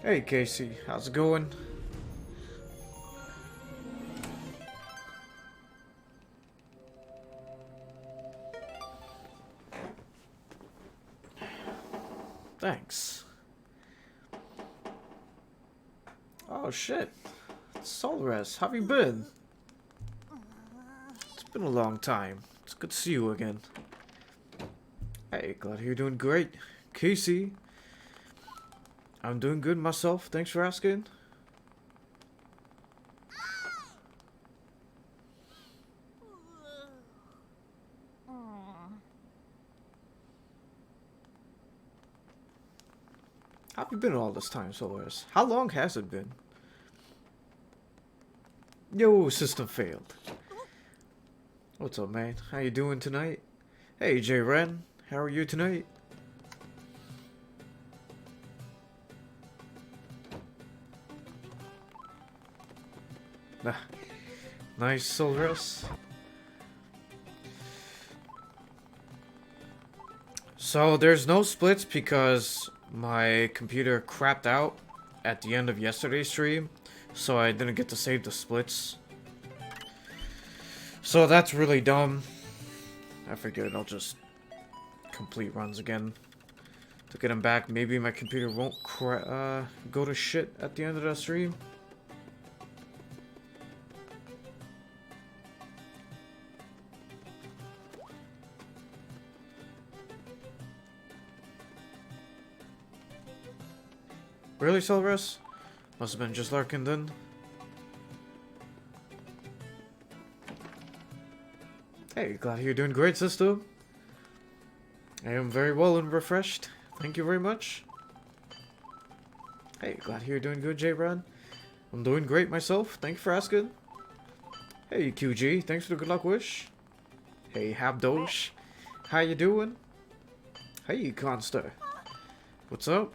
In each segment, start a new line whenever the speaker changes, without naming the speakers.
Hey Casey, how's it going? Thanks. Oh shit. Solres, how have you been? It's been a long time. It's good to see you again. Hey, glad you're doing great. Casey, I'm doing good myself. Thanks for asking. How have you been all this time, Solres? How long has it been? Yo, system failed. What's up, man? How you doing tonight? Hey, J Ren, how are you tonight? Nah, nice, Solres. So there's no splits because my computer crapped out at the end of yesterday's stream, so I didn't get to save the splits. So that's really dumb. I figured I'll just complete runs again to get them back. Maybe my computer won't go to shit at the end of the stream. Really, Celrus? Must have been just lurking then. Hey, glad you're doing great, sister. I am very well and refreshed. Thank you very much. Hey, glad you're doing good, J-Brad. I'm doing great myself. Thanks for asking. Hey, QG. Thanks for the good luck wish. Hey, Habdosh. How you doing? Hey, Conster. What's up?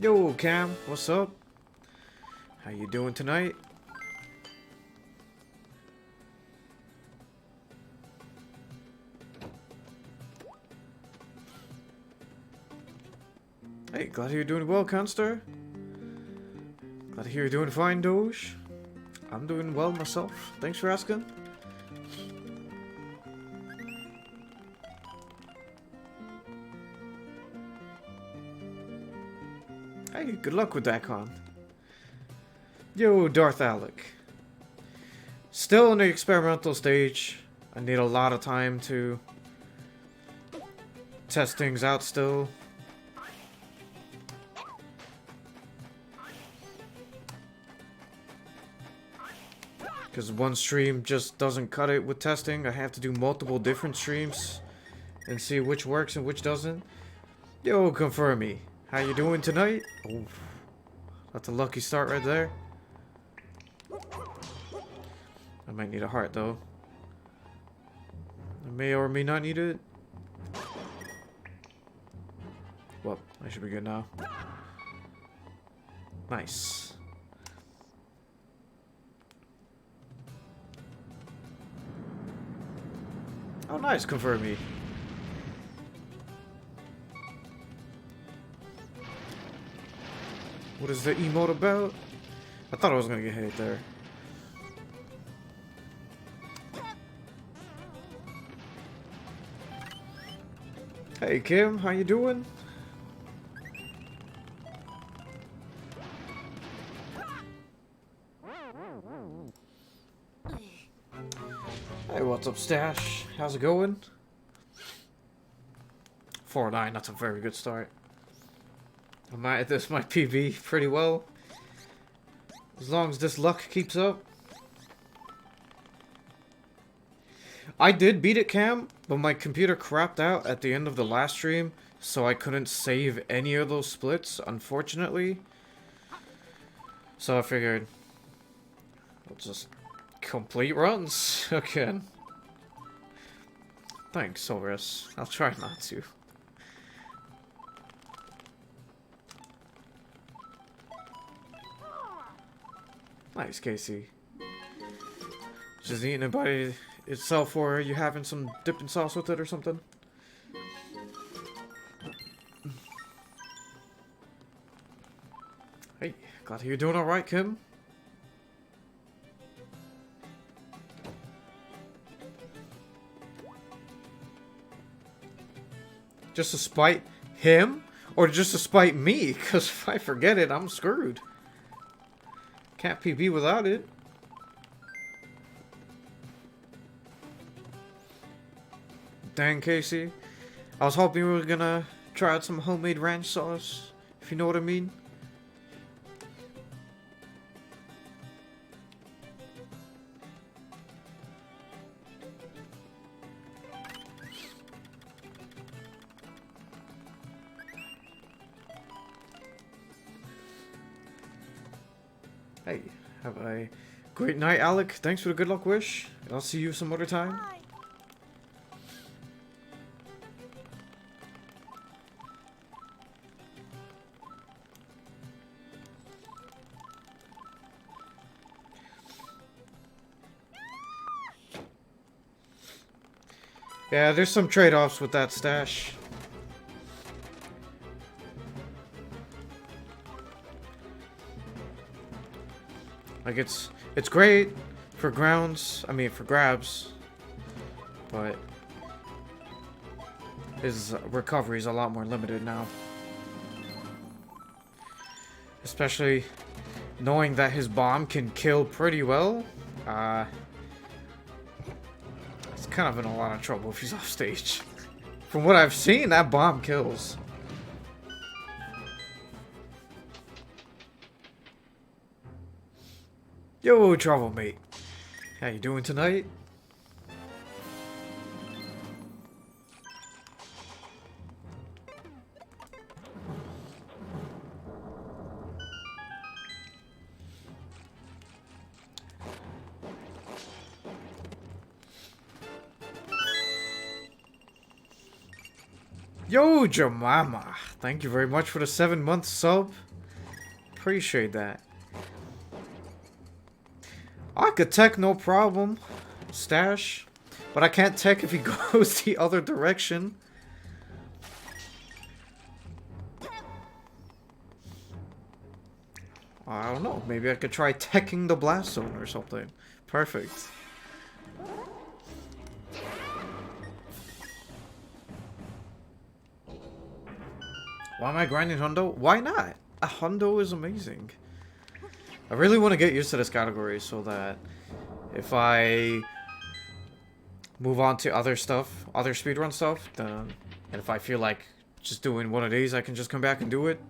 Yo, Cam, what's up? How you doing tonight? Hey, glad to hear you're doing well, Conster. Glad to hear you're doing fine, Doge. I'm doing well myself. Thanks for asking. Hey, good luck with that con. Yo, Darth Alec. Still in the experimental stage. I need a lot of time to test things out still. Because one stream just doesn't cut it with testing. I have to do multiple different streams and see which works and which doesn't. Yo, confirm me. How you doing tonight? Oh, that's a lucky start right there. I might need a heart though. I may or may not need it. Well, I should be good now. Nice. Oh, nice, confirm me. What is the emote about? I thought I was gonna get hit there. Hey Kim, how you doing? Hey, what's up, Stash? How's it going? 4-9, that's a very good start. This might PB pretty well. As long as this luck keeps up. I did beat it, Cam, but my computer crapped out at the end of the last stream, so I couldn't save any of those splits, unfortunately. So I figured I'll just complete runs again. Thanks, Solris. I'll try not to. Nice, Casey. Just eating a bite itself, or are you having some dipping sauce with it or something? Hey, glad to hear you're doing alright, Kim. Just to spite him? Or just to spite me? Because if I forget it, I'm screwed. Can't PB without it. Dang, Casey. I was hoping we were gonna try out some homemade ranch sauce, if you know what I mean. Hey, have a great night, Alec. Thanks for the good luck wish. I'll see you some other time.
Bye.
Yeah, there's some trade-offs with that stash. Like it's great for grounds, I mean for grabs, but his recovery is a lot more limited now. Especially knowing that his bomb can kill pretty well. He's kind of in a lot of trouble if he's off stage. From what I've seen, that bomb kills. Yo, trouble mate. How you doing tonight? Yo, Jemima. Thank you very much for the 7-month sub. Appreciate that. I could tech no problem, Stash, but I can't tech if he goes the other direction. I don't know, maybe I could try teching the blast zone or something. Perfect. Why am I grinding hundo? Why not? A hundo is amazing. I really want to get used to this category so that if I move on to other stuff, other speedrun stuff, then, and if I feel like just doing one of these, I can just come back and do it.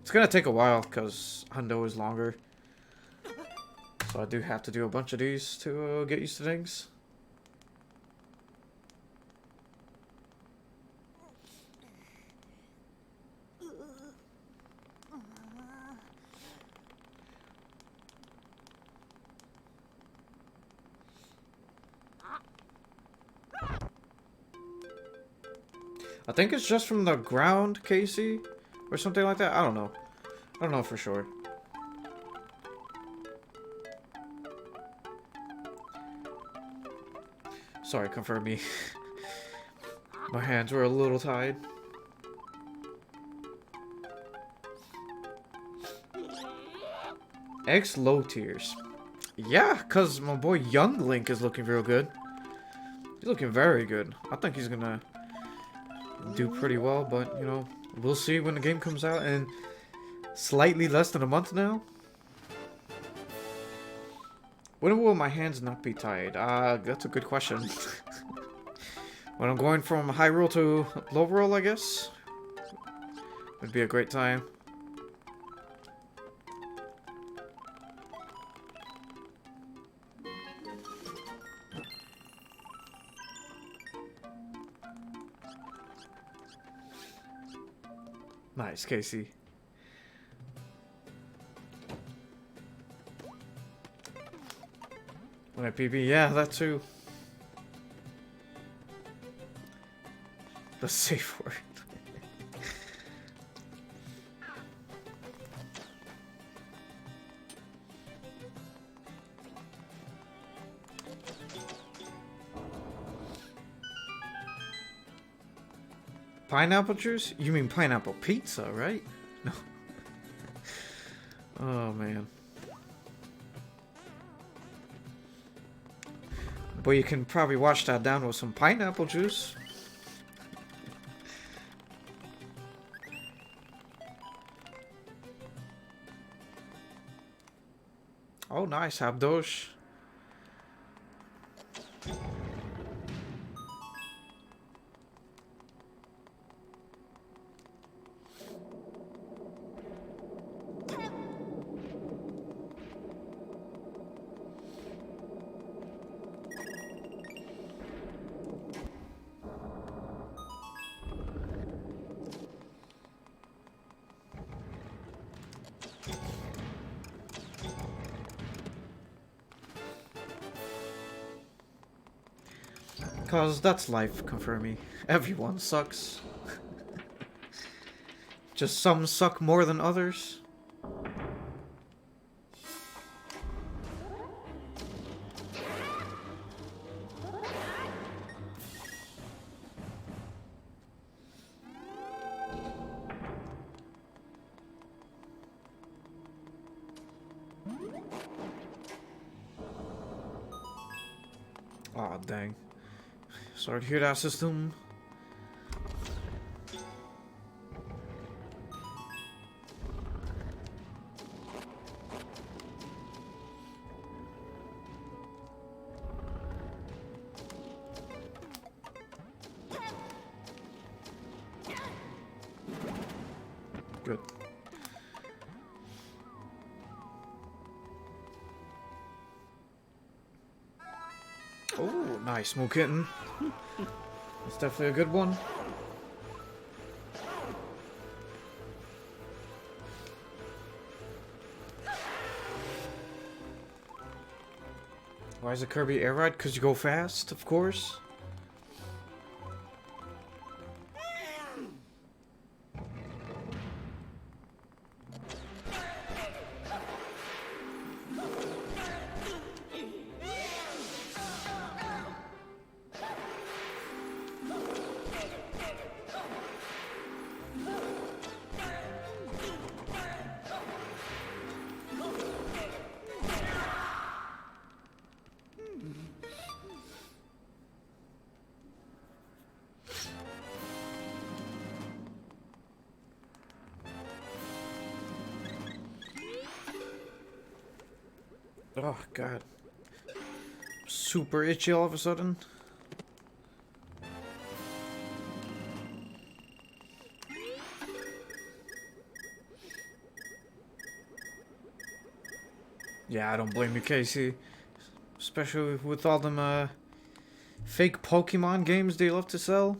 It's gonna take a while because hundo is longer. So I do have to do a bunch of these to get used to things. I think it's just from the ground, Casey, or something like that. I don't know. I don't know for sure. Sorry, confirm me. My hands were a little tied. X low tiers. Yeah, because my boy Young Link is looking real good. He's looking very good. I think he's gonna do pretty well, but you know, we'll see when the game comes out in slightly less than a month now. When will my hands not be tied? That's a good question. When I'm going from high roll to low roll, I guess would be a great time. Nice, Casey. When I PB, yeah, that too. The safe word. Pineapple juice? You mean pineapple pizza, right? No. Oh, man. But you can probably wash that down with some pineapple juice. Oh, nice. Habdosh. Cause that's life, confirming. Everyone sucks. Just some suck more than others. Aw, dang. Sorry to hear that, system. Good. Oh, nice, Smooth Kitten. That's definitely a good one. Why is it Kirby Air Ride? Because you go fast, of course. Oh, God. Super itchy all of a sudden. Yeah, I don't blame you, Casey. Especially with all them, fake Pokemon games they love to sell.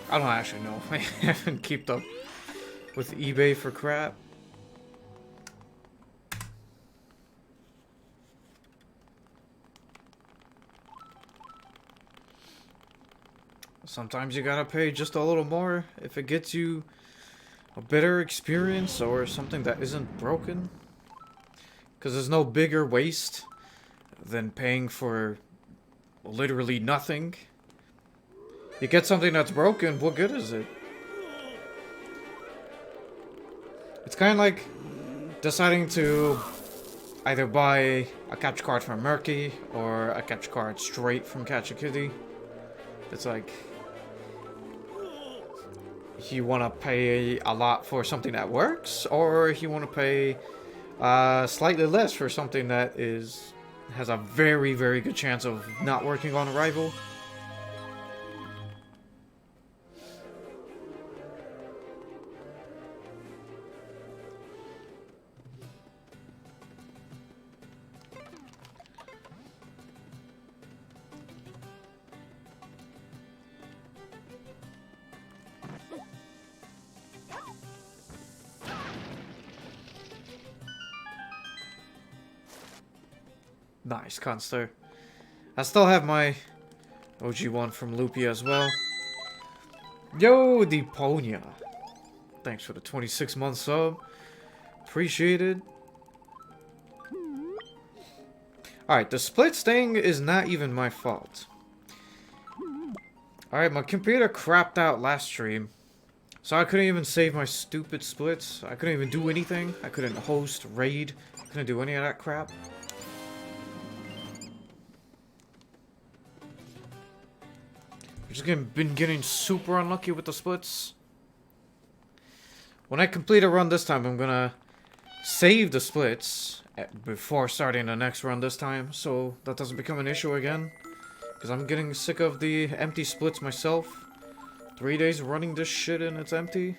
I don't actually know. I haven't kept up with eBay for crap. Sometimes you gotta pay just a little more if it gets you a better experience or something that isn't broken. Because there's no bigger waste than paying for literally nothing. You get something that's broken, what good is it? It's kind of like deciding to either buy a capture card from Murky or a capture card straight from Catch a Kitty. It's like you want to pay a lot for something that works, or you want to pay slightly less for something that has a very, very good chance of not working on arrival. Nice, Conster. I still have my OG one from Loopy as well. Yo, Deponia. Thanks for the 26-month sub. Appreciated. Alright, the splits thing is not even my fault. Alright, my computer crapped out last stream. So I couldn't even save my stupid splits. I couldn't even do anything. I couldn't host, raid. I couldn't do any of that crap. I've just been getting super unlucky with the splits. When I complete a run this time, I'm gonna save the splits before starting the next run this time, so that doesn't become an issue again. Because I'm getting sick of the empty splits myself. 3 days running this shit and it's empty.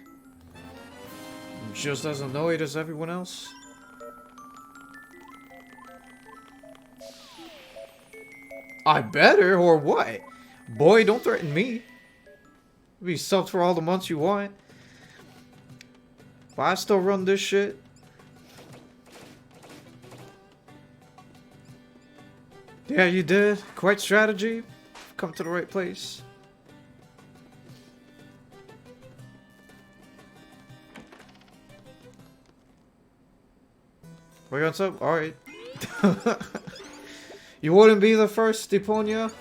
I'm just as annoyed as everyone else. I better, or what? Boy, don't threaten me. Be subbed for all the months you want. But I still run this shit. Yeah, you did. Quite strategy. Come to the right place. We're going sub? Alright. You wouldn't be the first, Deponia?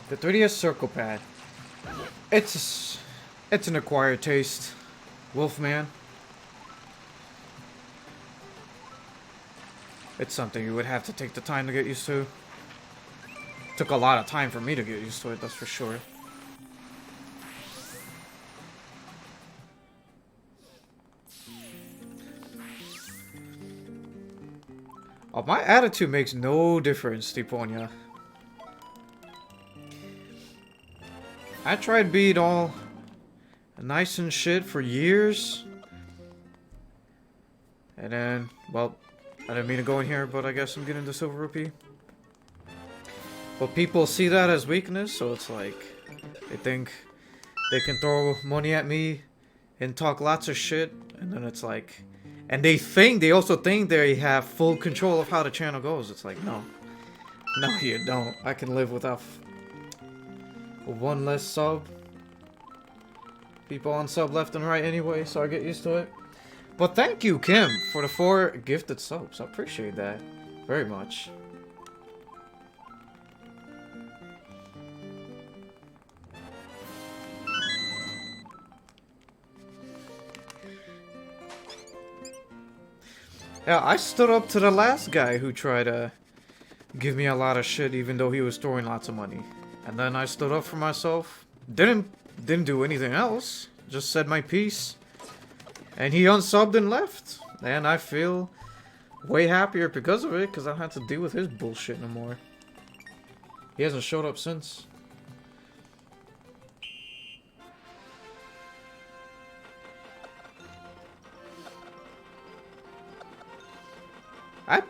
The 3DS Circle Pad. It's an acquired taste. Wolfman. It's something you would have to take the time to get used to. Took a lot of time for me to get used to it, that's for sure. Oh, my attitude makes no difference, Deponia. I tried being all nice and shit for years. And then, well, I didn't mean to go in here, but I guess I'm getting the Silver Rupee. But people see that as weakness, so it's like, they think they can throw money at me and talk lots of shit, and then it's like, and they also think they have full control of how the channel goes. It's like, no. No, you don't. I can live without one less sub. People on sub left and right anyway, so I get used to it. But thank you, Kim, for the 4 gifted subs. I appreciate that very much. Yeah, I stood up to the last guy who tried to give me a lot of shit even though he was throwing lots of money. And then I stood up for myself. Didn't do anything else. Just said my piece. And he unsubbed and left. And I feel way happier because of it, because I don't have to deal with his bullshit no more. He hasn't showed up since.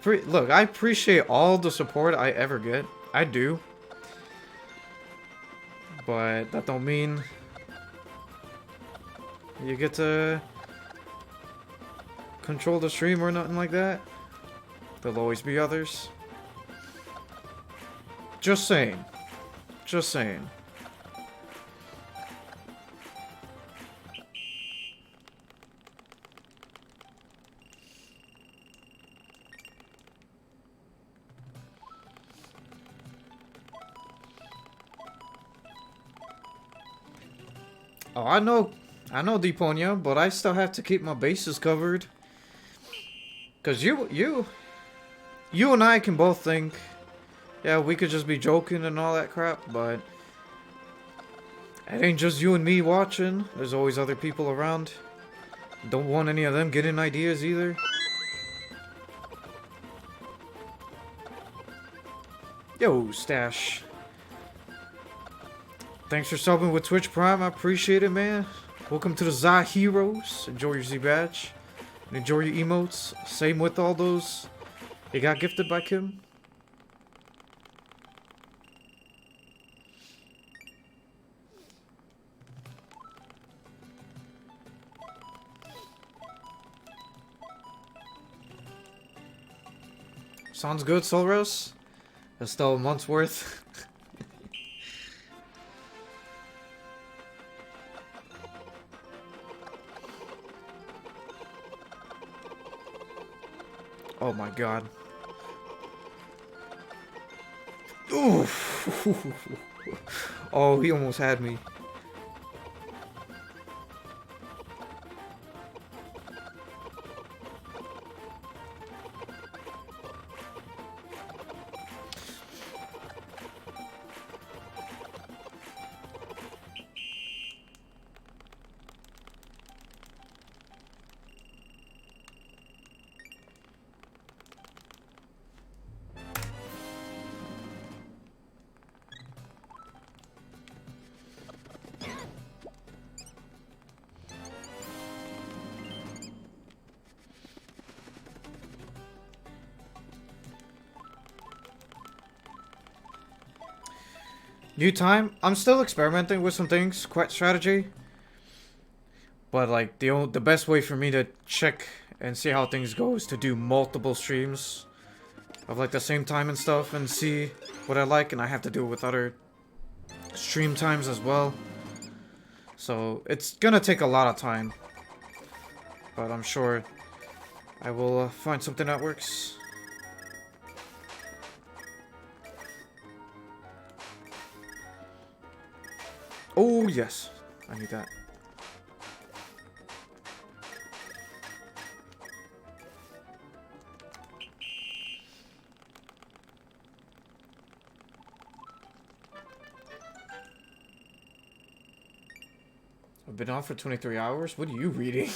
Look, I appreciate all the support I ever get. I do. But that don't mean you get to control the stream or nothing like that. There'll always be others. Just saying. Just saying. Oh, I know Deponia, but I still have to keep my bases covered. Cause you and I can both think, yeah, we could just be joking and all that crap, but it ain't just you and me watching. There's always other people around. Don't want any of them getting ideas either. Yo, Stash. Thanks for subbing with Twitch Prime. I appreciate it, man. Welcome to the Za Heroes. Enjoy your Z badge. And enjoy your emotes. Same with all those. It got gifted by Kim. Sounds good, Solros. That's still a month's worth. Oh my god. Oof. Oh, he almost had me. New time? I'm still experimenting with some things, quite strategy. But like the best way for me to check and see how things go is to do multiple streams of like the same time and stuff and see what I like, and I have to do it with other stream times as well. So it's gonna take a lot of time. But I'm sure I will find something that works. Oh, yes. I need that. I've been on for 23 hours? What are you reading?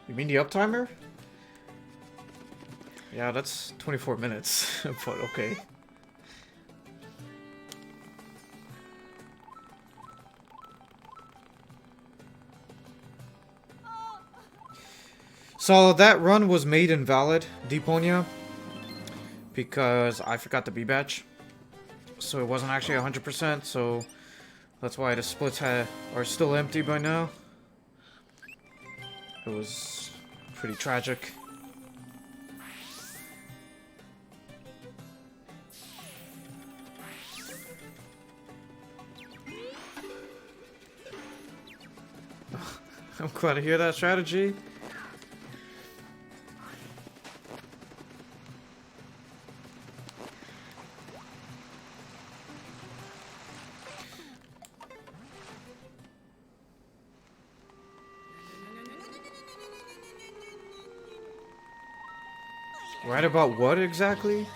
You mean the uptimer? Yeah, that's 24 minutes, but okay. So that run was made invalid, Deponia, because I forgot the B badge. So it wasn't actually 100%, so that's why the splits are still empty by now. It was pretty tragic. I'm glad to hear that strategy. Right about what exactly?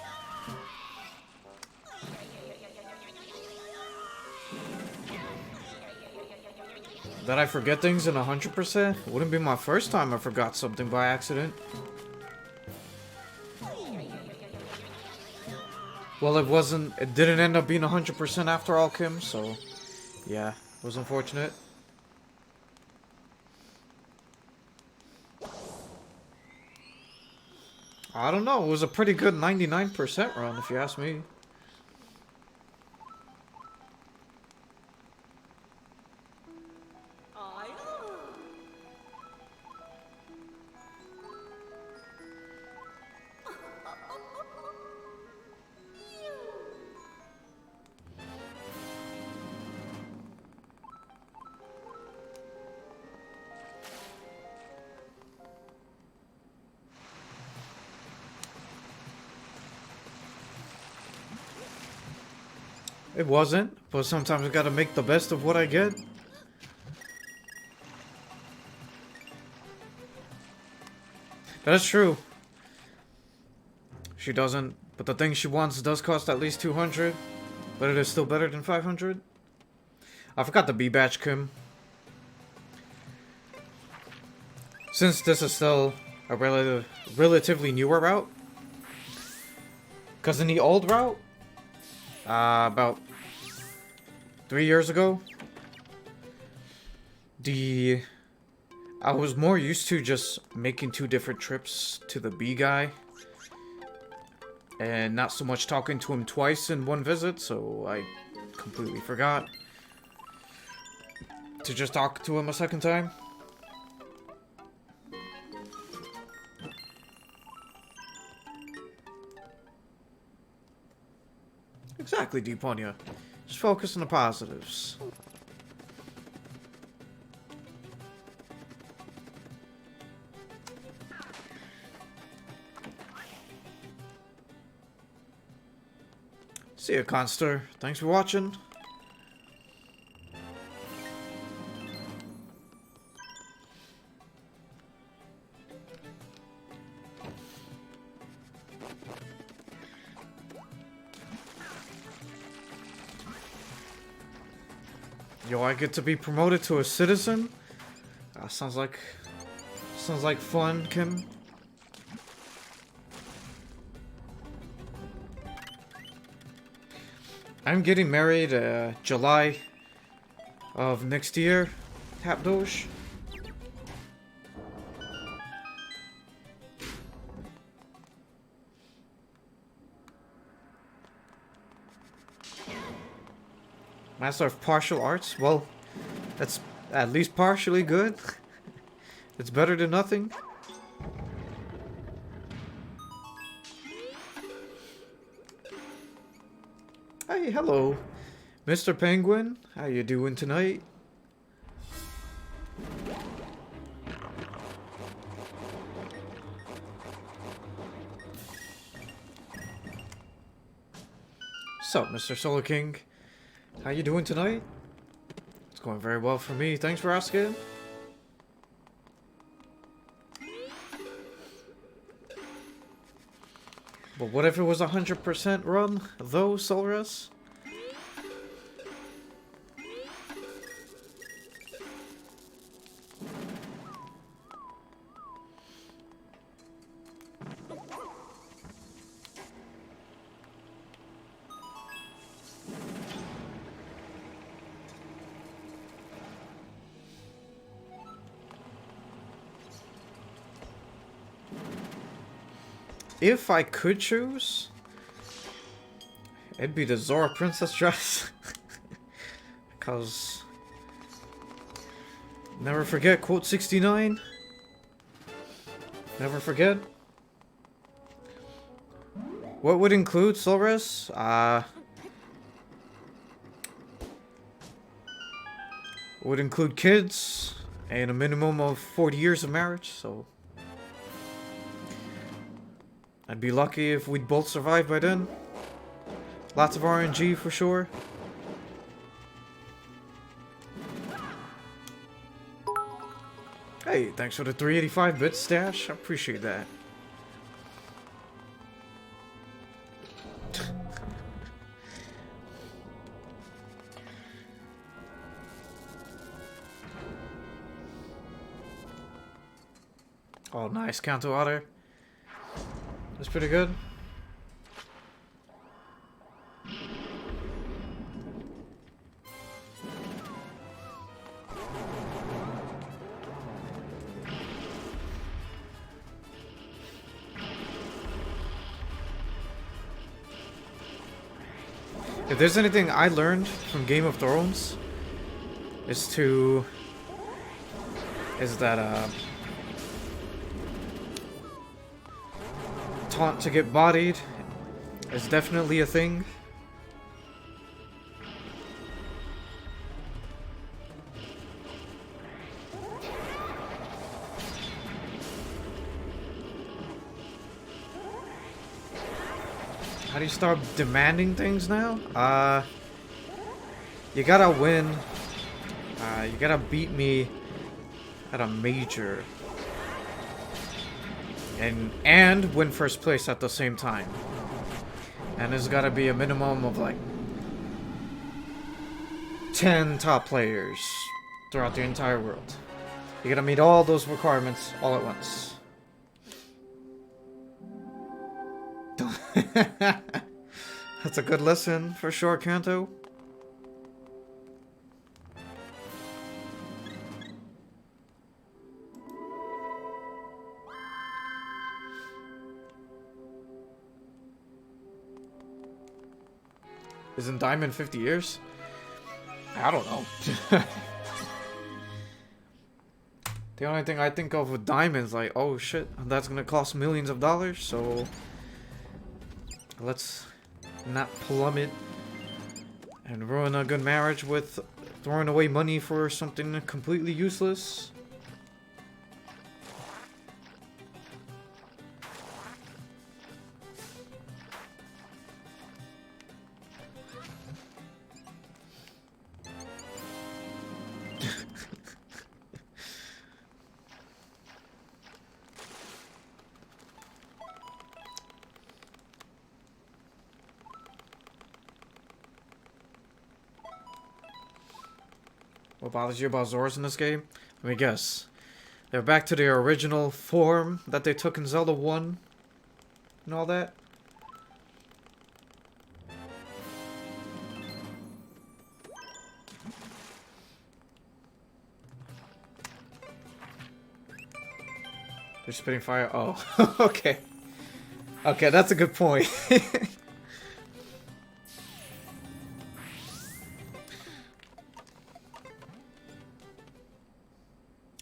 That I forget things in 100%? Wouldn't be my first time I forgot something by accident. Well, it didn't end up being 100% after all, Kim, so yeah, it was unfortunate. I don't know, it was a pretty good 99% run, if you ask me. It wasn't, but sometimes I gotta make the best of what I get. That's true. She doesn't, but the thing she wants does cost at least 200, but it is still better than 500. I forgot the B-Batch Kim. Since this is still a relatively newer route, because in the old route, about 3 years ago, I was more used to just making 2 different trips to the B guy, and not so much talking to him twice in one visit, so I completely forgot to just talk to him a second time. Exactly, Deeponia. Just focus on the positives. See ya, Conster. Thanks for watching. Yo, I get to be promoted to a citizen? Sounds like fun, Kim. I'm getting married July of next year, Tapdosh. Master of Partial Arts? Well, that's at least partially good. It's better than nothing. Hey, hello. Mr. Penguin, how you doing tonight? What's up, Mr. Solar King? How you doing tonight? It's going very well for me. Thanks for asking. But what if it was 100% run, though, Solras? If I could choose, it'd be the Zora princess dress. Because never forget, quote 69. Never forget. What would include Solres? Would include kids and a minimum of 40 years of marriage, so I'd be lucky if we'd both survive by then. Lots of RNG for sure. Hey, thanks for the 385-bit stash. I appreciate that. Oh, nice. Counter Otter. That's pretty good. If there's anything I learned from Game of Thrones, is that taunt to get bodied is definitely a thing. How do you start demanding things now? You gotta win. You gotta beat me at a major. And win first place at the same time. And there's gotta be a minimum of like 10 top players throughout the entire world. You gotta meet all those requirements all at once. That's a good lesson for sure, Kanto. Isn't Diamond 50 years? I don't know. The only thing I think of with Diamond's like, oh shit, that's gonna cost millions of dollars, so let's not plummet and ruin a good marriage with throwing away money for something completely useless. What bothers you about Zoras in this game? Let me guess. They're back to their original form that they took in Zelda 1 and all that? They're spitting fire? Oh, okay. Okay, that's a good point.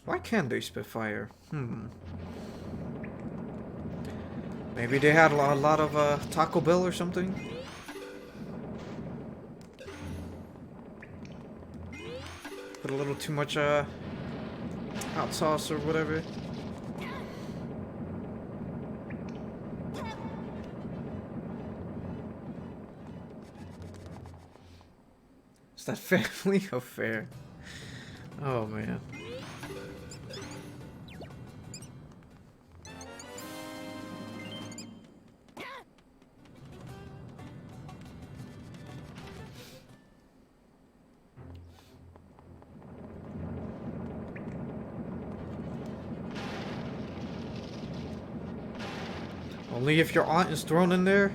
Why can't they spit fire? Maybe they had a lot of Taco Bell or something? Put a little too much hot sauce or whatever. Is that family or fair? Oh man. Only if your aunt is thrown in there?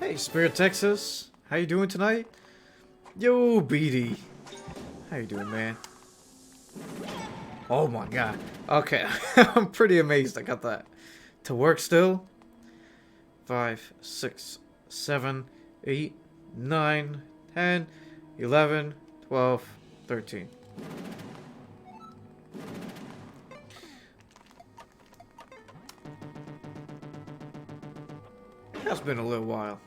Hey, Spirit Texas. How you doing tonight? Yo, BD. How you doing, man? Oh my god. Okay, I'm pretty amazed I got that to work still. 5, 6, 7, 8, 9, 10, 11, 12, 13. It's been a little while.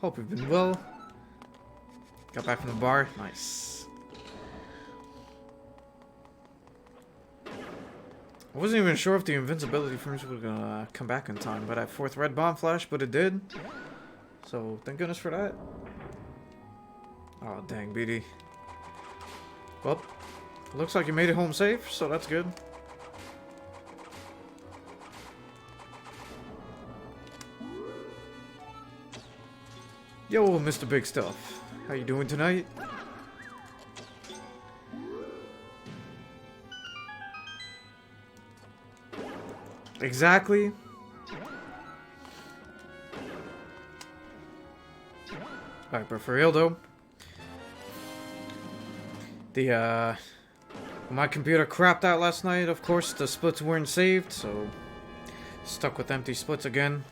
Hope you've been well. Got back from the bar. Nice. I wasn't even sure if the invincibility frames were gonna come back in time, but that fourth red bomb flash, but it did. So thank goodness for that. Oh dang, BD. Well, looks like you made it home safe, so that's good. Yo, Mr. Big Stuff. How you doing tonight? Exactly. Alright, but for real though, my computer crapped out last night. Of course, the splits weren't saved, so stuck with empty splits again.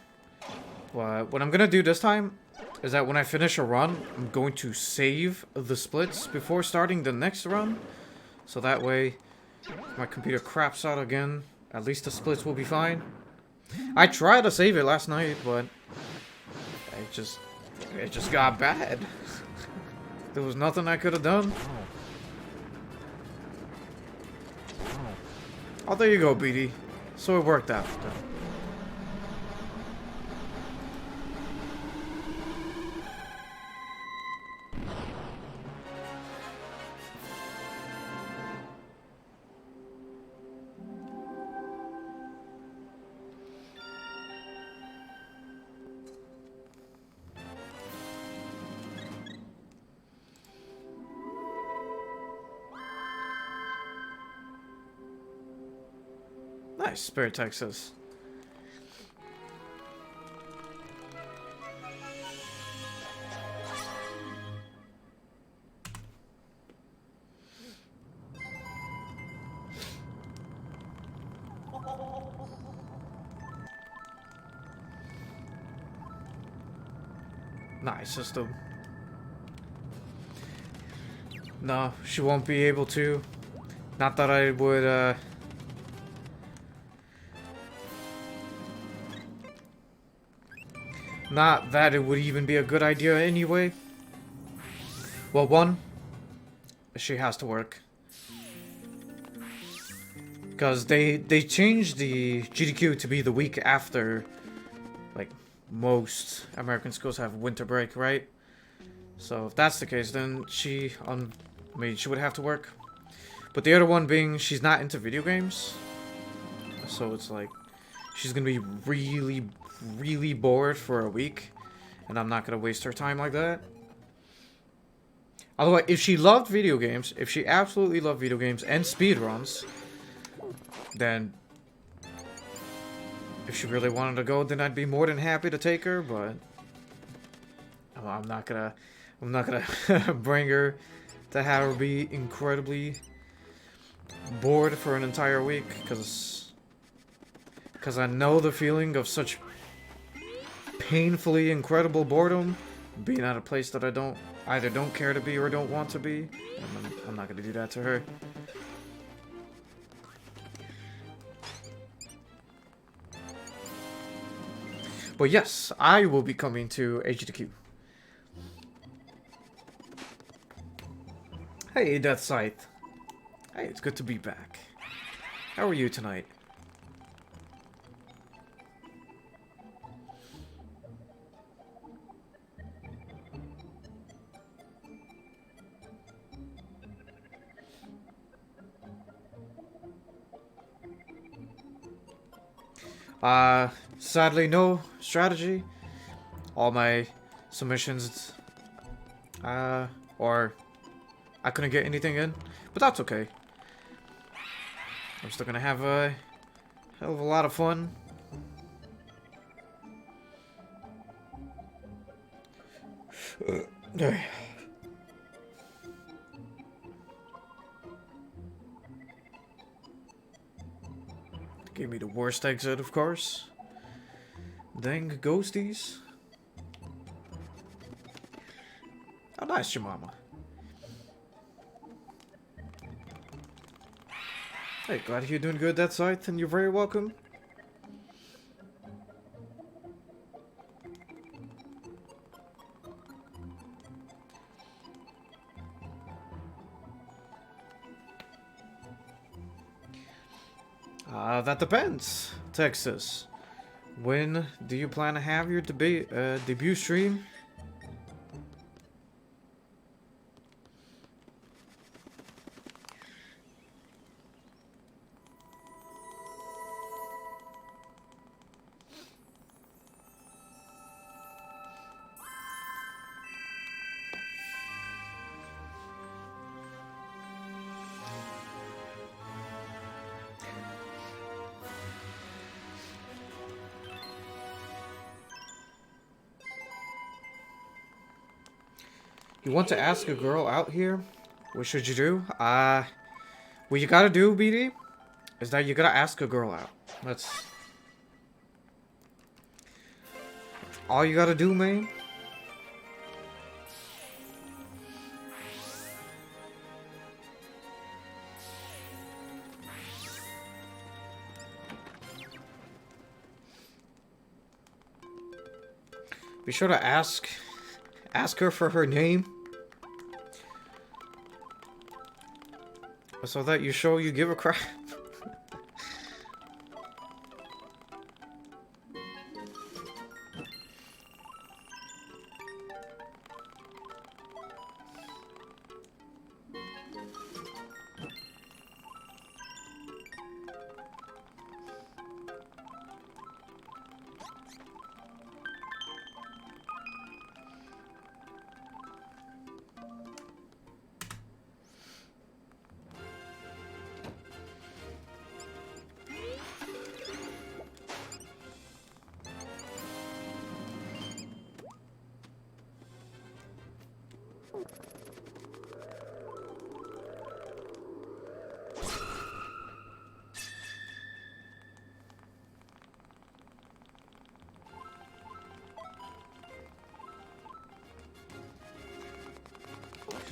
What I'm gonna do this time is that when I finish a run, I'm going to save the splits before starting the next run. So that way, if my computer craps out again, at least the splits will be fine. I tried to save it last night, but it just got bad. There was nothing I could have done. Oh, there you go, BD. So it worked out. Nice, Spirit Texas. Nice system. No, she won't be able to. Not that I would, Not that it would even be a good idea anyway. Well, one, she has to work. Because they changed the GDQ to be the week after, like, most American schools have winter break, right? So if that's the case, then she would have to work. But the other one being she's not into video games. So it's like, she's gonna be really, really bored for a week. And I'm not gonna waste her time like that. Otherwise, if she loved video games, if she absolutely loved video games and speedruns, then if she really wanted to go, then I'd be more than happy to take her, but I'm not gonna bring her to have her be incredibly bored for an entire week, because I know the feeling of such painfully incredible boredom being at a place that I either don't care to be or don't want to be. I'm not gonna do that to her. But yes, I will be coming to HDQ. Hey, Death Scythe. Hey, it's good to be back. How are you tonight? Sadly, no strategy. All my submissions, or I couldn't get anything in, but that's okay. I'm still gonna have a hell of a lot of fun. Gave me the worst exit, of course. Dang ghosties. Oh, nice, Jemima. Hey, glad you're doing good that side, and you're very welcome. That depends, Texas. When do you plan to have your debut stream? You want to ask a girl out here? What should you do? What you gotta do, BD, is that you gotta ask a girl out. That's all you gotta do, man. Be sure to ask her for her name, so that you show you give a crap.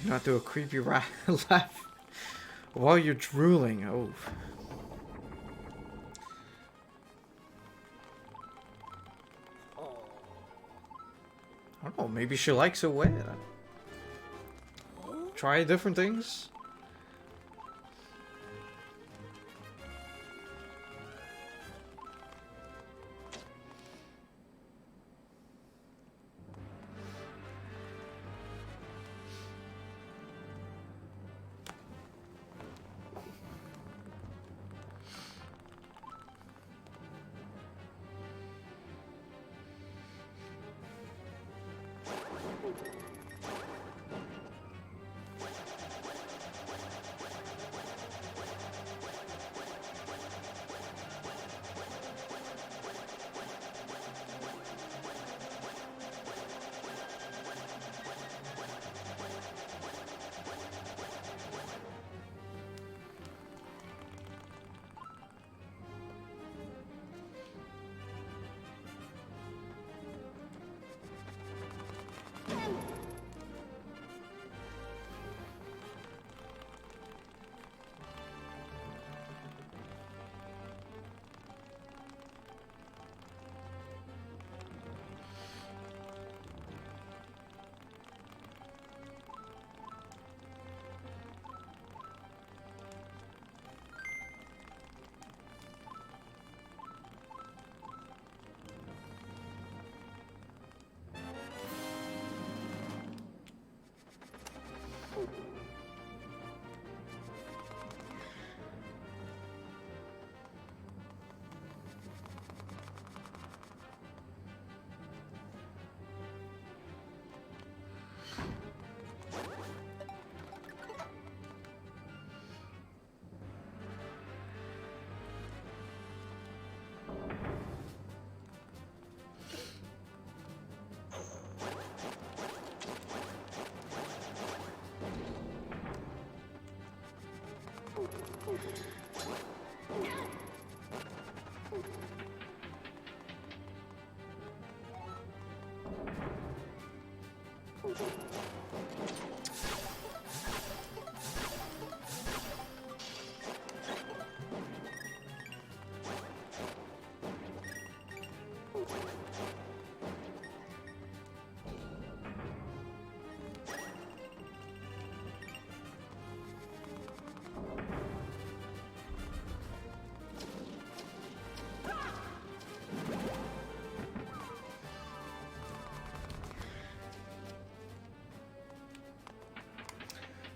Do not do a creepy laugh while you're drooling. Oh. I don't know, maybe she likes it wet. Try different things.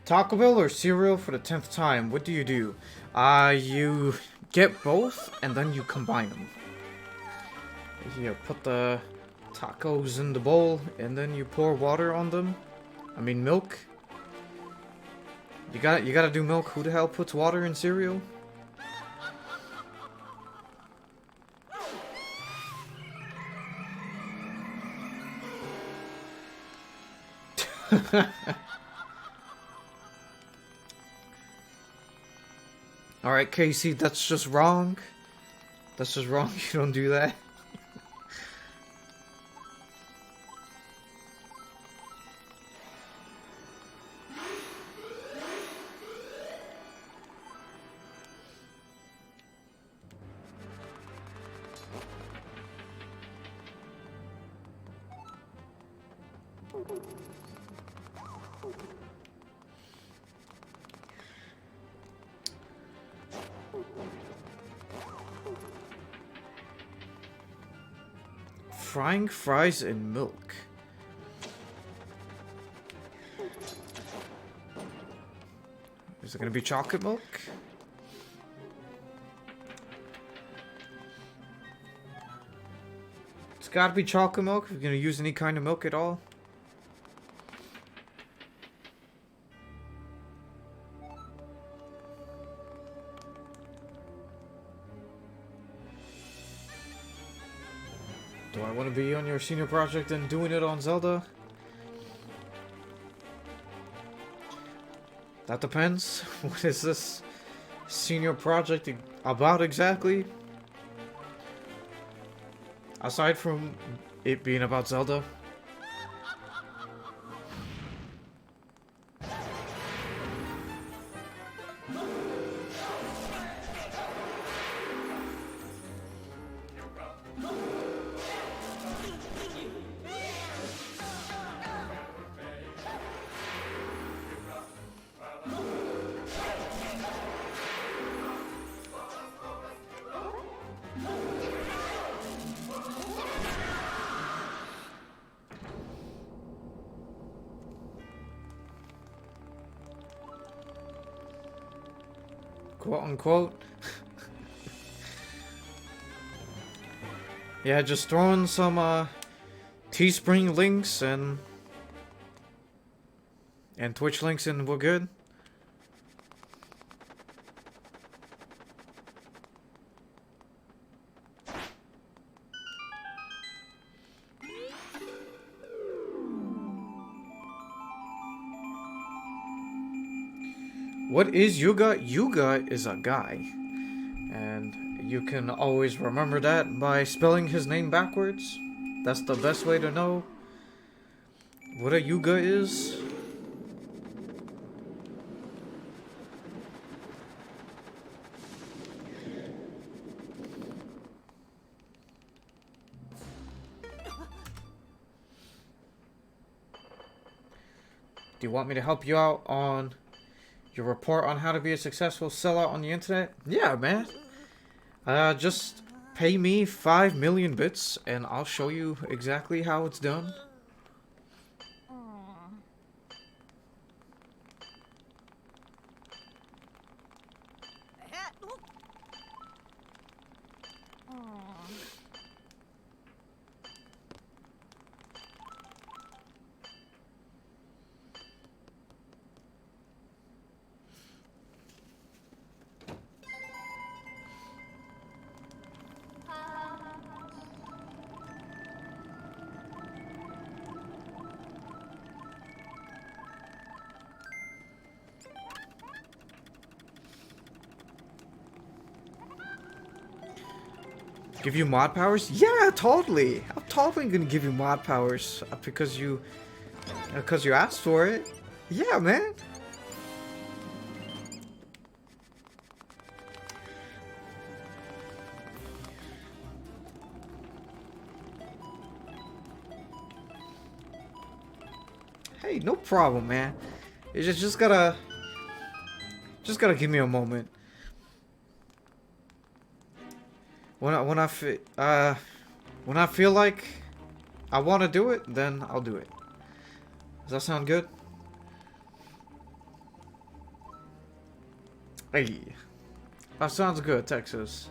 Taco Bell or cereal for the 10th time? What do? You get both and then you combine them. You put the tacos in the bowl and then you pour water on them. I mean milk. You gotta do milk. Who the hell puts water in cereal? Alright, Casey, that's just wrong. That's just wrong. You don't do that. Frying fries in milk. Is it gonna be chocolate milk? It's gotta be chocolate milk if you're gonna use any kind of milk at all. Do I want to be on your senior project and doing it on Zelda? That depends. What is this senior project about exactly? Aside from it being about Zelda. Quote unquote. Yeah, just throwing some Teespring links and Twitch links and we're good. What is Yuga? Yuga is a guy. And you can always remember that by spelling his name backwards. That's the best way to know what a Yuga is. Do you want me to help you out on your report on how to be a successful sellout on the internet? Yeah, man. Just pay me 5 million bits and I'll show you exactly how it's done. Give you mod powers? Yeah, totally. I'm totally gonna give you mod powers because you asked for it. Yeah, man. Hey, no problem, man. You just gotta give me a moment. When I feel like I want to do it, then I'll do it. Does that sound good? Hey, that sounds good, Texas.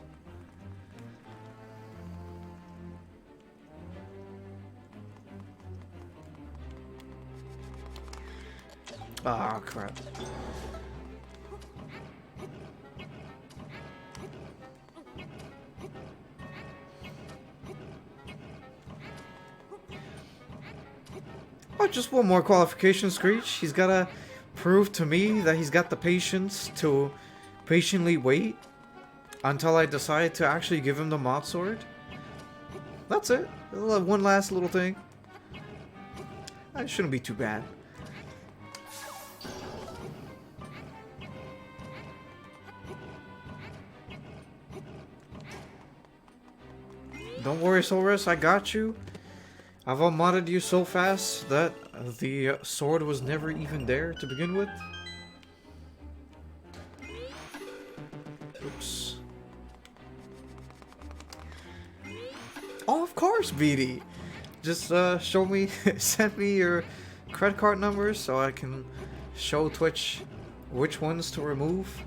Ah, crap. Oh, just one more qualification, Screech. He's gotta prove to me that he's got the patience to patiently wait until I decide to actually give him the mod sword. That's it. One last little thing. That shouldn't be too bad. Don't worry, Solrus, I got you. I've unmodded you so fast that the sword was never even there to begin with. Oops. Oh, of course, BD. Just show me, send me your credit card numbers so I can show Twitch which ones to remove.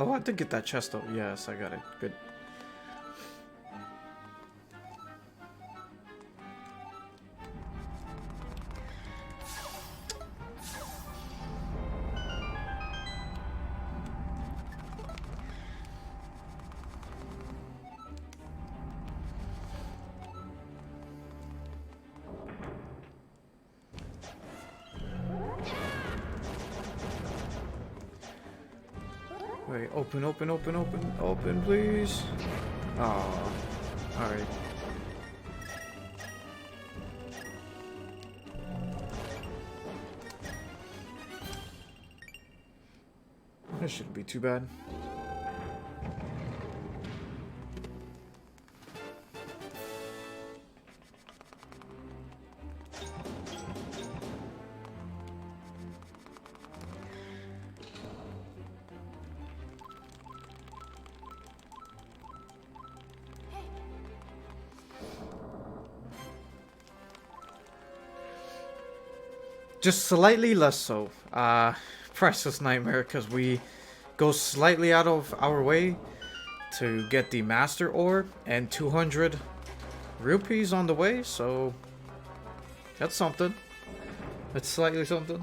Oh, I did get that chest though. Yes, I got it. Good. Wait, open, open, open, open, open, please. Oh, alright. This shouldn't be too bad. Just slightly less so. Priceless Nightmare, because we go slightly out of our way to get the Master Ore, and 200 rupees on the way, so that's something. That's slightly something.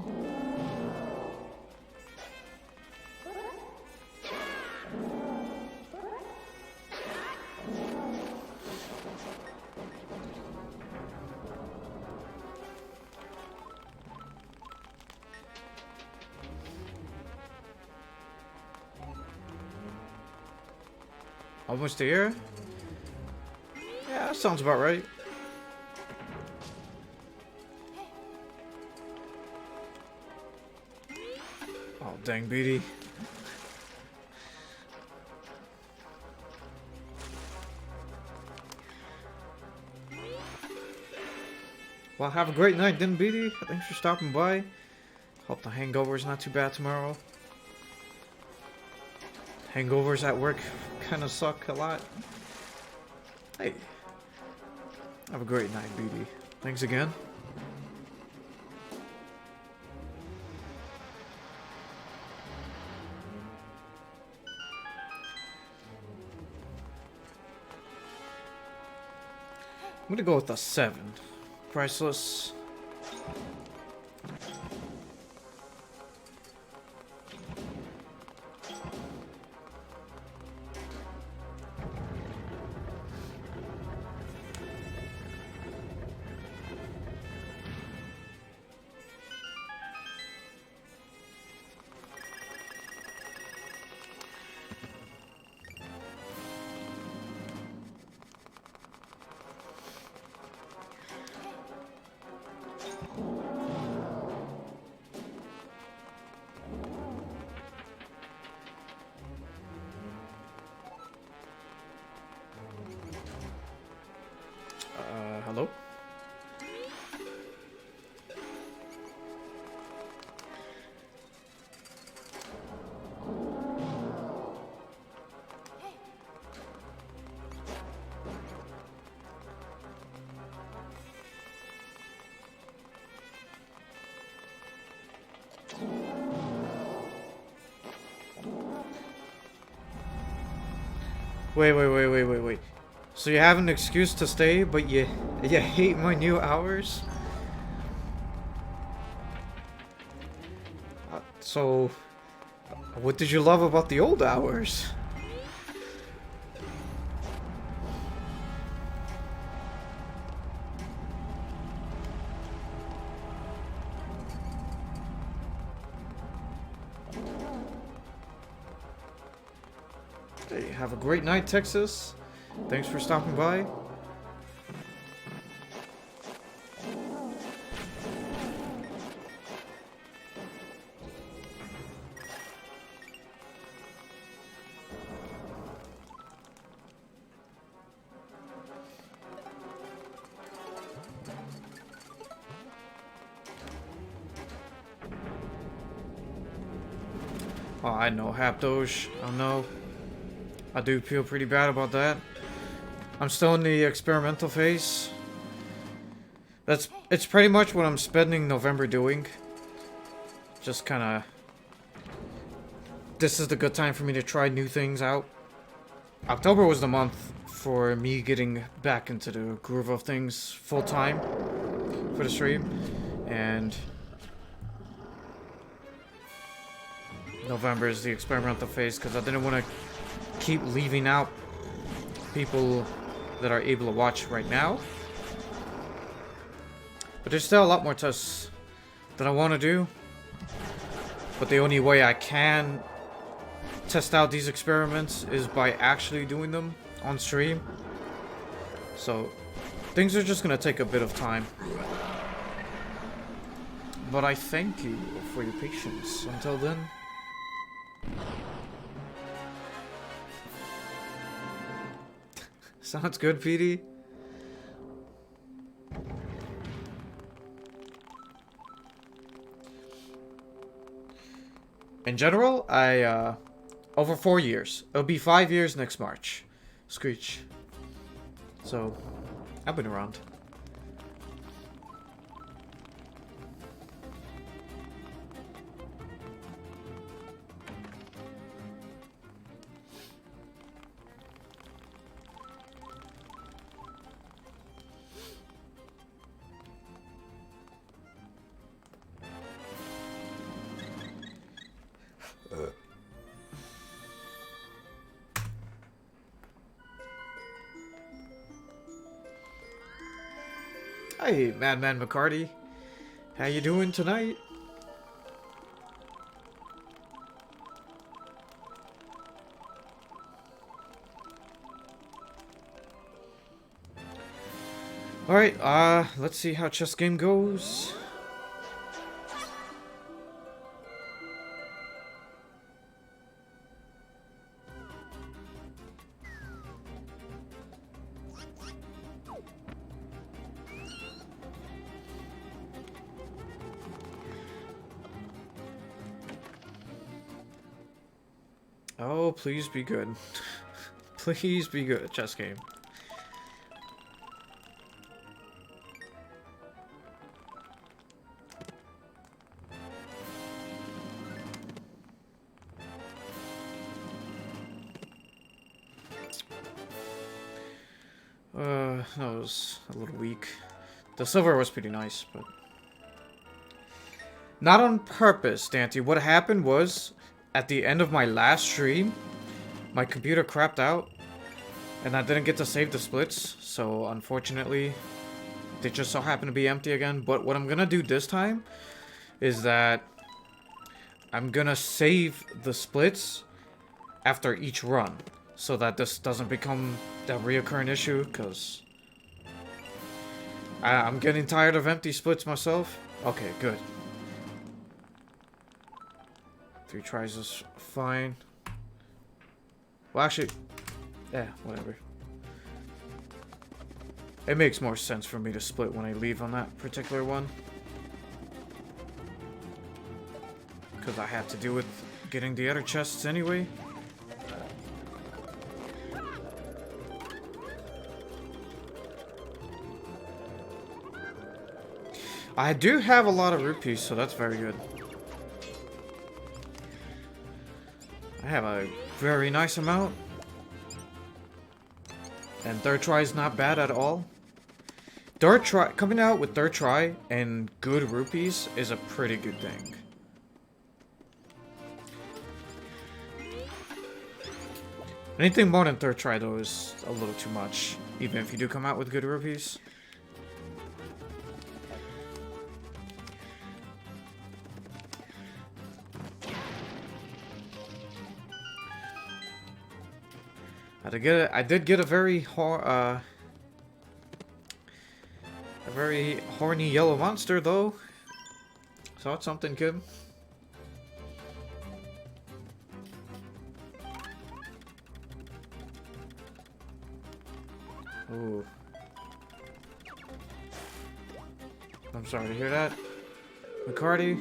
Almost here? Yeah, that sounds about right. Oh, dang, BD. Well, have a great night then, BD. Thanks for stopping by. Hope the hangover's not too bad tomorrow. Hangovers at work kind of suck a lot. Hey. Have a great night, BD. Thanks again. I'm gonna go with a 7. Priceless. Hello? Wait. So you have an excuse to stay, but you hate my new hours? So, what did you love about the old hours? Hey, have a great night, Texas. Thanks for stopping by. Oh, I know, Hapdoge. I know. I do feel pretty bad about that. I'm still in the experimental phase. It's pretty much what I'm spending November doing. Just kinda... This is the good time for me to try new things out. October was the month for me getting back into the groove of things full time for the stream. And... November is the experimental phase because I didn't want to keep leaving out people that are able to watch right now. But there's still a lot more tests that I want to do. But the only way I can test out these experiments is by actually doing them on stream. So things are just going to take a bit of time. But I thank you for your patience until then. Sounds good, PD. In general, over 4 years. It'll be 5 years next March. Screech. So, I've been around. Hey, Madman McCarty. How you doing tonight? Alright, let's see how chess game goes. Oh, please be good. Please be good at chess game. That was a little weak. The silver was pretty nice, but... Not on purpose, Dante. What happened was, at the end of my last stream, my computer crapped out, and I didn't get to save the splits, so unfortunately, they just so happen to be empty again. But what I'm gonna do this time is that I'm gonna save the splits after each run, so that this doesn't become that reoccurring issue, because I'm getting tired of empty splits myself. Okay, good. 3 tries is fine. Well, actually, yeah, whatever. It makes more sense for me to split when I leave on that particular one, because I have to deal with getting the other chests anyway. I do have a lot of rupees, so that's very good. I have a very nice amount. And third try is not bad at all. Third try, coming out with third try and good rupees is a pretty good thing. Anything more than third try though is a little too much, even if you do come out with good rupees. I did get a very horny yellow monster though. So it's something good. Ooh. I'm sorry to hear that. McCarty.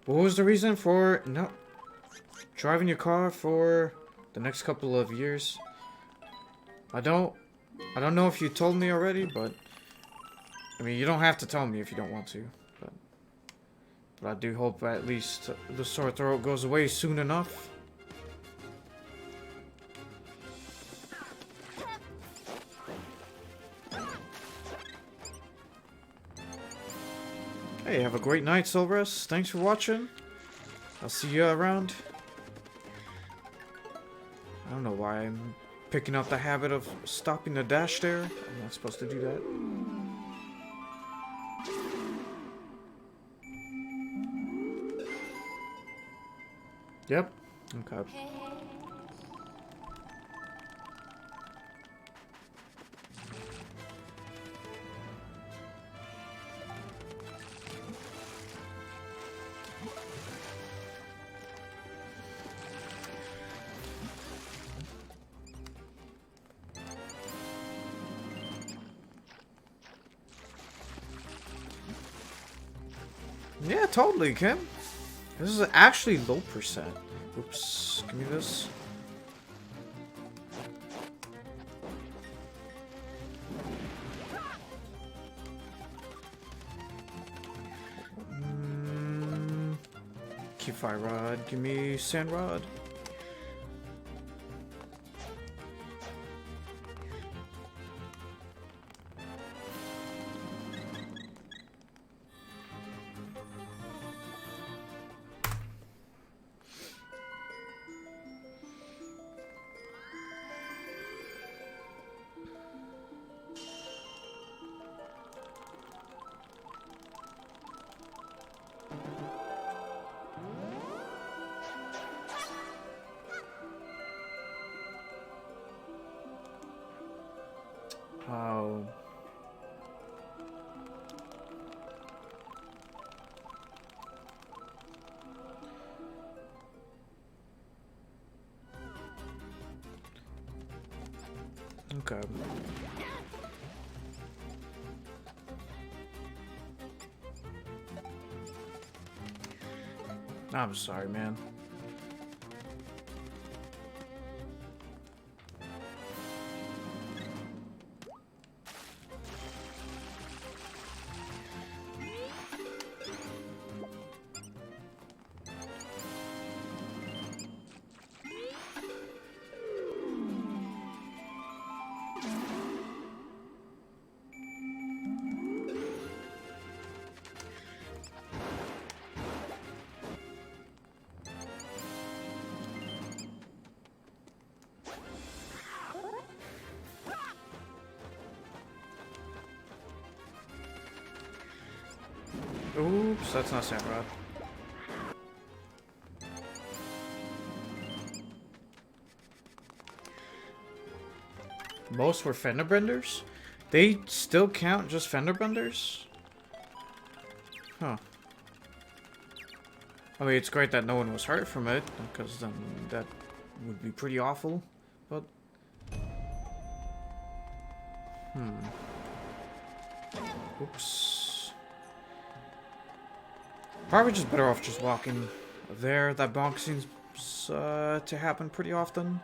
What was the reason for no driving your car for the next couple of years? I don't know if you told me already, but I mean, you don't have to tell me if you don't want to, but I do hope at least the sore throat goes away soon enough. Hey, have a great night, Silverus. Thanks for watching. I'll see you around. I don't know why I'm picking up the habit of stopping the dash there. I'm not supposed to do that. Yep. Okay. Yeah, totally, Kim. This is actually low percent. Oops, give me this. Keep fire rod. Give me sand rod. Oh. Okay. I'm sorry, man. Oops, that's not sand rod. Most were fender benders? They still count just fender benders? Huh. I mean, it's great that no one was hurt from it, because then that would be pretty awful, but... Oops. Probably just better off just walking there. That bonk seems to happen pretty often.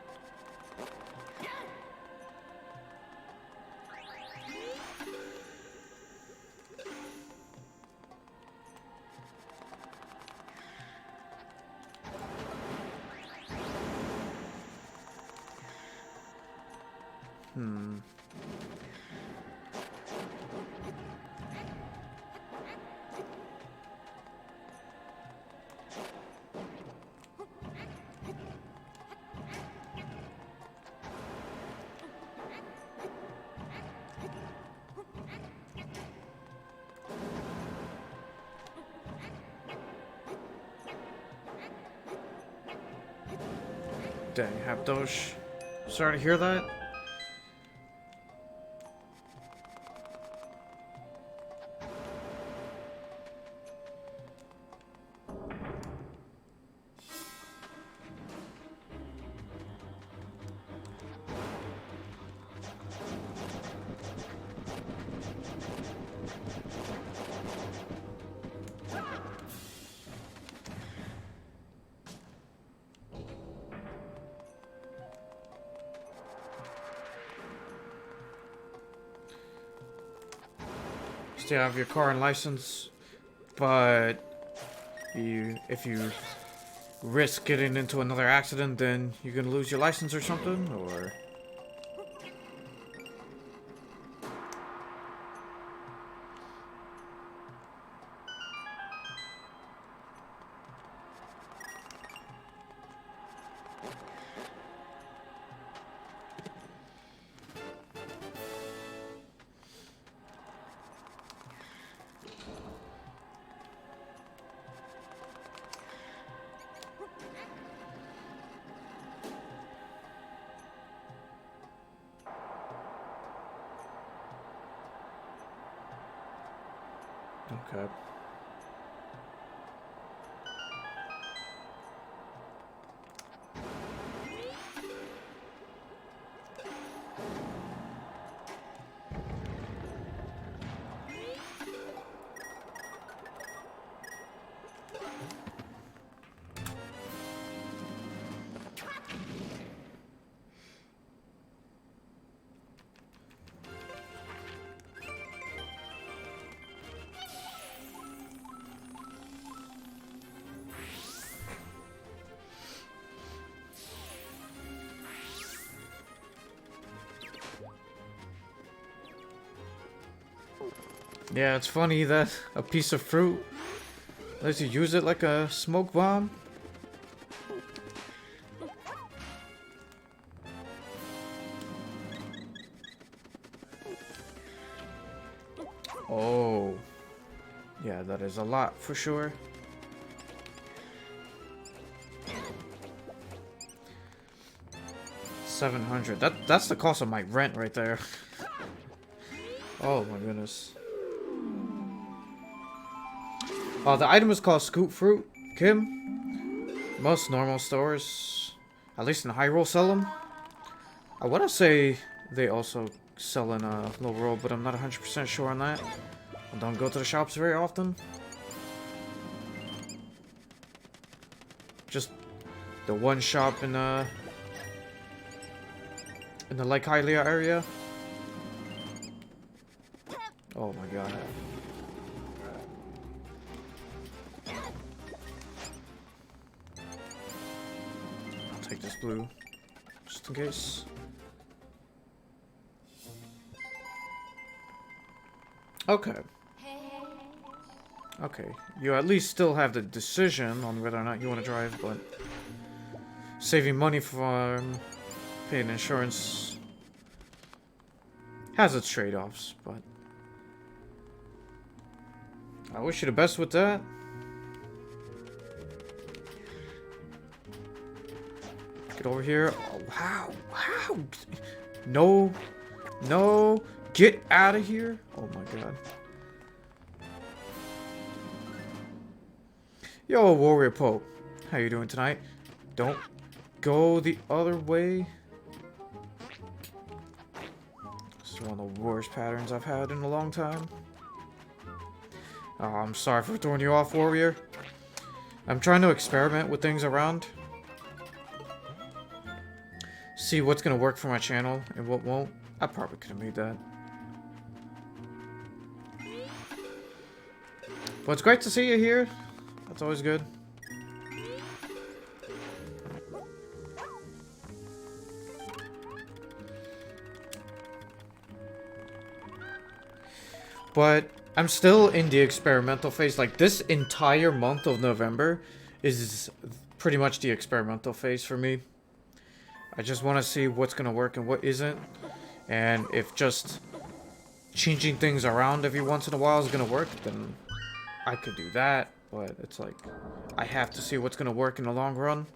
Dang, Hapdosh. Sorry to hear that. Still have your car and license, but if you risk getting into another accident, then you're gonna lose your license or something, or... Okay. Yeah, it's funny that a piece of fruit lets you use it like a smoke bomb. Oh. Yeah, that is a lot for sure. $700. That's the cost of my rent right there. Oh my goodness. Oh, the item is called Scoop Fruit, Kim. Most normal stores, at least in Hyrule, sell them. I want to say they also sell in Low World, but I'm not 100% sure on that. I don't go to the shops very often. Just the one shop in the Lake Hylia area. Oh my god. I'll take this blue, just in case. Okay. Okay, you at least still have the decision on whether or not you want to drive, but saving money from paying insurance has its trade-offs, but I wish you the best with that. Get over here. Oh, wow, wow. No, no, get out of here. Oh my god. Yo, Warrior Pope, how you doing tonight? Don't go the other way. This is one of the worst patterns I've had in a long time. Oh, I'm sorry for throwing you off, Warrior. I'm trying to experiment with things around. See what's gonna work for my channel and what won't. I probably could have made that. But it's great to see you here. That's always good. But I'm still in the experimental phase. Like, this entire month of November is pretty much the experimental phase for me. I just want to see what's going to work and what isn't. And if just changing things around every once in a while is going to work, then I could do that. But it's like, I have to see what's going to work in the long run.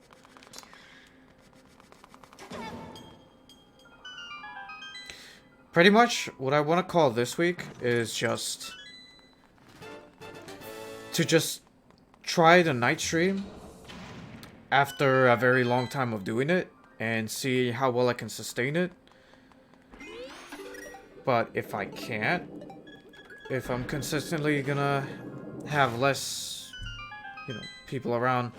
Pretty much what I want to call this week is just to just try the night stream after a very long time of doing it and see how well I can sustain it. But if I can't, if I'm consistently gonna have less, you know, people around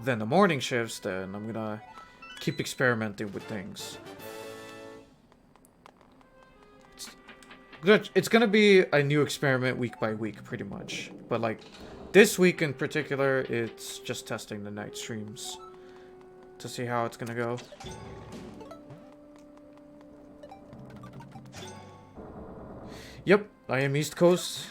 than the morning shifts, then I'm gonna keep experimenting with things. It's gonna be a new experiment week by week, pretty much. But like, this week in particular, it's just testing the night streams to see how it's gonna go. Yep, I am East Coast.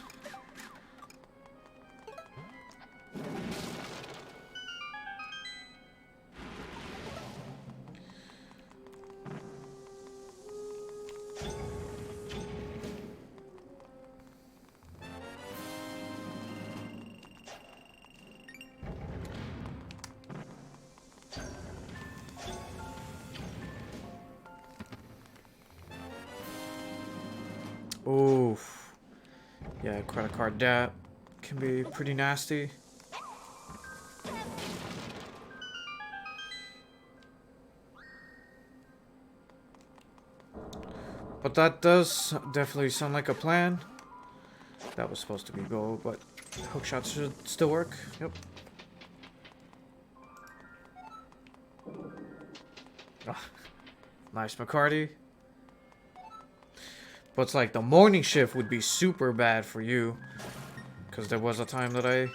Oof. Yeah, credit card debt can be pretty nasty. But that does definitely sound like a plan. That was supposed to be gold, but hookshot should still work. Yep. Ah, nice, McCarty. But it's like the morning shift would be super bad for you. Because there was a time that I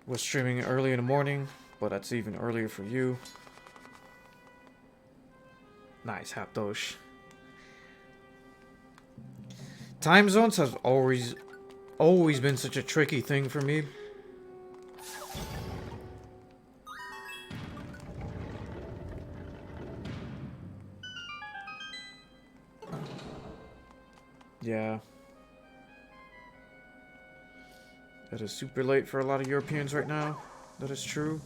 was streaming early in the morning, but that's even earlier for you. Nice, Hapdosh. Time zones has always been such a tricky thing for me. Yeah. That is super late for a lot of Europeans right now. That is true.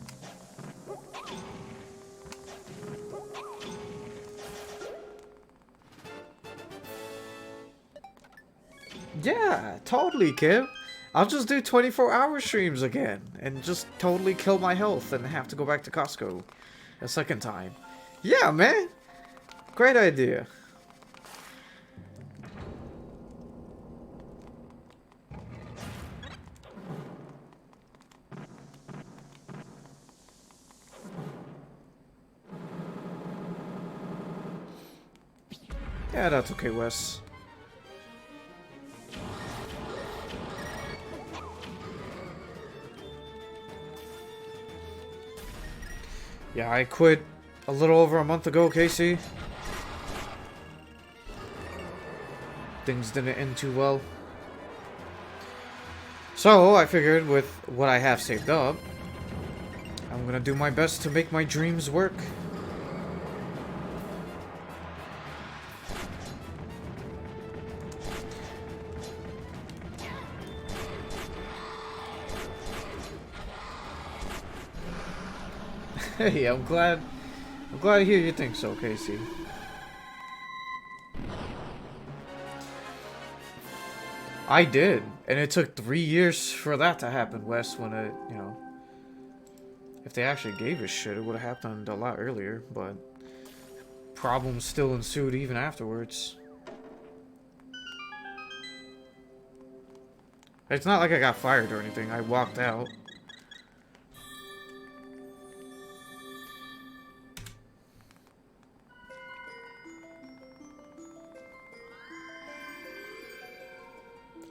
Yeah, totally, Kim. I'll just do 24-hour streams again and just totally kill my health and have to go back to Costco a second time. Yeah, man. Great idea. Yeah, that's okay, Wes. Yeah, I quit a little over a month ago, Casey. Things didn't end too well. So, I figured with what I have saved up, I'm gonna do my best to make my dreams work. Hey, I'm glad to hear you think so, Casey. I did, and it took 3 years for that to happen, Wes, when it, you know, if they actually gave a shit, it would have happened a lot earlier, but problems still ensued even afterwards. It's not like I got fired or anything, I walked out.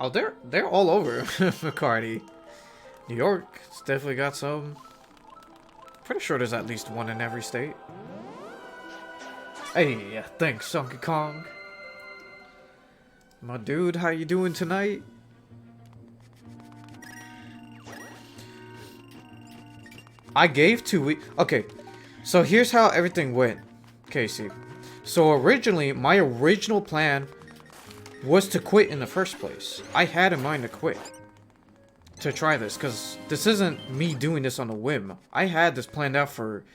Oh, they're all over McCarty. New York, it's definitely got some. Pretty sure there's at least one in every state. Hey, thanks, Donkey Kong. My dude, how you doing tonight? I gave 2 weeks. Okay, so here's how everything went, Casey. So originally, my original plan was to quit in the first place. I had in mind to quit. To try this, because this isn't me doing this on a whim. I had this planned out for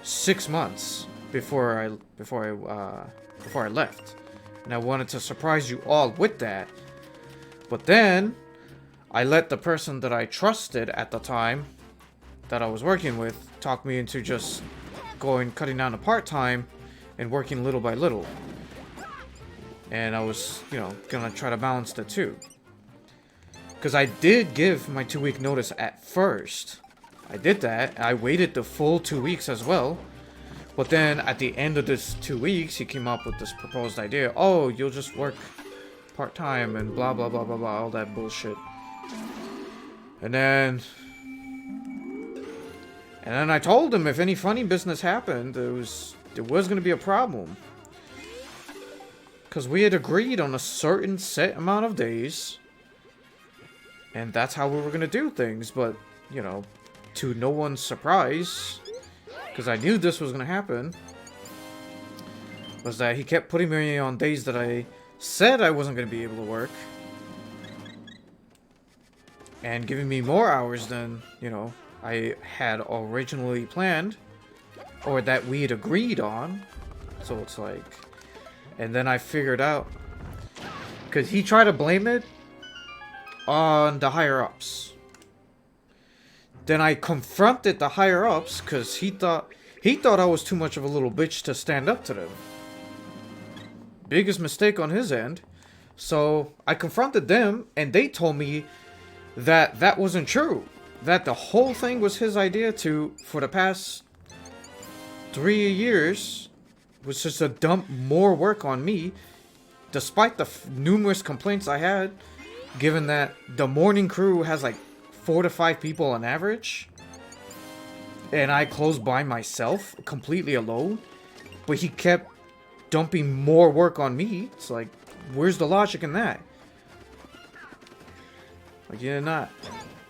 6 months before I left. And I wanted to surprise you all with that. But then, I let the person that I trusted at the time, that I was working with, talk me into just cutting down to part-time and working little by little. And I was, you know, gonna try to balance the two. Because I did give my 2-week notice at first. I did that. I waited the full 2 weeks as well. But then at the end of this 2 weeks, he came up with this proposed idea. Oh, you'll just work part-time and blah, blah, blah, blah, blah. All that bullshit. And then I told him if any funny business happened, there was going to be a problem. Because we had agreed on a certain set amount of days. And that's how we were going to do things. But, you know, to no one's surprise, because I knew this was going to happen, was that he kept putting me on days that I said I wasn't going to be able to work. And giving me more hours than, you know, I had originally planned. Or that we had agreed on. So it's like... And then I figured out... Because he tried to blame it on the higher-ups. Then I confronted the higher-ups because he thought I was too much of a little bitch to stand up to them. Biggest mistake on his end. So I confronted them and they told me that that wasn't true. That the whole thing was his idea for the past 3 years, was just to dump more work on me, despite the numerous complaints I had, given that the morning crew has like 4 to 5 people on average, and I closed by myself, completely alone, but he kept dumping more work on me. It's like, where's the logic in that? Like, you're not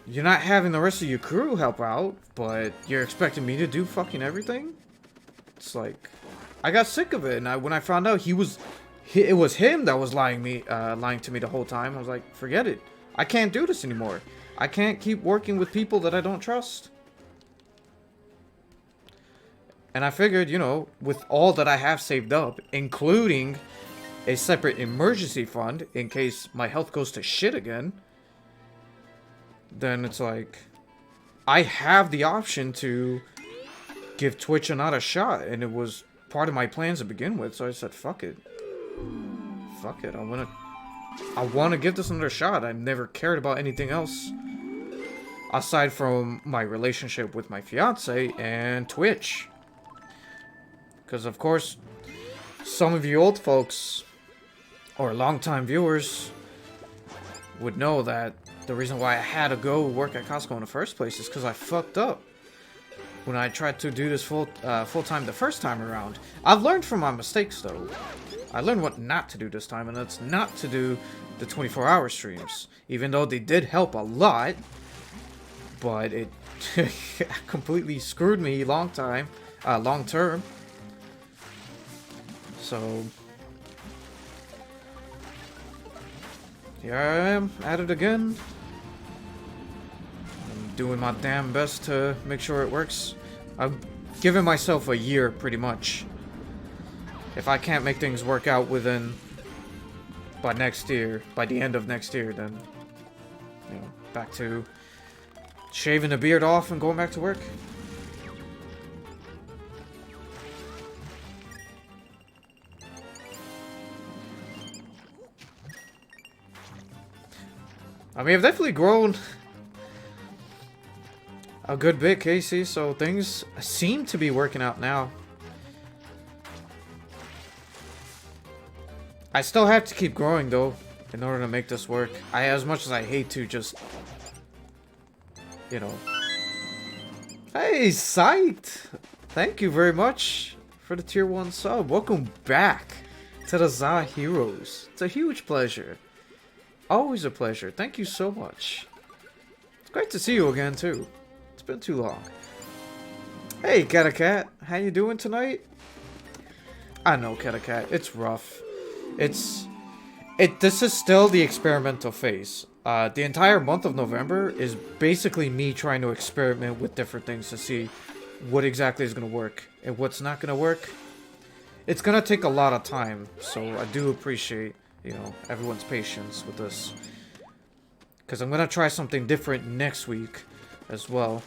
having the rest of your crew help out, but you're expecting me to do fucking everything? It's like, I got sick of it, and when I found out it was him that was lying to me the whole time, I was like, forget it. I can't do this anymore. I can't keep working with people that I don't trust. And I figured, you know, with all that I have saved up, including a separate emergency fund in case my health goes to shit again, then it's like, I have the option to give Twitch another shot, and it was part of my plans to begin with, so I said, fuck it. Fuck it, I want to give this another shot. I've never cared about anything else aside from my relationship with my fiance and Twitch. Because, of course, some of you old folks, or longtime viewers, would know that the reason why I had to go work at Costco in the first place is because I fucked up when I tried to do this full-time the first time around. I've learned from my mistakes, though. I learned what not to do this time, and that's not to do the 24-hour streams. Even though they did help a lot, but it completely screwed me long term. So here I am at it again. I'm doing my damn best to make sure it works. I've given myself a year, pretty much. If I can't make things work out by the end of next year, then, you know, back to shaving the beard off and going back to work. I mean, I've definitely grown a good bit, Casey, so things seem to be working out now. I still have to keep growing, though, in order to make this work. As much as I hate to just, you know. Hey, Psyched! Thank you very much for the tier 1 sub. Welcome back. to the Za Heroes. It's a huge pleasure. Always a pleasure. Thank you so much. It's great to see you again, too. It's been too long. Hey, Cat, how you doing tonight? I know, Cat, it's rough. This is still the experimental phase. The entire month of November is basically me trying to experiment with different things to see what exactly is going to work and what's not going to work. It's going to take a lot of time, so I do appreciate, you know, everyone's patience with this. Because I'm going to try something different next week as well.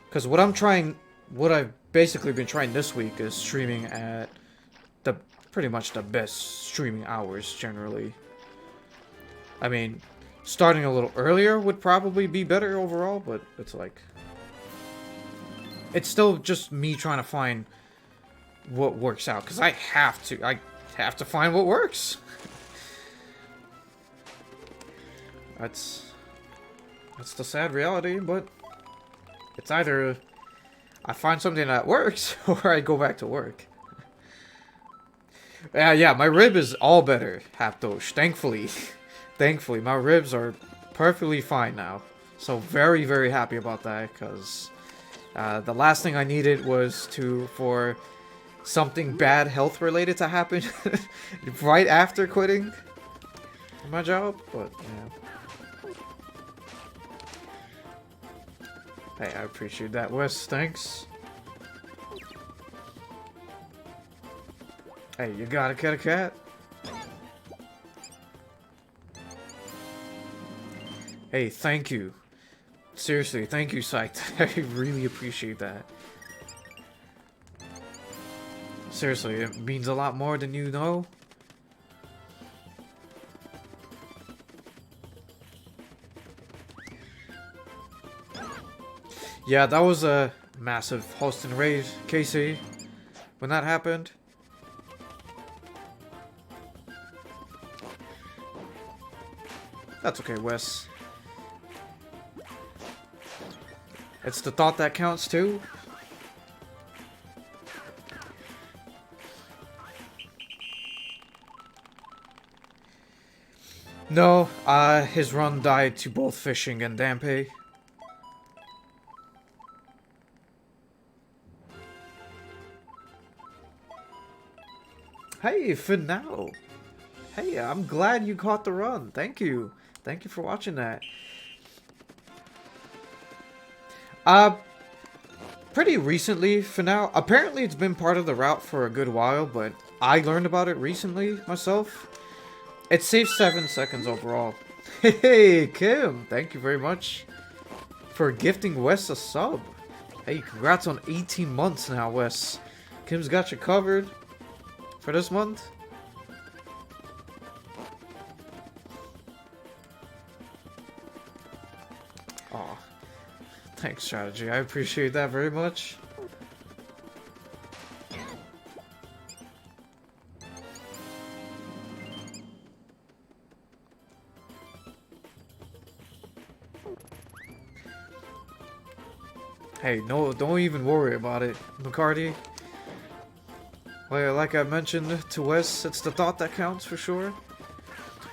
Because what I've basically been trying this week is streaming at pretty much the best streaming hours generally. I mean, starting a little earlier would probably be better overall, but it's like, it's still just me trying to find what works out, because I have to find what works. That's the sad reality, but it's either I find something that works or I go back to work. Yeah, my rib is all better, Haptosh, thankfully. Thankfully, my ribs are perfectly fine now. So very, very happy about that, because the last thing I needed was for something bad health-related to happen right after quitting my job, but yeah. Hey, I appreciate that, Wes. Thanks. Hey, you got a cat? Hey, thank you. Seriously, thank you, Psyched. I really appreciate that. Seriously, it means a lot more than you know. Yeah, that was a massive host and raid, Casey, when that happened. That's okay, Wes. It's the thought that counts, too. No, his run died to both fishing and Dampe. Hey, Finao. Hey, I'm glad you caught the run. Thank you. Thank you for watching that. Pretty recently, Finao. Apparently, it's been part of the route for a good while, but I learned about it recently myself. It saves 7 seconds overall. Hey, Kim. Thank you very much for gifting Wes a sub. Hey, congrats on 18 months now, Wes. Kim's got you covered for this month. Aw. Thanks, Strategy. I appreciate that very much. Hey, no, don't even worry about it, McCarty. Well, like I mentioned to Wes, it's the thought that counts for sure.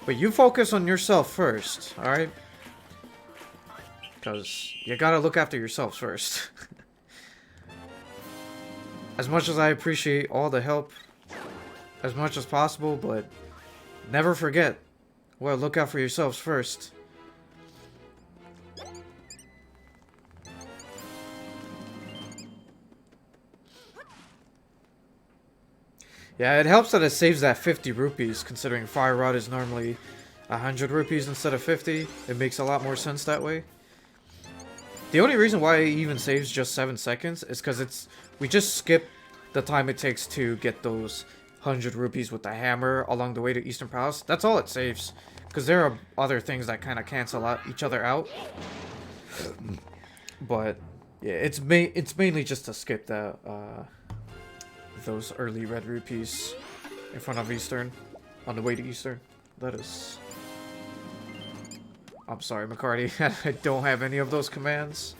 But you focus on yourself first, alright? Because you gotta look after yourselves first. As much as I appreciate all the help, as much as possible, but never forget, well, look out for yourselves first. Yeah, it helps that it saves that 50 rupees, considering Fire Rod is normally 100 rupees instead of 50. It makes a lot more sense that way. The only reason why it even saves just 7 seconds is because we just skip the time it takes to get those 100 rupees with the hammer along the way to Eastern Palace. That's all it saves, because there are other things that kind of cancel each other out. But yeah, it's mainly just to skip those early red rupees in front of Eastern, on the way to Eastern. That is. I'm sorry, McCarty. I don't have any of those commands.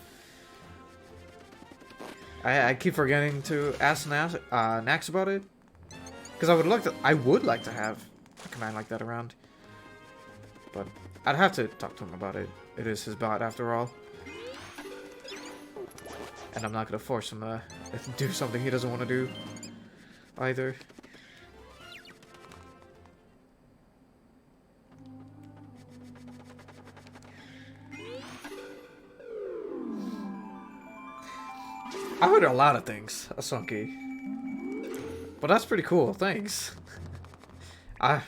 I keep forgetting to ask Nax about it. Because I would like to have a command like that around. But I'd have to talk to him about it. It is his bot after all. And I'm not going to force him to do something he doesn't want to do either. I heard a lot of things, Asunki. But that's pretty cool, thanks. One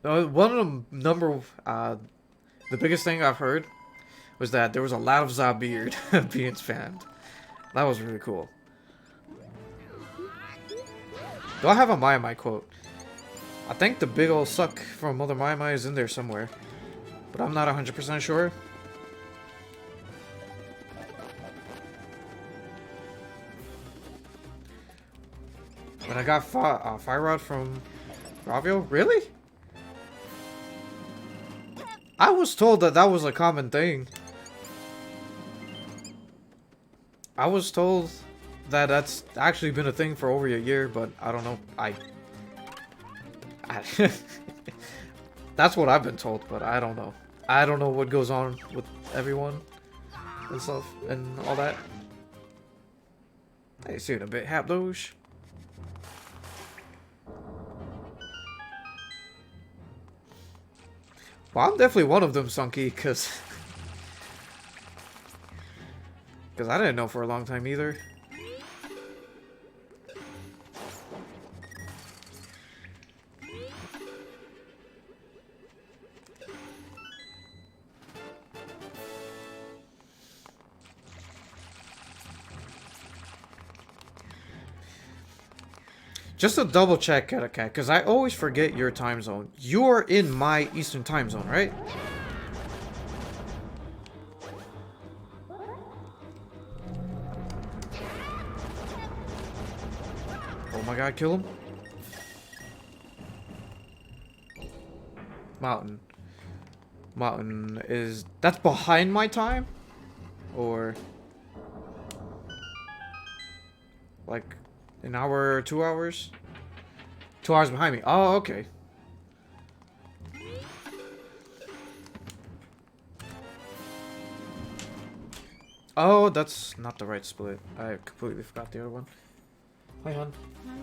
of the biggest thing I've heard was that there was a lot of Zabeard being spammed. That was really cool. Do I have a Mai quote? I think the big ol' suck from Mother Mai is in there somewhere. But I'm not 100% sure. When I got Fire Rod from Ravio? Really? I was told that that was a common thing. I was told that that's actually been a thing for over a year, but I don't know. That's what I've been told, but I don't know. I don't know what goes on with everyone and stuff and all that. Hey, see you in a bit, Hapdoge. Well, I'm definitely one of them, Sunky, because I didn't know for a long time either. Just to double check, Cat, because I always forget your time zone. You're in my Eastern time zone, right? Oh my god, kill him. Mountain. Mountain is... That's behind my time? Or... like... an hour or 2 hours? 2 hours behind me. Oh, okay. Oh, that's not the right split. I completely forgot the other one. Hi, hon.
Hi.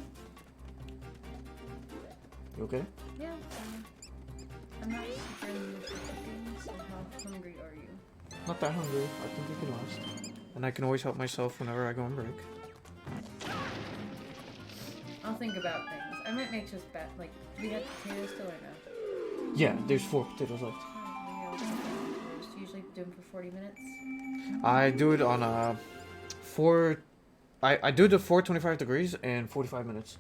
You okay?
Yeah. I'm not super in the mood for cooking, so how hungry are you?
Not that hungry. I think we can last. And I can always help myself whenever I go on break.
I'll think about things. I might make just like, do we have potatoes still or no?
Yeah, there's 4 potatoes left.
Oh, maybe I'll cook them first. Usually do them for 40 minutes.
I do it on a 4... I do the 425 degrees and 45 minutes.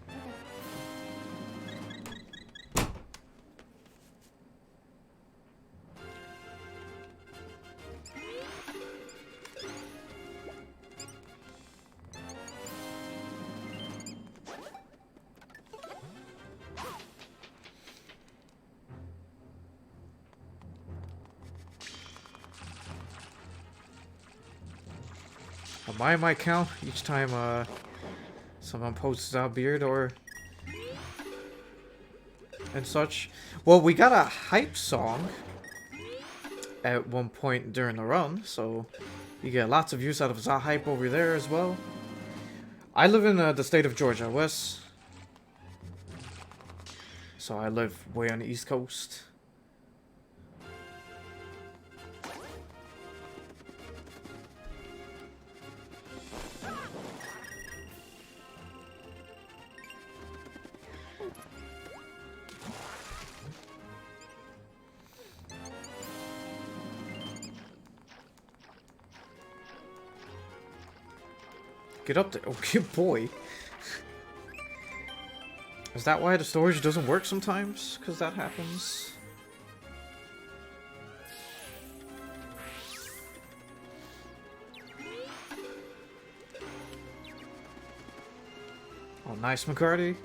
My count each time someone posts out beard or and such. Well, we got a hype song at one point during the run, so you get lots of use out of Za hype over there as well. I live in the state of Georgia, West, so I live way on the East Coast. Get up there. Oh, good boy. Is that why the storage doesn't work sometimes? Because that happens. Oh, nice, McCarty.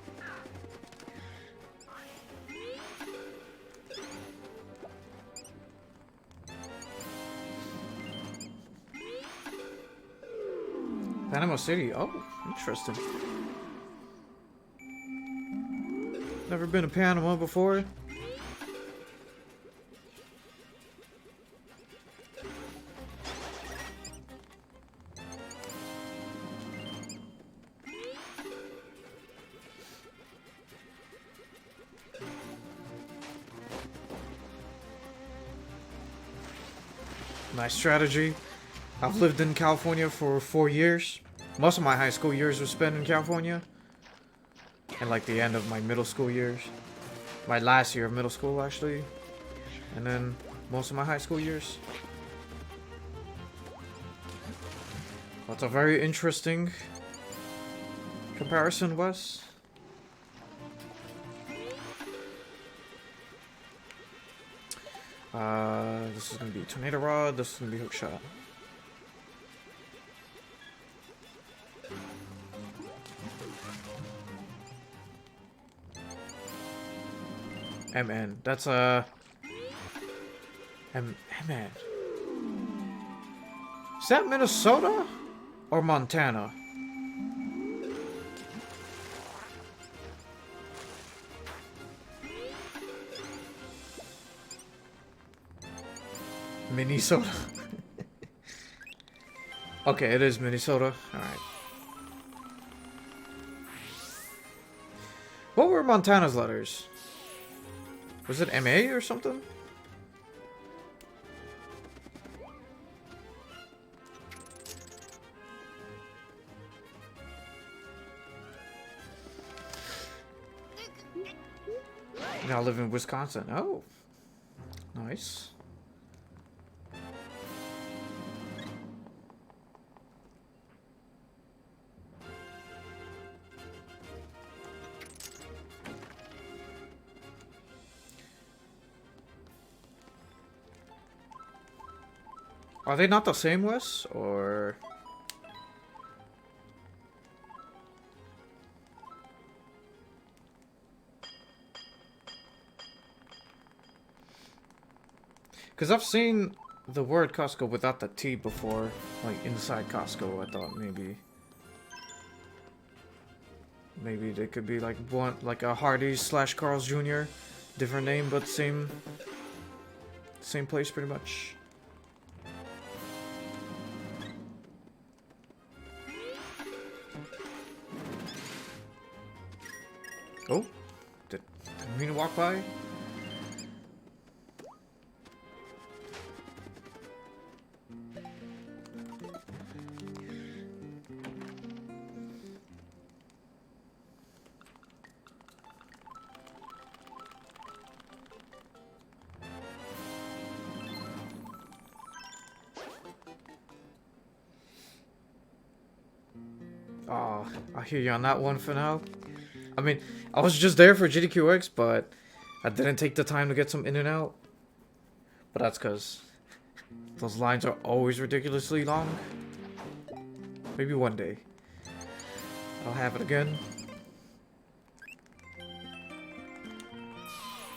Panama City. Oh, interesting. Never been to Panama before. Nice strategy. I've lived in California for 4 years. Most of my high school years were spent in California. And like the end of my middle school years. My last year of middle school, actually. And then most of my high school years. That's a very interesting comparison, Wes. This is gonna be Tornado Rod, this is gonna be Hook Shot. MN, that's MN. Is that Minnesota or Montana? Minnesota. Okay, it is Minnesota. Alright. What were Montana's letters? Was it MA or something? Now I live in Wisconsin. Oh. Nice. Are they not the same, Wes? Or... Because I've seen the word Costco without the T before. Like, inside Costco, I thought maybe... Maybe they could be like one, like a Hardee's / Carl's Jr. Different name, but same place pretty much. Oh, didn't mean to walk by. Oh, I hear you on that one for now. I mean, I was just there for GDQX, but I didn't take the time to get some in and out. But that's because those lines are always ridiculously long. Maybe one day I'll have it again.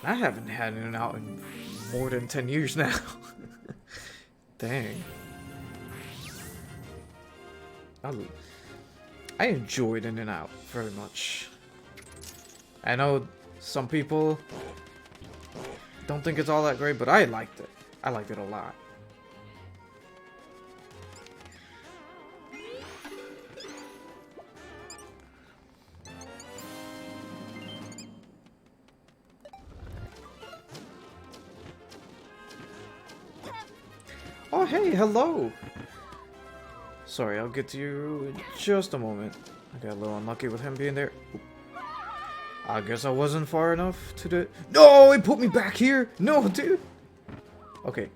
I haven't had in and out in more than 10 years now. Dang. I enjoyed in and out very much. I know some people don't think it's all that great, but I liked it. I liked it a lot. Oh, hey, hello! Sorry, I'll get to you in just a moment. I got a little unlucky with him being there. I guess I wasn't far enough to the... No, it put me back here! No, dude! Okay.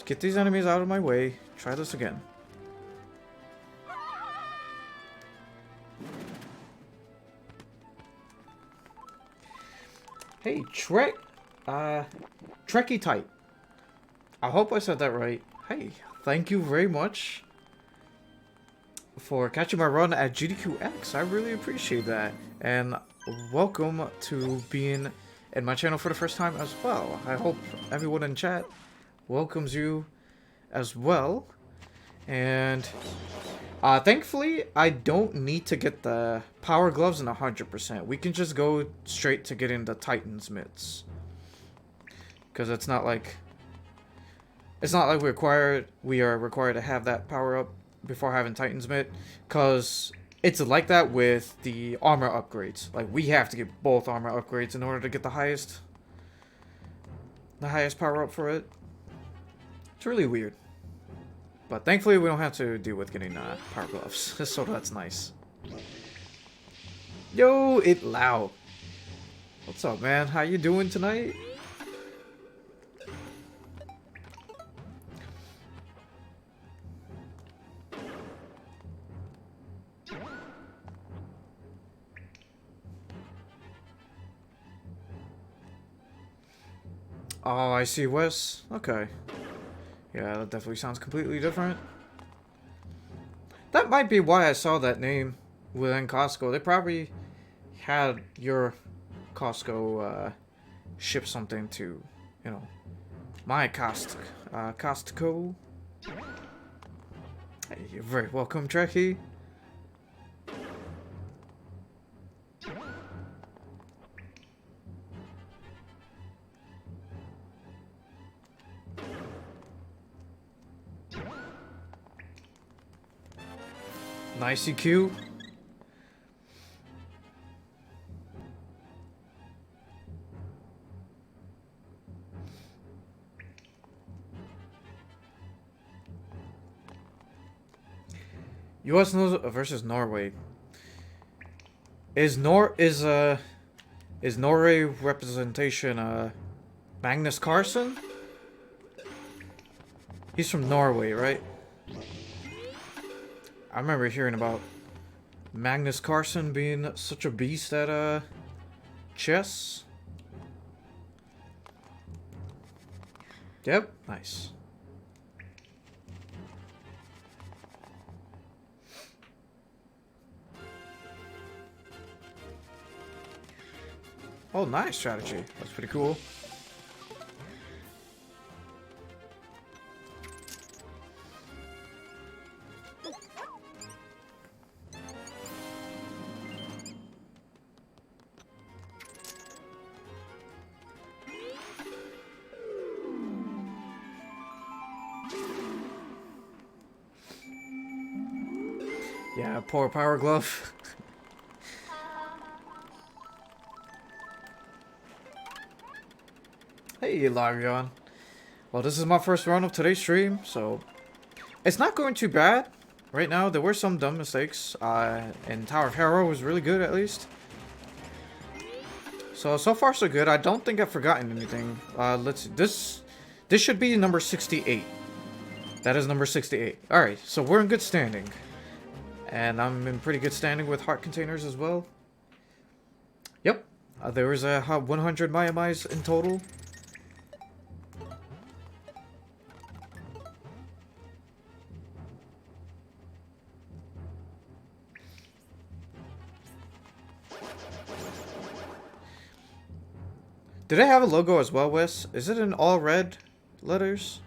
Get these enemies out of my way. Try this again. Hey, Trekkie Type. I hope I said that right. Hey, thank you very much for catching my run at GDQX. I really appreciate that. And welcome to being in my channel for the first time as well. I hope everyone in chat welcomes you as well. And Thankfully, I don't need to get the power gloves in 100%. We can just go straight to getting the Titan's mitts. Because it's not like we are required to have that power up before having Titan's mitt. Because it's like that with the armor upgrades. Like, we have to get both armor upgrades in order to get the highest power up for it. It's really weird. But thankfully, we don't have to deal with getting power gloves, so that's nice. Yo, it loud. What's up, man? How you doing tonight? Oh, I see, Wes. Okay. Yeah, that definitely sounds completely different. That might be why I saw that name within Costco. They probably had your Costco ship something to, you know, my Costco. Hey, you're very welcome, Trekkie. Nice EQ. U.S. versus Norway. Is Norway representation Magnus Carlsen? He's from Norway, right? I remember hearing about Magnus Carlsen being such a beast at chess. Yep, nice. Oh, nice strategy. That's pretty cool. Yeah, poor power glove. Hey, Larion. Well, this is my first run of today's stream, so it's not going too bad. Right now, there were some dumb mistakes, and Tower of Hero was really good, at least. So far, so good. I don't think I've forgotten anything. Let's see. This should be number 68. That is number 68. Alright, so we're in good standing. And I'm in pretty good standing with heart containers as well. Yep. There was 100 Maiamais in total. Did it have a logo as well, Wes? Is it in all red letters?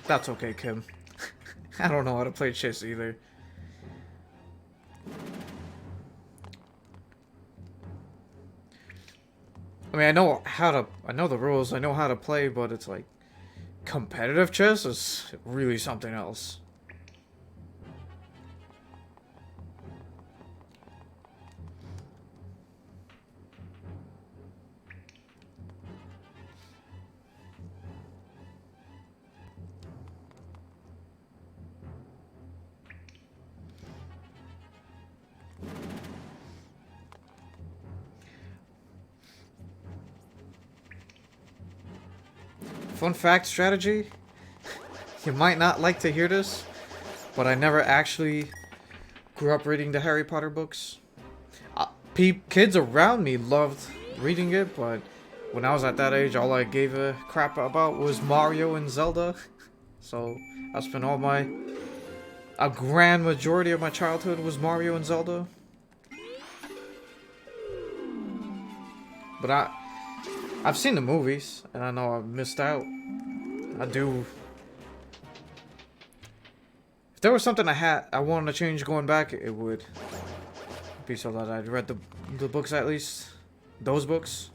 That's okay, Kim. I don't know how to play chess either. I mean, I know the rules, I know how to play, but it's like, competitive chess is really something else. Fun fact strategy. You might not like to hear this, but I never actually grew up reading the Harry Potter books. Kids around me loved reading it, but when I was at that age, all I gave a crap about was Mario and Zelda. So I spent a grand majority of my childhood was Mario and Zelda. But I've seen the movies, and I know I missed out. I do. If there was something I wanted to change going back, it would be so that I'd read the books at least. Those books.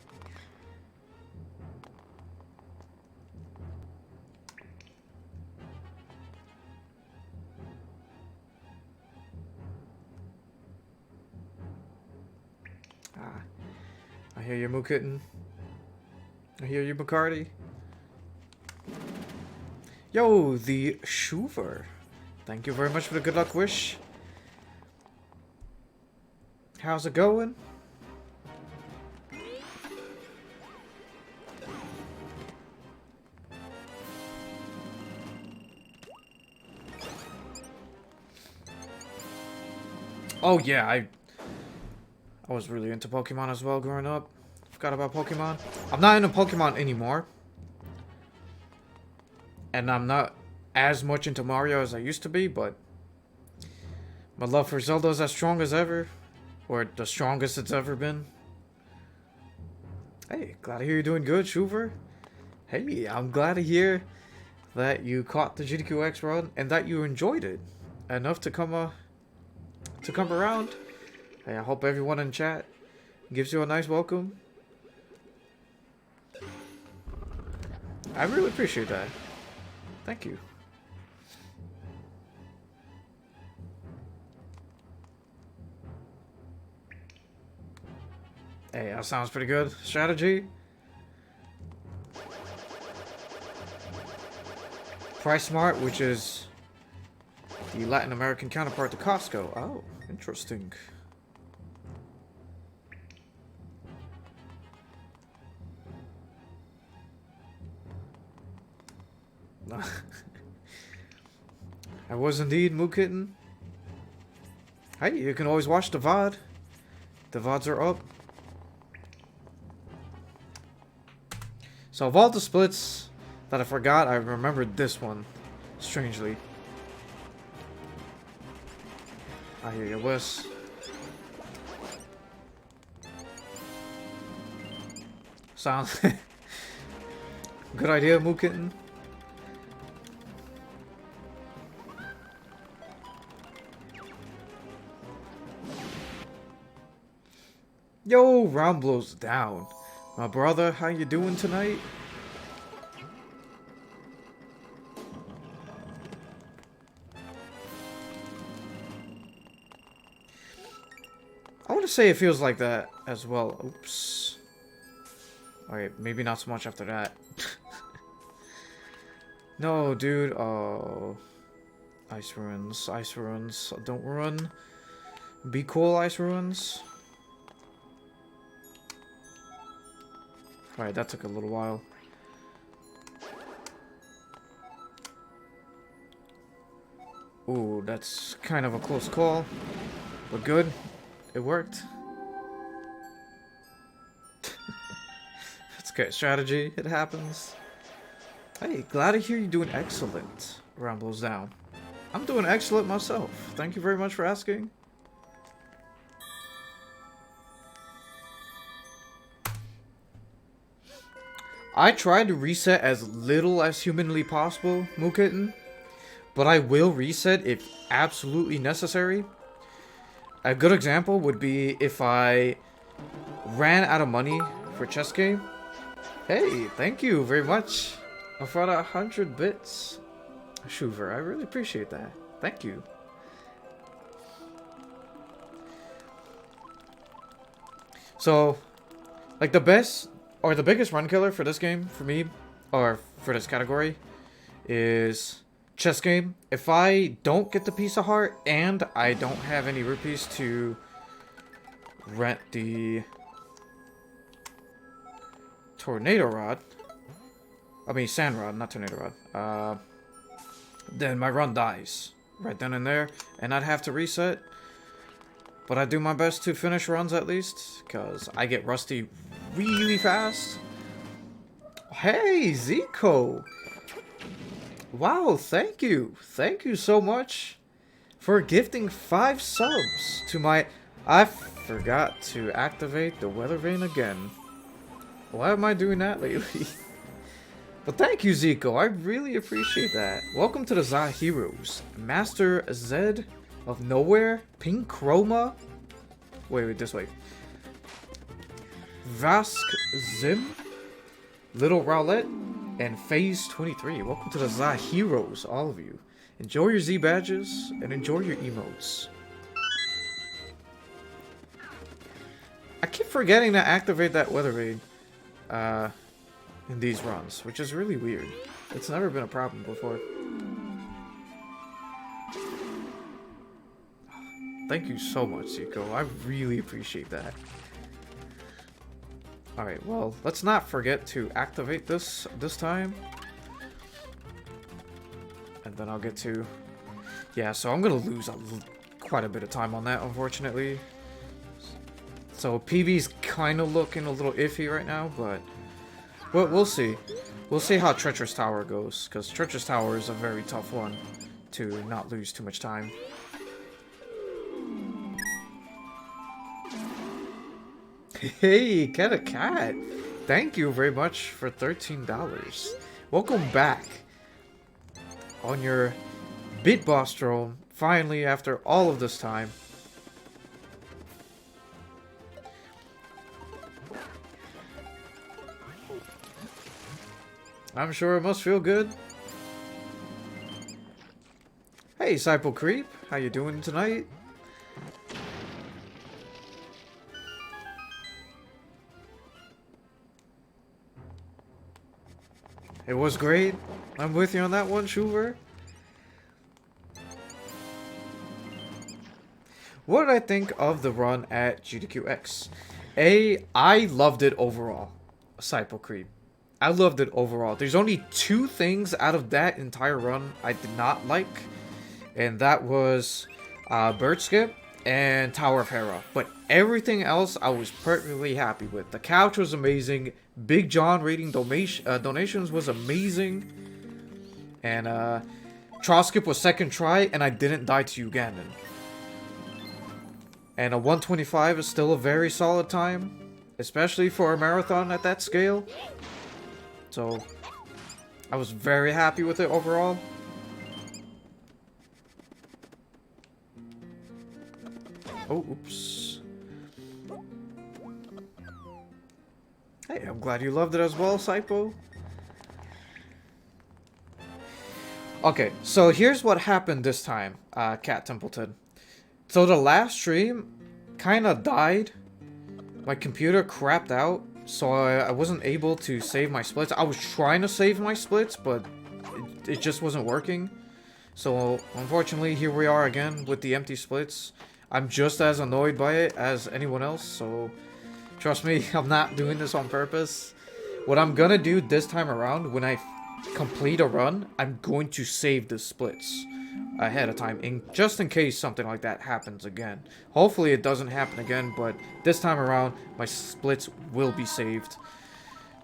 I hear you, Mukitten. I hear you, Bacardi. Yo, the Shuver. Thank you very much for the good luck wish. How's it going? Oh yeah, I was really into Pokemon as well growing up. Forgot about Pokemon. I'm not into Pokemon anymore. And I'm not as much into Mario as I used to be, but my love for Zelda is as strong as ever. Or the strongest it's ever been. Hey, glad to hear you're doing good, Shuver. Hey, I'm glad to hear that you caught the GDQX run and that you enjoyed it enough to come around. Hey, I hope everyone in chat gives you a nice welcome. I really appreciate that. Thank you. Hey, that sounds pretty good. Strategy. Price Smart, which is the Latin American counterpart to Costco. Oh, interesting. I was indeed Mukitten. Hey, you can always watch the VOD. The VODs are up. So of all the splits that I forgot, I remembered this one. Strangely. I hear you, Wes. Sounds good idea, Mukitten. Yo, round blows down. My brother, how you doing tonight? I want to say it feels like that as well. Oops. Alright, maybe not so much after that. No, dude. Oh. Ice ruins. Ice ruins. Don't run. Be cool, ice ruins. Alright, that took a little while. Ooh, that's kind of a close call. But good. It worked. That's good strategy. It happens. Hey, glad to hear you're doing excellent. Round blows down. I'm doing excellent myself. Thank you very much for asking. I tried to reset as little as humanly possible, Mukitten, but I will reset if absolutely necessary. A good example would be if I ran out of money for chess game. Hey, thank you very much for the 100 bits, Shuver. I really appreciate that. Thank you. So, like the best or the biggest run killer for this game, for me, or for this category, is chess game. If I don't get the piece of heart and I don't have any rupees to rent the tornado rod, I mean sand rod, not tornado rod, then my run dies right then and there, and I'd have to reset. But I do my best to finish runs at least, because I get rusty really fast. Hey, Zico. Wow, thank you. Thank you so much for gifting 5 subs to my... I forgot to activate the weather vane again. Why am I doing that lately? But thank you, Zico. I really appreciate that. Welcome to the Za Heroes. Master Zed of Nowhere. Pink Chroma. Wait, this way. Vask Zim. Little Rowlett. And Phase 23. Welcome to the Za Heroes, all of you. Enjoy your Z badges and enjoy your emotes. I keep forgetting to activate that weather raid in these runs, which is really weird. It's never been a problem before. Thank you so much, Zico. I really appreciate that. Alright, well, let's not forget to activate this time. And then I'll get to... Yeah, so I'm gonna lose quite a bit of time on that, unfortunately. So PB's kind of looking a little iffy right now, but we'll see. We'll see how Treacherous Tower goes, because Treacherous Tower is a very tough one to not lose too much time. Hey, Cat a Cat! Thank you very much for $13. Welcome back on your Bit Boss throne, finally, after all of this time. I'm sure it must feel good. Hey, Cyple Creep, how you doing tonight? It was great. I'm with you on that one, Shuver. What did I think of the run at GDQX? I loved it overall. Cyple Creep. I loved it overall. There's only 2 things out of that entire run I did not like. And that was Bird Skip and Tower of Hera. But everything else I was perfectly happy with. The couch was amazing. Big John rating donations was amazing. And Trial Skip was second try and I didn't die to Ugandan. And a 125 is still a very solid time. Especially for a marathon at that scale. So, I was very happy with it overall. Oh, oops. Hey, I'm glad you loved it as well, Saipo. Okay, so here's what happened this time, Cat Templeton. So the last stream kind of died. My computer crapped out. So I wasn't able to save my splits. I was trying to save my splits, but it just wasn't working. So unfortunately, here we are again with the empty splits. I'm just as annoyed by it as anyone else, so trust me, I'm not doing this on purpose. What I'm gonna do this time around, when I complete a run, I'm going to save the splits ahead of time, just in case something like that happens again. Hopefully it doesn't happen again, but this time around my splits will be saved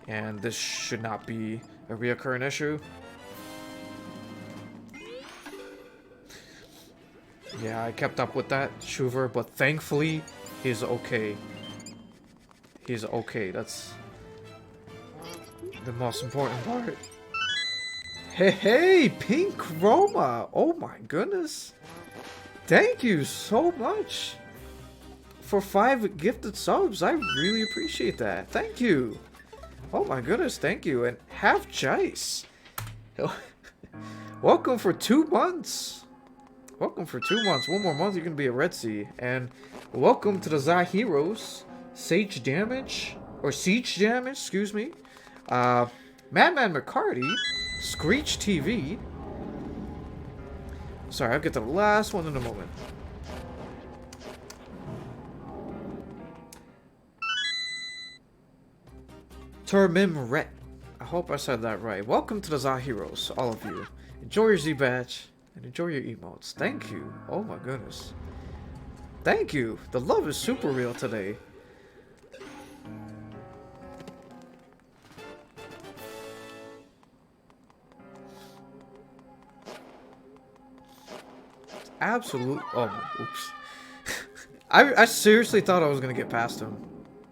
and this should not be a reoccurring issue. Yeah, I kept up with that, Shuver, but thankfully he's okay. He's okay, that's the most important part. Hey, Pink Chroma! Oh my goodness. Thank you so much for 5 gifted subs. I really appreciate that. Thank you. Oh my goodness, thank you. And Half Jice. Welcome for 2 months. Welcome for 2 months. 1 more month, you're going to be a Red Sea. And welcome to the Za Heroes. Siege Damage. Or Siege Damage, excuse me. Madman McCarty. Screech TV. Sorry, I'll get to the last one in a moment. Termimret. I hope I said that right. Welcome to the Za Heroes, all of you. Enjoy your Z badge and enjoy your emotes. Thank you. Oh my goodness. Thank you. The love is super real today. absolute... Oh, oops. I seriously thought I was going to get past him.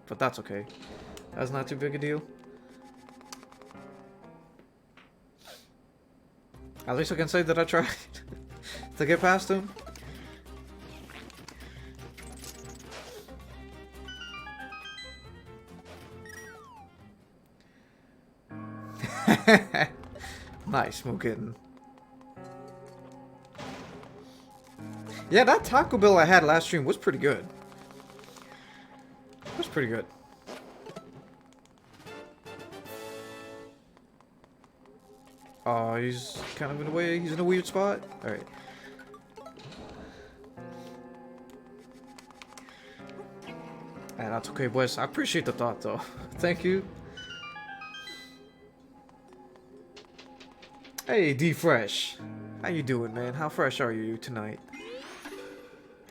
But that's okay. That's not too big a deal. At least I can say that I tried to get past him. Nice, Moo Kitten. Yeah, that Taco Bell I had last stream was pretty good. It was pretty good. Oh, he's kind of in a way. He's in a weird spot. Alright. And that's okay, boys. I appreciate the thought, though. Thank you. Hey, D Fresh. How you doing, man? How fresh are you tonight?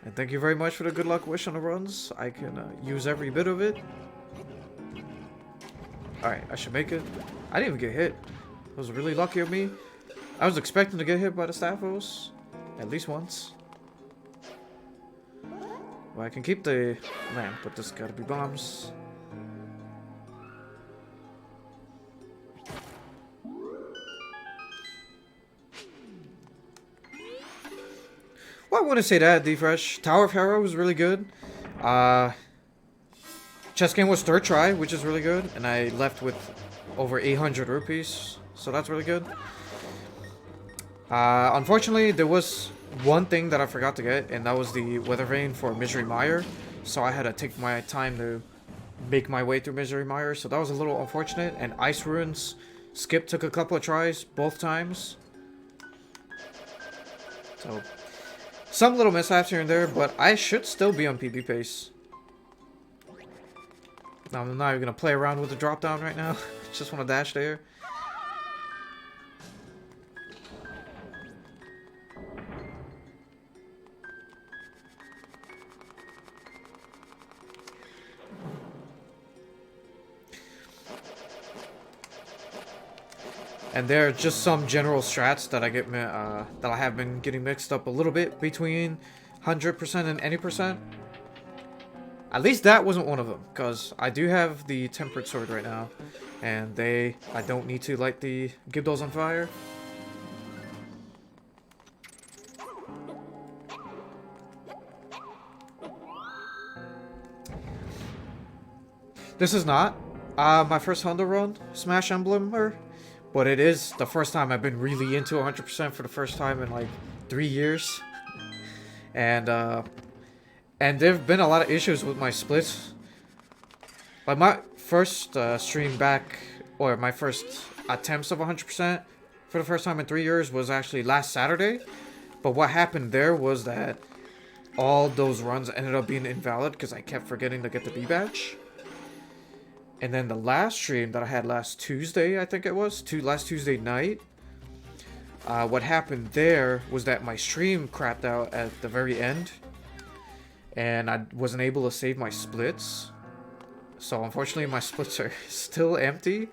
And thank you very much for the good luck wish on the runs. I can use every bit of it. Alright, I should make it. I didn't even get hit. It was really lucky of me. I was expecting to get hit by the Staphos. At least once. Well, I can keep the lamp, but there's gotta be bombs. Well, I wouldn't say that, D-Fresh. Tower of Hero was really good. Chess game was third try, which is really good. And I left with over 800 rupees. So that's really good. Unfortunately, there was one thing that I forgot to get. And that was the Weather Vane for Misery Mire. So I had to take my time to make my way through Misery Mire. So that was a little unfortunate. And Ice Ruins, Skip took a couple of tries both times. So... some little mishaps here and there, but I should still be on PB pace. Now, I'm not even going to play around with the drop down right now. Just want to dash there. And there are just some general strats that I get that I have been getting mixed up a little bit between 100% and any percent. At least that wasn't one of them, because I do have the Tempered Sword right now, and I don't need to light the Gibdos on fire. This is not my first Honda run, Smash Emblemer. But it is the first time I've been really into 100% for the first time in like 3 years. And there have been a lot of issues with my splits. Like my first stream back, or my first attempts of 100% for the first time in 3 years was actually last Saturday. But what happened there was that all those runs ended up being invalid because I kept forgetting to get the B badge. And then the last stream that I had last Tuesday, I think it was, last Tuesday night, what happened there was that my stream crapped out at the very end. And I wasn't able to save my splits. So unfortunately my splits are still empty.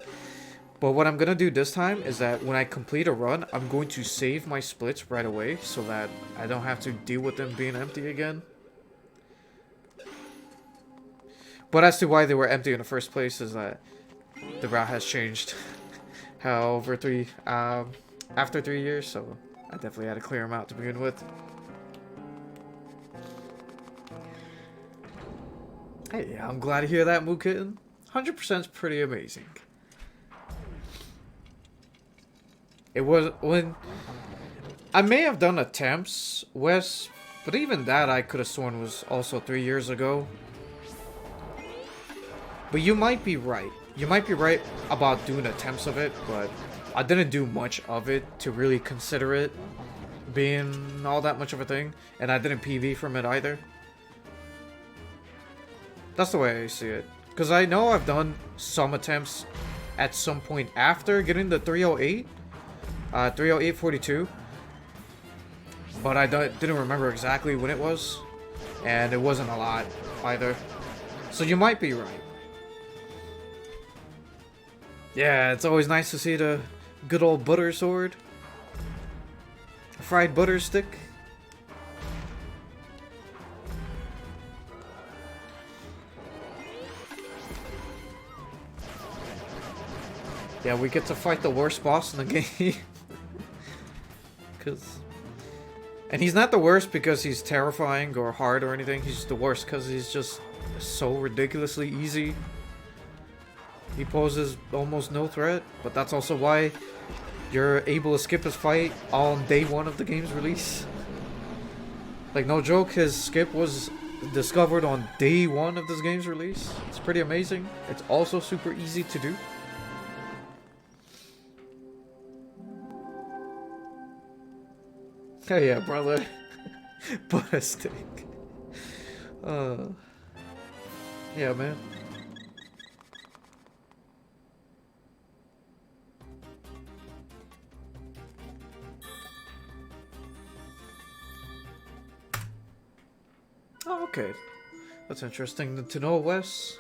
But what I'm going to do this time is that when I complete a run, I'm going to save my splits right away so that I don't have to deal with them being empty again. But as to why they were empty in the first place is that the route has changed. How after 3 years, so I definitely had to clear them out to begin with. Hey, I'm glad to hear that, Moo Kitten. 100% is pretty amazing. It was when I may have done attempts, Wes, but even that I could have sworn was also 3 years ago. But you might be right. You might be right about doing attempts of it, but I didn't do much of it to really consider it being all that much of a thing. And I didn't PV from it either. That's the way I see it. Because I know I've done some attempts at some point after getting the 308. 308.42. But I didn't remember exactly when it was. And it wasn't a lot either. So you might be right. Yeah, it's always nice to see the good old butter sword. Fried butter stick. Yeah, we get to fight the worst boss in the game. And he's not the worst because he's terrifying or hard or anything. He's just the worst because he's just so ridiculously easy. He poses almost no threat, but that's also why you're able to skip his fight on day one of the game's release. Like, no joke, his skip was discovered on day one of this game's release. It's pretty amazing. It's also super easy to do. Oh yeah, brother. Butter stick. Yeah, man. Oh, okay. That's interesting to know, Wes.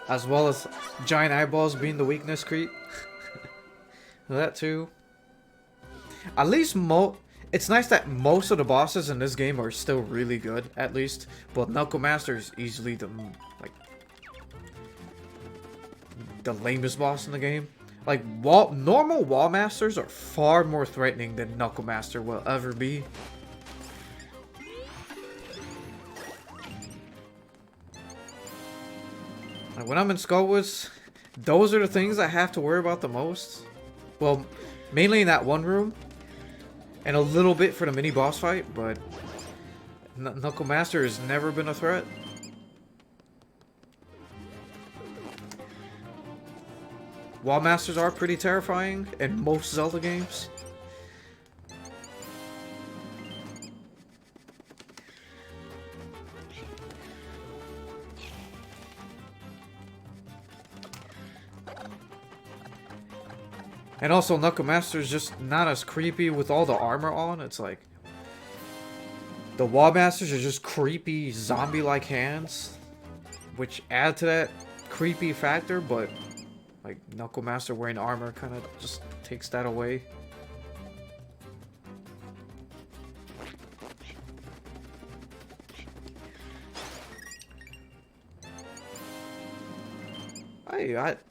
As well as giant eyeballs being the weakness creep. That too. At least it's nice that most of the bosses in this game are still really good, at least. But Knuckle Master is easily the lamest boss in the game. Like, normal Wall Masters are far more threatening than Knuckle Master will ever be. Like, when I'm in Skullwoods, those are the things I have to worry about the most. Well, mainly in that one room. And a little bit for the mini boss fight, but Knuckle Master has never been a threat. Wall Masters are pretty terrifying in most Zelda games. And also, Knuckle Master is just not as creepy with all the armor on. It's like the Wall Masters are just creepy zombie-like hands, which add to that creepy factor, but like Knuckle Master wearing armor kind of just takes that away.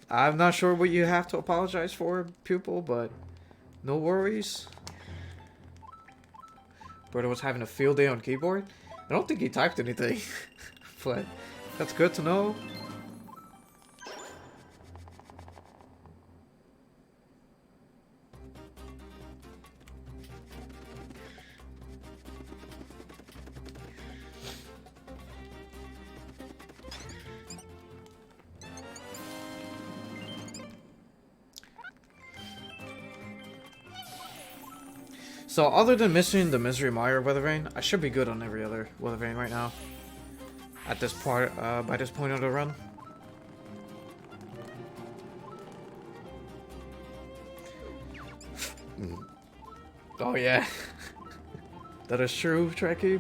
I'm not sure what you have to apologize for, pupil, but no worries. Brother was having a field day on keyboard. I don't think he typed anything, but that's good to know. So, other than missing the Misery Mire Weather Vane, I should be good on every other Weather Vane right now. At this part, by this point of the run. Oh yeah. That is true, Trekkie.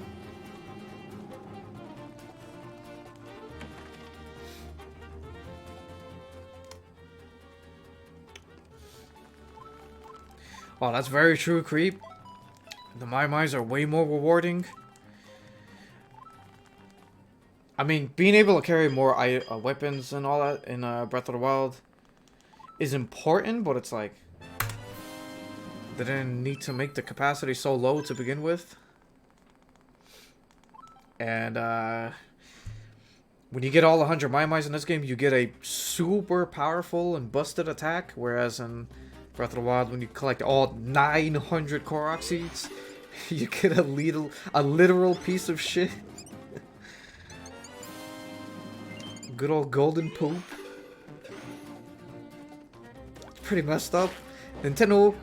Oh, that's very true, Creep. The Mai-Mais are way more rewarding. I mean, being able to carry more weapons and all that in Breath of the Wild is important, but it's like they didn't need to make the capacity so low to begin with. And when you get all 100 Mai-Mais in this game, you get a super powerful and busted attack, whereas in Breath of the Wild, when you collect all 900 Korok seeds, you get a literal piece of shit. Good old golden poop. It's pretty messed up. Nintendo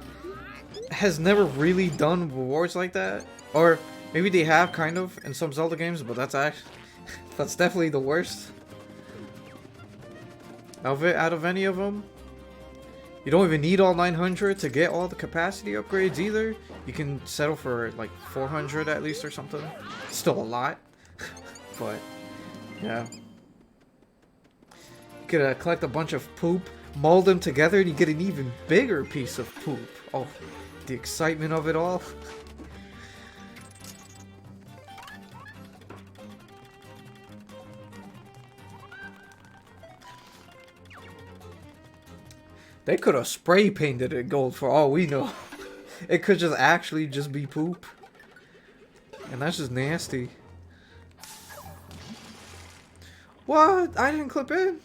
has never really done rewards like that. Or maybe they have, kind of, in some Zelda games, but that's definitely the worst. Out of any of them. You don't even need all 900 to get all the capacity upgrades either. You can settle for like 400 at least or something. Still a lot. But, yeah. You could collect a bunch of poop, mold them together, and you get an even bigger piece of poop. Oh, the excitement of it all. They could have spray painted it gold for all we know. It could just actually just be poop. And that's just nasty. What? I didn't clip in?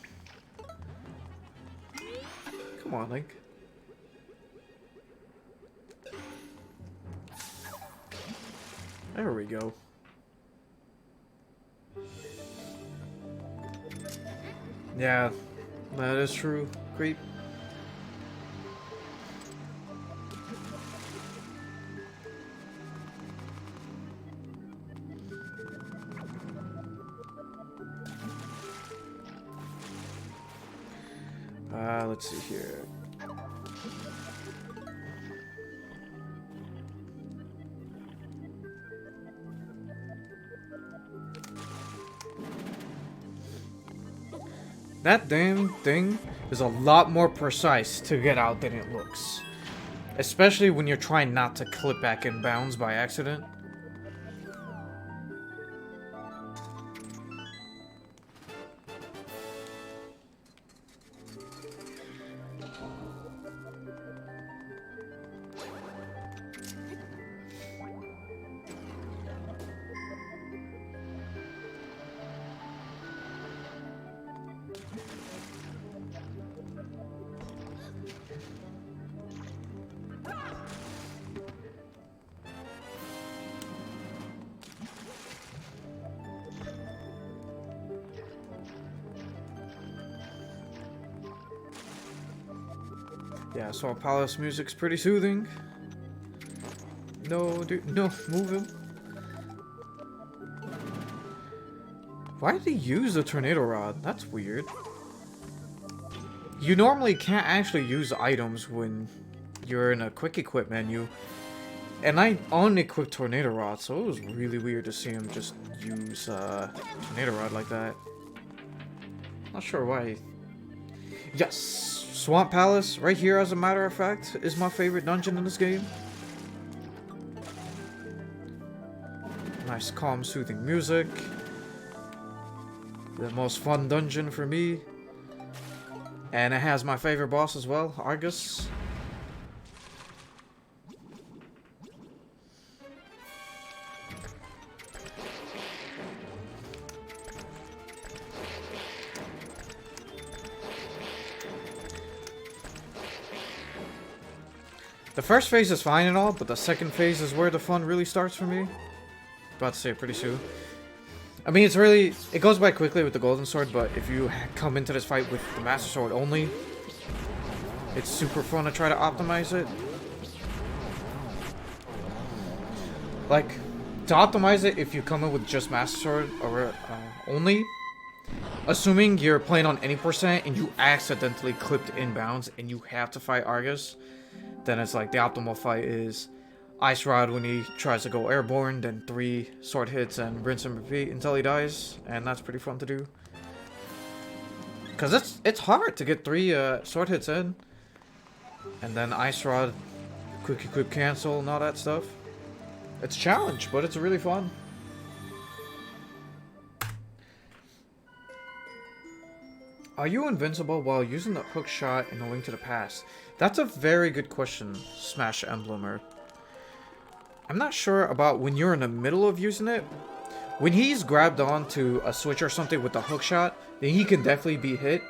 Come on, Link. There we go. Yeah, that is true. Creep. Let's see here. That damn thing is a lot more precise to get out than it looks. Especially when you're trying not to clip back in bounds by accident. Yeah, so Palace music's pretty soothing. No, dude, no, move him. Why did he use the tornado rod? That's weird. You normally can't actually use items when you're in a quick equip menu. And I unequipped tornado rod, so it was really weird to see him just use tornado rod like that. Not sure why. Yes! Swamp Palace, right here as a matter of fact, is my favorite dungeon in this game. Nice, calm, soothing music. The most fun dungeon for me. And it has my favorite boss as well, Argus. The first phase is fine and all, but the second phase is where the fun really starts for me. About to say it pretty soon. I mean, it goes by quickly with the golden sword, but if you come into this fight with the master sword only, it's super fun to try to optimize it. Like, to optimize it, if you come in with just master sword or only, assuming you're playing on any percent and you accidentally clipped inbounds and you have to fight Argus, then it's like the optimal fight is Ice Rod when he tries to go airborne, then 3 sword hits and rinse and repeat until he dies, and that's pretty fun to do. Cause it's hard to get 3 sword hits in, and then Ice Rod, quick equip cancel, and all that stuff. It's a challenge, but it's really fun. Are you invincible while using the hook shot in A Link to the Past? That's a very good question, Smash Emblemer. I'm not sure about when you're in the middle of using it. When he's grabbed onto a switch or something with the hook shot, then he can definitely be hit.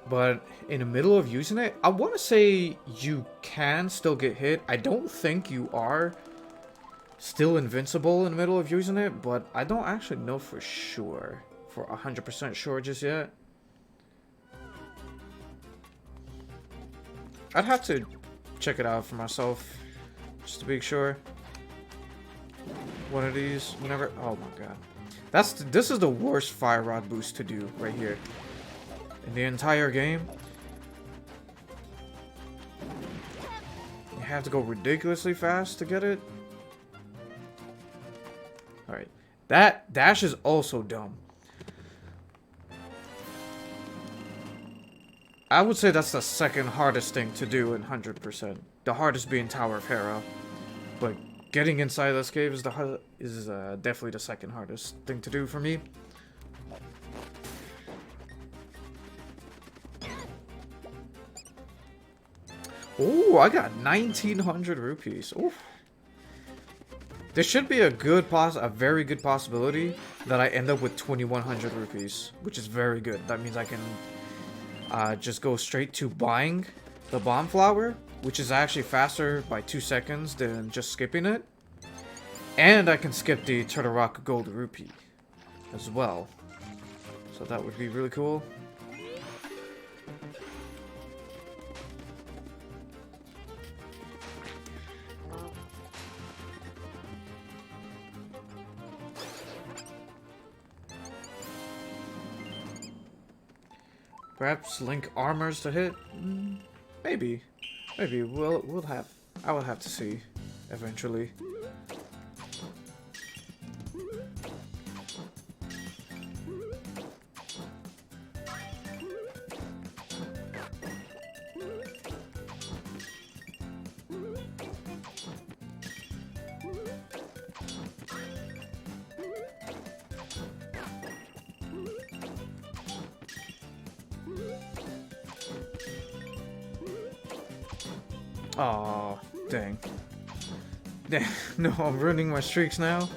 But in the middle of using it, I want to say you can still get hit. I don't think you are still invincible in the middle of using it, but I don't actually know for sure. For 100% sure just yet. I'd have to check it out for myself, just to be sure. One of these, whenever. Oh my god, this is the worst fire rod boost to do right here in the entire game. You have to go ridiculously fast to get it. All right, that dash is also dumb. I would say that's the second hardest thing to do in 100%. The hardest being Tower of Hera, but getting inside this cave is definitely the second hardest thing to do for me. Oh, I got 1,900 rupees. Oof. There should be a very good possibility that I end up with 2,100 rupees, which is very good. That means I can just go straight to buying the bomb flower, which is actually faster by 2 seconds than just skipping it. And I can skip the Turtle Rock Gold Rupee as well. So that would be really cool. Perhaps link armors to hit? Maybe. Maybe we'll have I will have to see eventually. Aw, dang. Dang, no, I'm ruining my streaks now.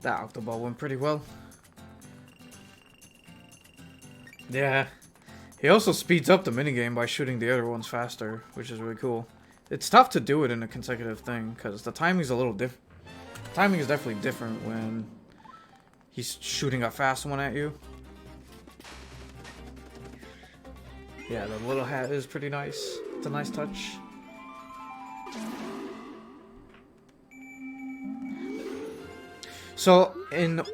That Octoball went pretty well. Yeah. He also speeds up the minigame by shooting the other ones faster, which is really cool. It's tough to do it in a consecutive thing, because the timing's a little different. Timing is definitely different when he's shooting a fast one at you. Yeah, the little hat is pretty nice. It's a nice touch. So, in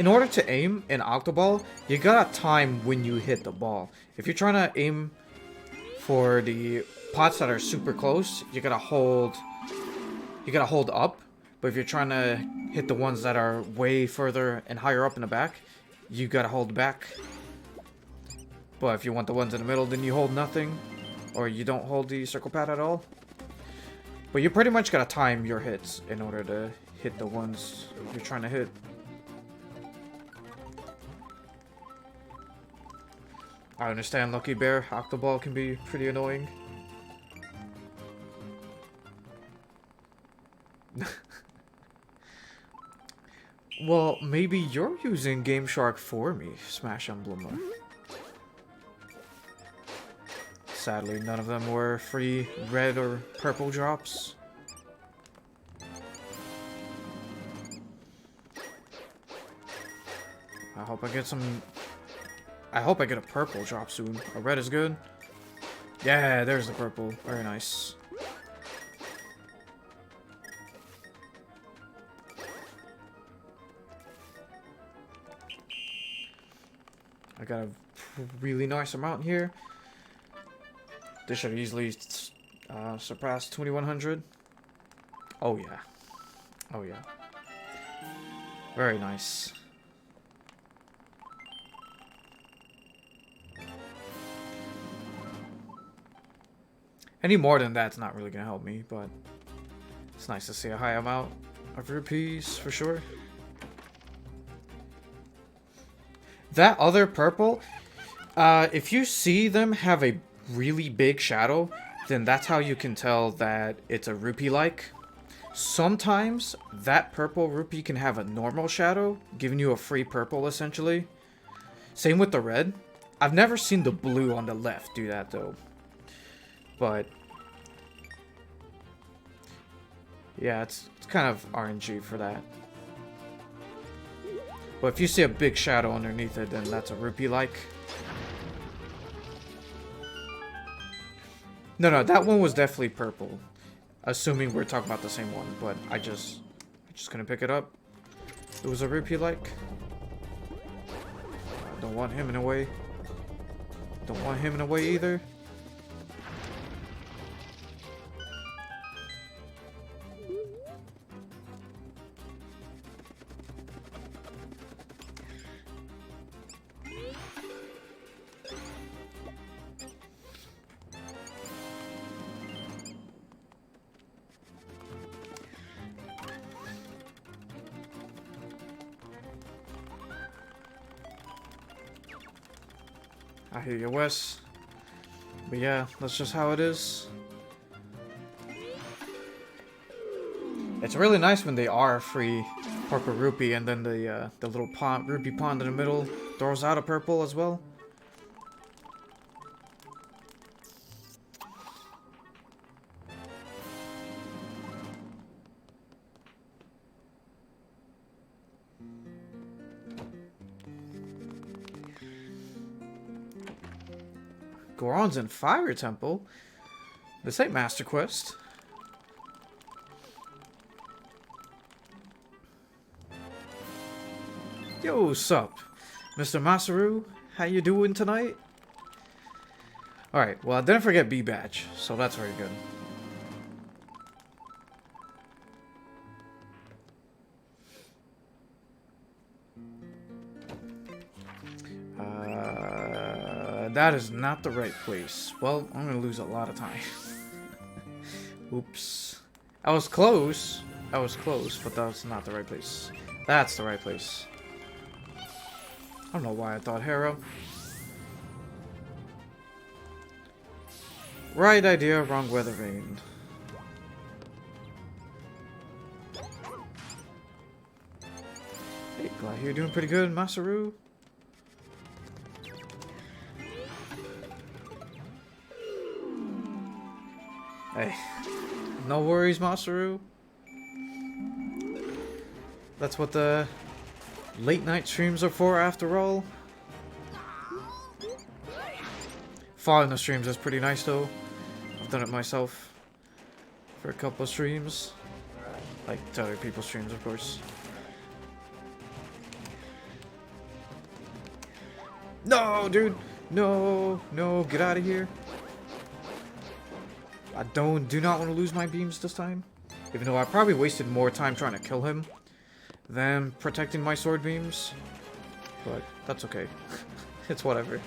order to aim in Octoball, you gotta time when you hit the ball. If you're trying to aim for the pots that are super close, you gotta hold up. But if you're trying to hit the ones that are way further and higher up in the back, you gotta hold back. But if you want the ones in the middle, then you hold nothing, or you don't hold the circle pad at all. But you pretty much gotta time your hits in order to hit the ones you're trying to hit. I understand, Lucky Bear. Octoball can be pretty annoying. Well, maybe you're using Game Shark for me, Smash Emblemer. Sadly, none of them were free red or purple drops. I hope I get some... I hope I get a purple drop soon. A red is good. Yeah, there's the purple. Very nice. I got a really nice amount here. This should easily surpass 2,100. Oh yeah. Oh yeah. Very nice. Any more than that's not really gonna help me, but it's nice to see a high amount of rupees for sure. That other purple, if you see them have a really big shadow, then that's how you can tell that it's a rupee-like. Sometimes that purple rupee can have a normal shadow, giving you a free purple essentially. Same with the red. I've never seen the blue on the left do that though. But yeah, it's kind of RNG for that. But if you see a big shadow underneath it, then that's a rupee-like. No, that one was definitely purple. Assuming we're talking about the same one, but I just couldn't pick it up. It was a rupee like. Don't want him in a way. Don't want him in a way either. I hear you, Wes. But yeah, that's just how it is. It's really nice when they are free purple rupee, and then the little pond, rupee pond in the middle throws out a purple as well. Goron's in Fire Temple? This ain't Master Quest. Yo, sup? Mr. Masaru? How you doing tonight? Alright, well I didn't forget B badge, so that's very good. That is not the right place. Well, I'm gonna lose a lot of time. Oops. I was close. I was close, but that's not the right place. That's the right place. I don't know why I thought Harrow. Right idea, wrong weather vane. Hey, glad you're doing pretty good, Masaru. Hey, no worries, Masaru. That's what the late night streams are for, after all. Following the streams is pretty nice, though. I've done it myself for a couple of streams, like to other people's streams, of course. No, dude, no, get out of here. I do not want to lose my beams this time. Even though I probably wasted more time trying to kill him than protecting my sword beams. But that's okay. It's whatever.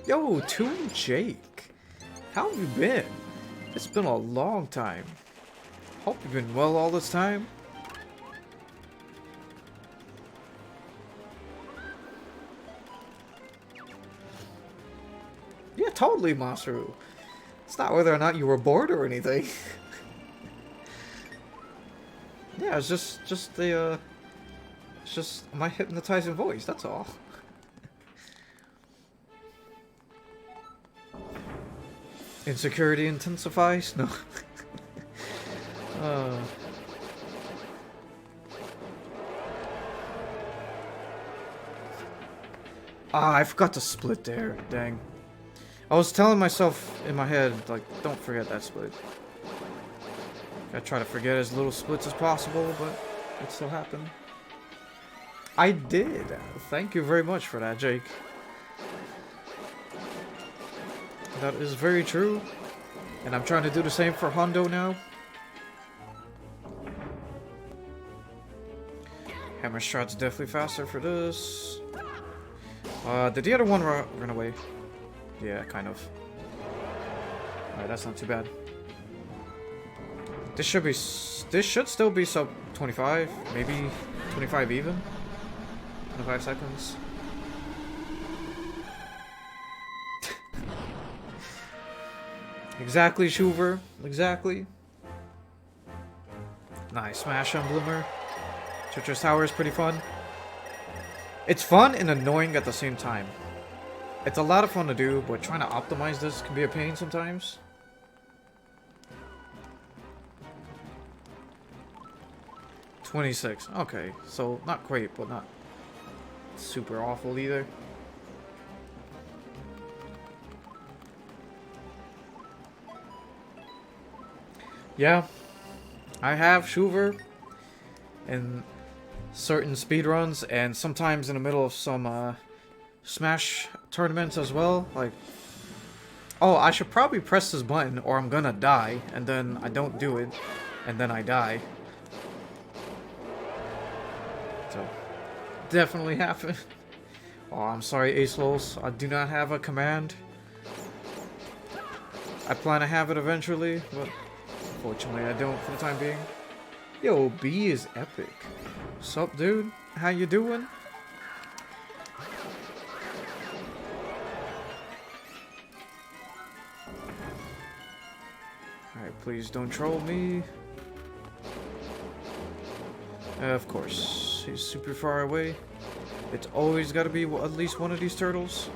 Yo, Toon Jake. How have you been? It's been a long time. Hope you've been well all this time. Yeah, totally, Masaru. It's not whether or not you were bored or anything. Yeah, it's just the it's just my hypnotizing voice, that's all. Insecurity intensifies? No. I forgot to split there. Dang. I was telling myself in my head, like, don't forget that split. I try to forget as little splits as possible, but it still happened. I did. Thank you very much for that, Jake. That is very true. And I'm trying to do the same for Hondo now. Hammer Strat's definitely faster for this. Did the other one run away? Yeah, kind of. Alright, that's not too bad. This should still be sub 25, maybe 25 even. 25 seconds. Exactly, Shuver. Exactly. Nice smash on Bloomer. Church's Tower is pretty fun. It's fun and annoying at the same time. It's a lot of fun to do, but trying to optimize this can be a pain sometimes. $26. Okay, so not great, but not super awful either. Yeah, I have Shuver in certain speedruns and sometimes in the middle of some Smash tournaments as well. Like, oh, I should probably press this button or I'm gonna die, and then I don't do it, and then I die. So, definitely happen. Oh, I'm sorry, Ace Lols. I do not have a command. I plan to have it eventually, but unfortunately I don't for the time being. Yo, B is epic. Sup, dude? How you doing? Alright, please don't troll me. Of course, he's super far away. It's always gotta be at least one of these turtles.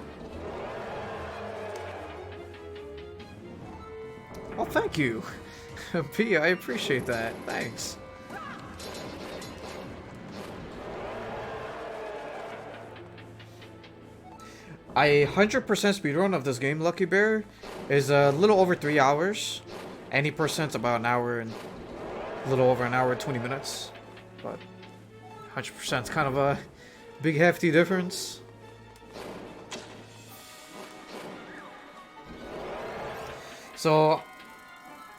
Oh, thank you. P, I appreciate that. Thanks. I 100% speedrun of this game, Lucky Bear, is a little over 3 hours. Any percent's about an hour and a little over an hour and 20 minutes. But 100% is kind of a big hefty difference. So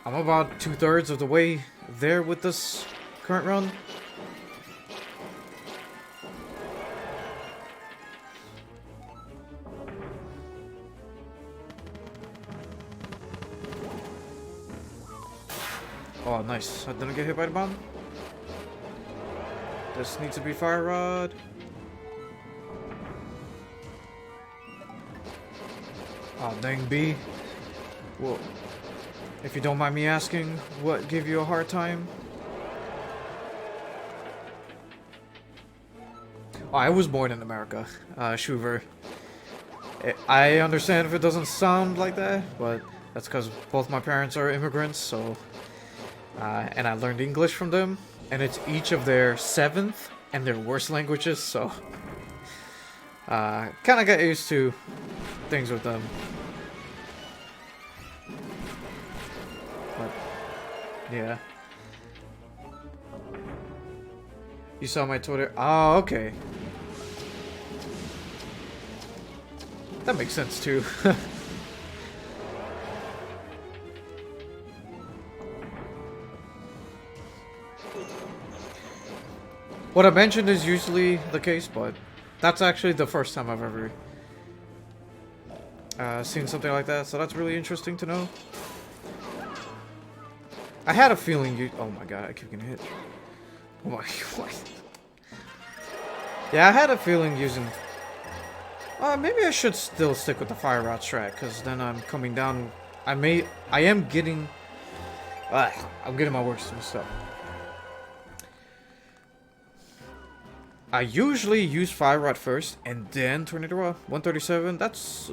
I'm about 2/3 of the way there with this current run. Oh, nice. I didn't get hit by the bomb. This needs to be fire rod. Oh, dang B. Whoa. If you don't mind me asking, what gave you a hard time? Oh, I was born in America, Shuver. I understand if it doesn't sound like that, but that's because both my parents are immigrants, so... and I learned English from them, and it's each of their 7th and their worst languages, so... kind of got used to things with them. But, yeah. You saw my Twitter? Oh, okay. That makes sense, too. What I mentioned is usually the case, but that's actually the first time I've ever seen something like that, so that's really interesting to know. I had a feeling you... Oh my god, I keep getting hit. Oh my... What? Yeah, I had a feeling using... maybe I should still stick with the fire rod strat, because then I'm coming down... I am getting... I'm getting my works mixed up. I usually use fire rod first, and then tornado rod. 137, that's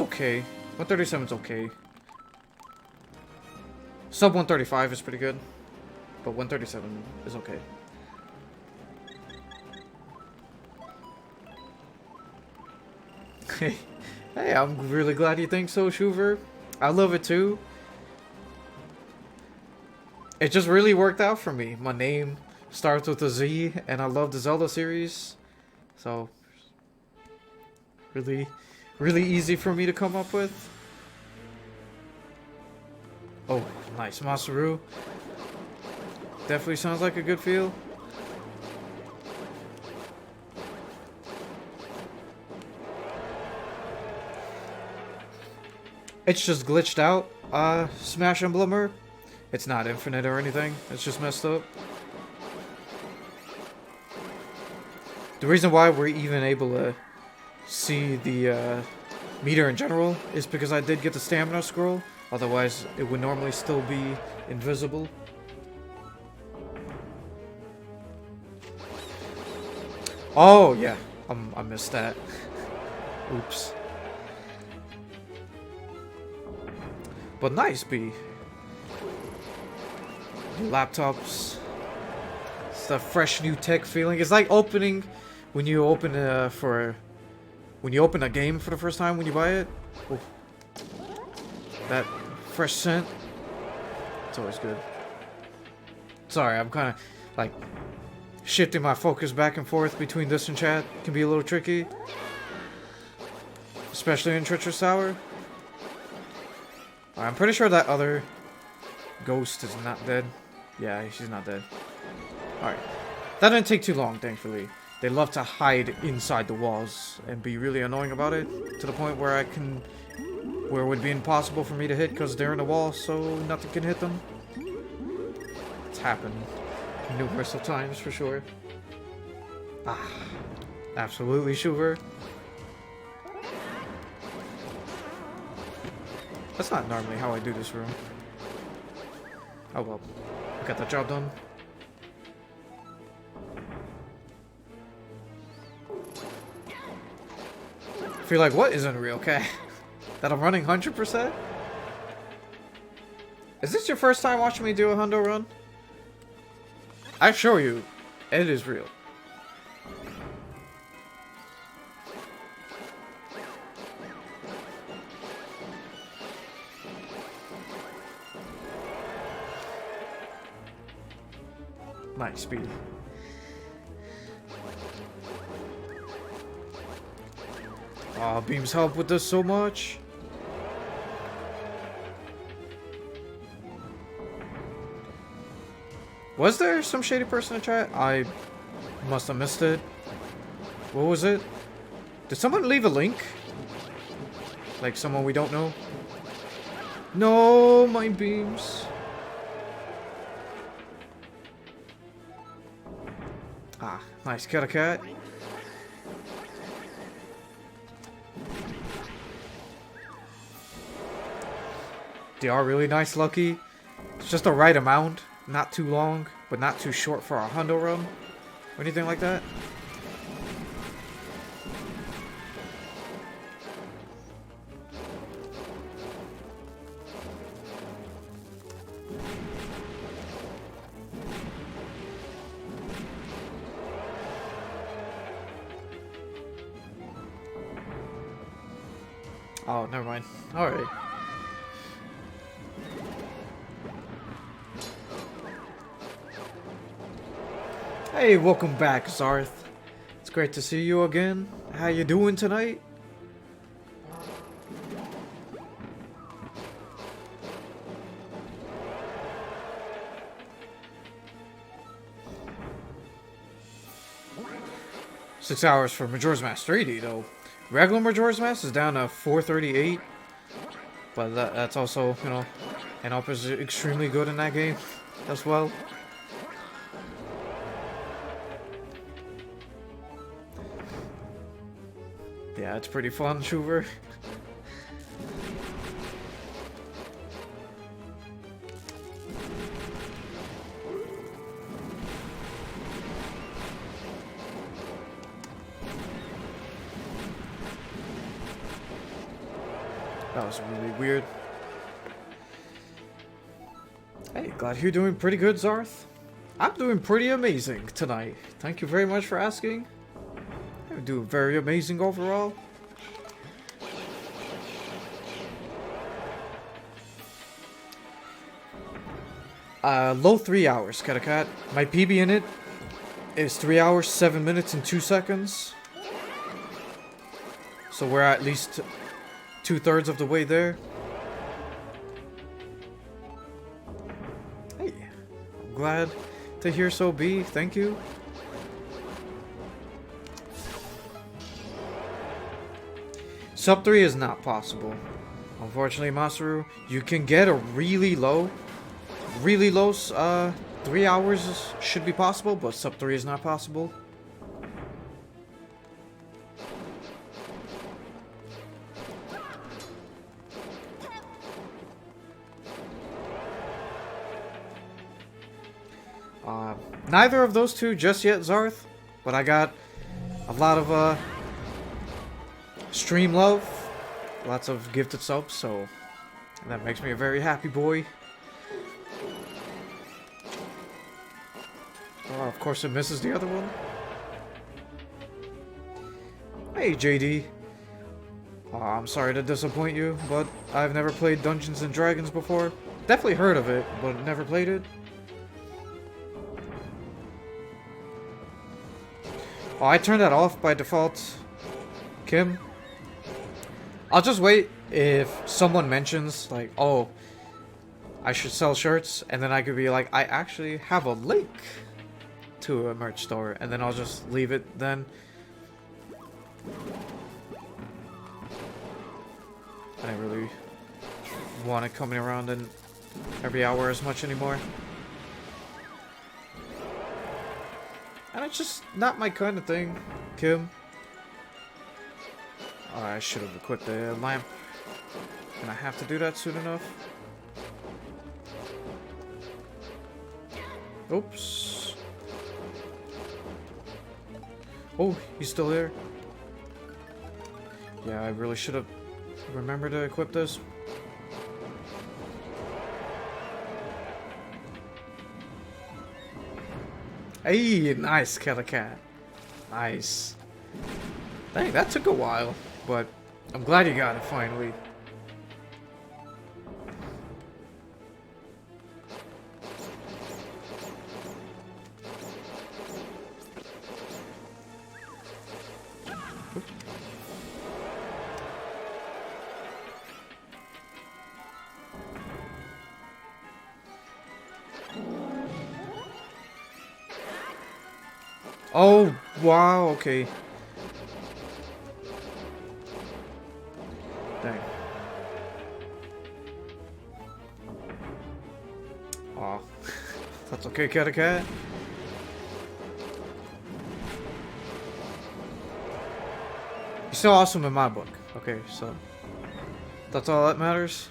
okay. 137's okay. Sub 135 is pretty good, but 137 is okay. Hey, I'm really glad you think so, Shuver. I love it too. It just really worked out for me. My name starts with a Z, and I love the Zelda series, so really easy for me to come up with. Oh, nice, Masaru. Definitely sounds like a good feel. It's just glitched out, Smash Emblemer. It's not infinite or anything, it's just messed up. The reason why we're even able to see the meter in general is because I did get the stamina scroll. Otherwise, it would normally still be invisible. Oh, yeah. I missed that. Oops. But nice, B. Laptops. It's the fresh new tech feeling. It's like opening... When you open when you open a game for the first time when you buy it, oh, that fresh scent. It's always good. Sorry, I'm kind of like shifting my focus back and forth between this and chat. Can be a little tricky, especially in Treacherous Tower. I'm pretty sure that other ghost is not dead. Yeah, she's not dead. Alright. That didn't take too long, thankfully. They love to hide inside the walls and be really annoying about it, to the point where where it would be impossible for me to hit because they're in the wall, so nothing can hit them. It's happened numerous of times for sure. Ah, absolutely sure. That's not normally how I do this room. Oh well, I got that job done. I feel like, what isn't real, okay? That I'm running 100%? Is this your first time watching me do a hundo run? I assure you, it is real. Nice speed. Aw, beams help with this so much. Was there some shady person in chat? I must have missed it. What was it? Did someone leave a link? Like someone we don't know? No, my beams. Ah, nice cat. They are really nice, Lucky. It's just the right amount. Not too long, but not too short for a hundo run. Or anything like that. Oh, never mind. Alright. Hey, welcome back, Zarth. It's great to see you again. How you doing tonight? Six hours for Majora's Mask 3D, though. Regular Majora's Mask is down to 438. But that's also, you know, N-Up is extremely good in that game as well. Yeah, it's pretty fun, Shuver. That was really weird. Hey, glad you're doing pretty good, Zarth. I'm doing pretty amazing tonight. Thank you very much for asking. I'm doing very amazing overall. Low 3 hours, Cat. My PB in it is 3 hours, 7 minutes, and 2 seconds. So we're at least 2/3 of the way there. Hey, I'm glad to hear so, B. Thank you. Sub 3 is not possible. Unfortunately, Masaru, you can get a really low 3 hours should be possible, but sub 3 is not possible. Neither of those two just yet, Zarth, but I got a lot of stream love, lots of gifted subs, so that makes me a very happy boy. Oh, of course it misses the other one. Hey, JD. Oh, I'm sorry to disappoint you, but I've never played Dungeons and Dragons before. Definitely heard of it, but never played it. Oh, I turned that off by default, Kim. I'll just wait if someone mentions, like, oh, I should sell shirts, and then I could be like, I actually have a link to a merch store, and then I'll just leave it then. I don't really want it coming around in every hour as much anymore. And it's just not my kind of thing, Kim. Oh, I should have equipped the lamp. And I have to do that soon enough. Oops. Oh, he's still there. Yeah, I really should have remembered to equip this. Hey, nice, Killer Cat. Nice. Dang, that took a while, but I'm glad you got it finally. Oh, wow, okay. Dang. Aw. That's okay, Cat. You're still awesome in my book. Okay, so that's all that matters.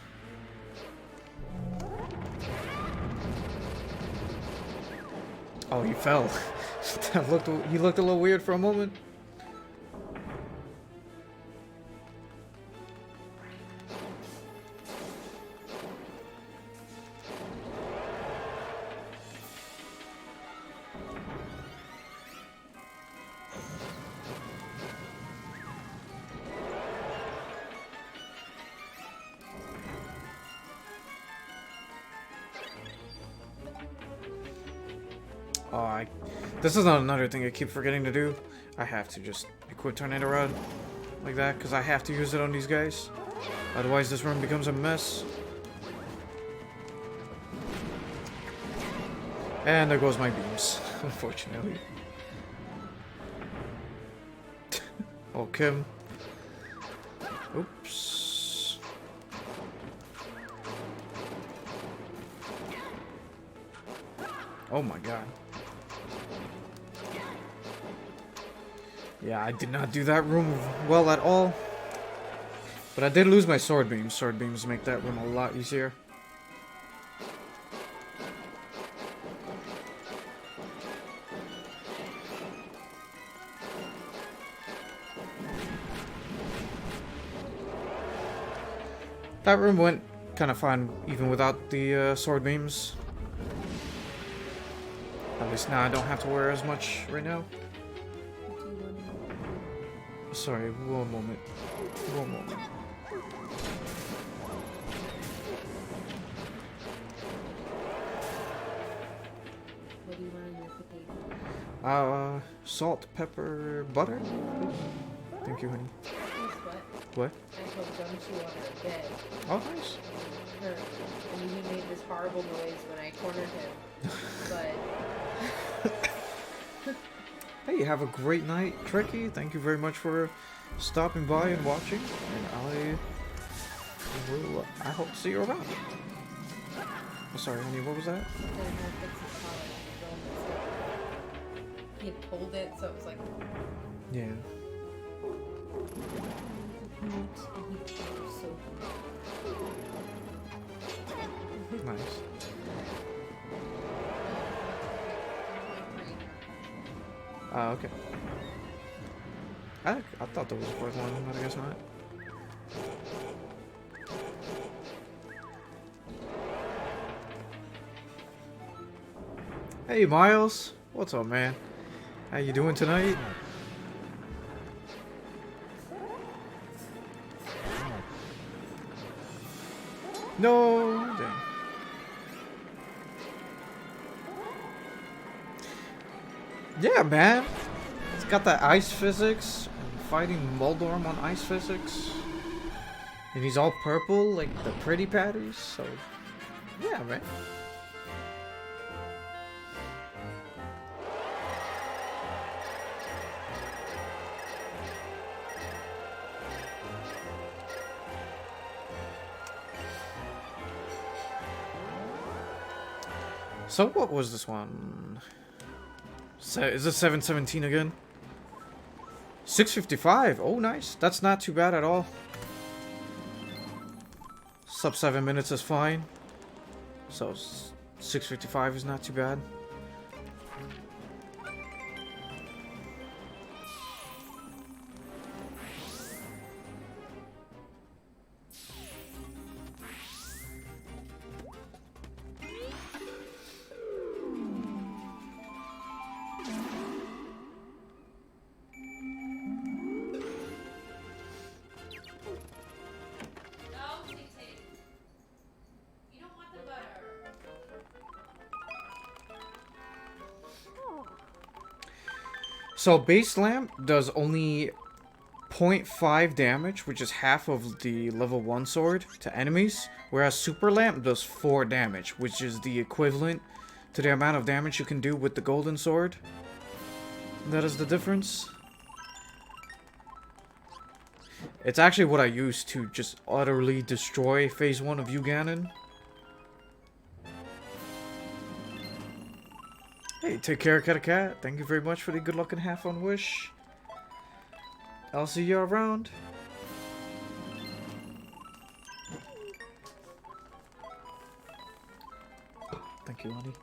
Oh, he fell. He looked a little weird for a moment. Oh, this is another thing I keep forgetting to do. I have to just equip Tornado Rod like that, because I have to use it on these guys. Otherwise, this room becomes a mess. And there goes my beams, unfortunately. Oh, Kim. Oops. Oh my god. Yeah, I did not do that room well at all. But I did lose my sword beams. Sword beams make that room a lot easier. That room went kind of fine even without the sword beams. At least now I don't have to wear as much right now. Sorry, one moment. One moment.
What do you want in your potato?
Salt, pepper, butter, please. Thank you, honey.
Guess what?
What?
I told Gumshoe on her bed.
Oh, nice.
Her, and he made this horrible noise when I cornered him. But
Hey, have a great night, Trekkie. Thank you very much for stopping by and watching. And I hope to see you around. Oh, sorry, honey, what was that?
he had pulled it, so it was like.
Yeah. Nice. Okay. I thought there was a fourth one, but I guess not. Hey, Miles. What's up, man? How you doing tonight? No! Dang. Yeah, man. It's got that ice physics. And fighting Moldorm on ice physics. And he's all purple, like the pretty patties. So, yeah, man. So what was this one? Is it 717 again? 6:55. Oh, nice. That's not too bad at all. Sub 7 minutes is fine. So 6:55 is not too bad. So base lamp does only 0.5 damage, which is half of the level 1 sword to enemies, whereas super lamp does 4 damage, which is the equivalent to the amount of damage you can do with the golden sword. That is the difference. It's actually what I use to just utterly destroy phase 1 of Uganon. Hey, take care, Cat. Thank you very much for the good luck and have fun wish. I'll see you around. Thank you, honey.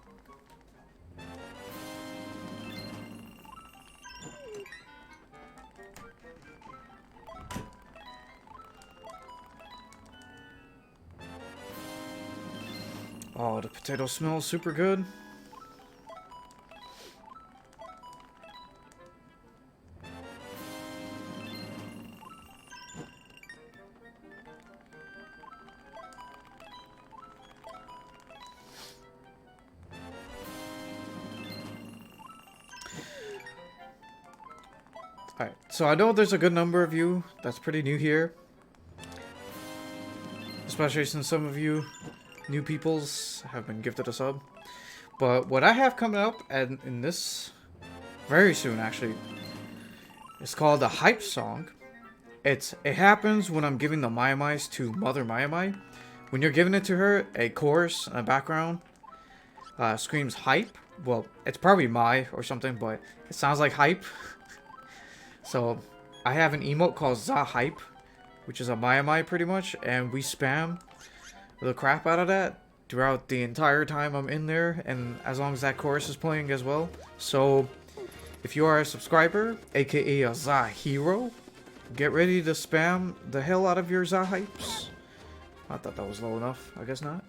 Oh, the potato smells super good. Alright, so I know there's a good number of you that's pretty new here. Especially since some of you new peoples have been gifted a sub. But what I have coming up in this very soon actually, it's called the Hype Song. It happens when I'm giving the Maiamais to Mother Maiamai. When you're giving it to her, a chorus in the background screams hype. Well, it's probably Mai or something, but it sounds like hype. So, I have an emote called Za Hype, which is a Maiamai pretty much, and we spam the crap out of that throughout the entire time I'm in there, and as long as that chorus is playing as well. So, if you are a subscriber, aka a Za Hero, get ready to spam the hell out of your Za Hypes. I thought that was low enough. I guess not.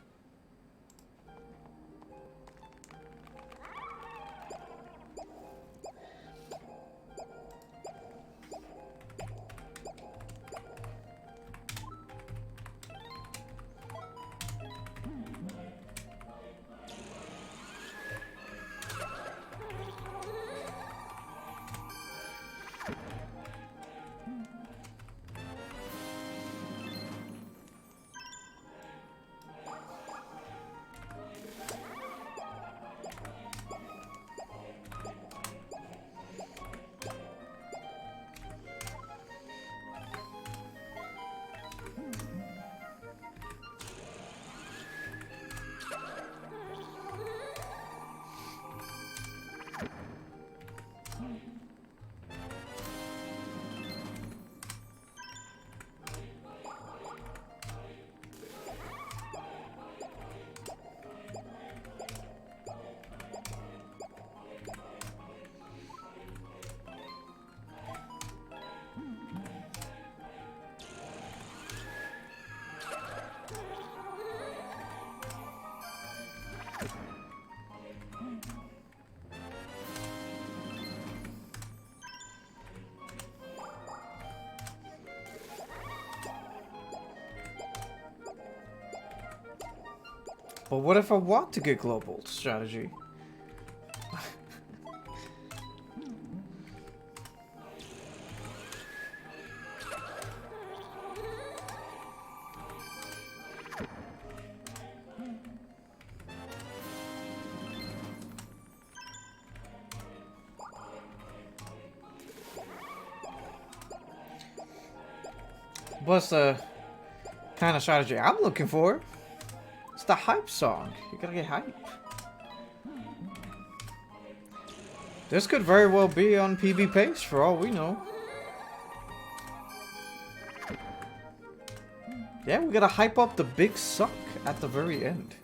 But what if I want to get global strategy? What's the kind of strategy I'm looking for? It's the hype song. You gotta get hype. This could very well be on PB pace for all we know. Yeah, we gotta hype up the big suck at the very end.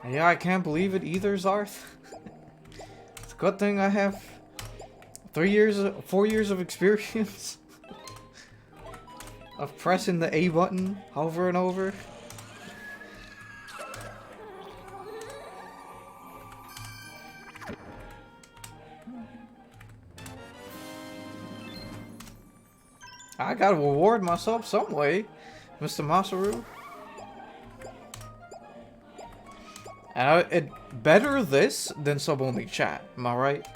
Yeah, I can't believe it either, Zarth. It's a good thing I have 4 years of experience of pressing the A button over and over. I gotta reward myself some way, Mr. Masaru. And it better this than sub-only chat, am I right?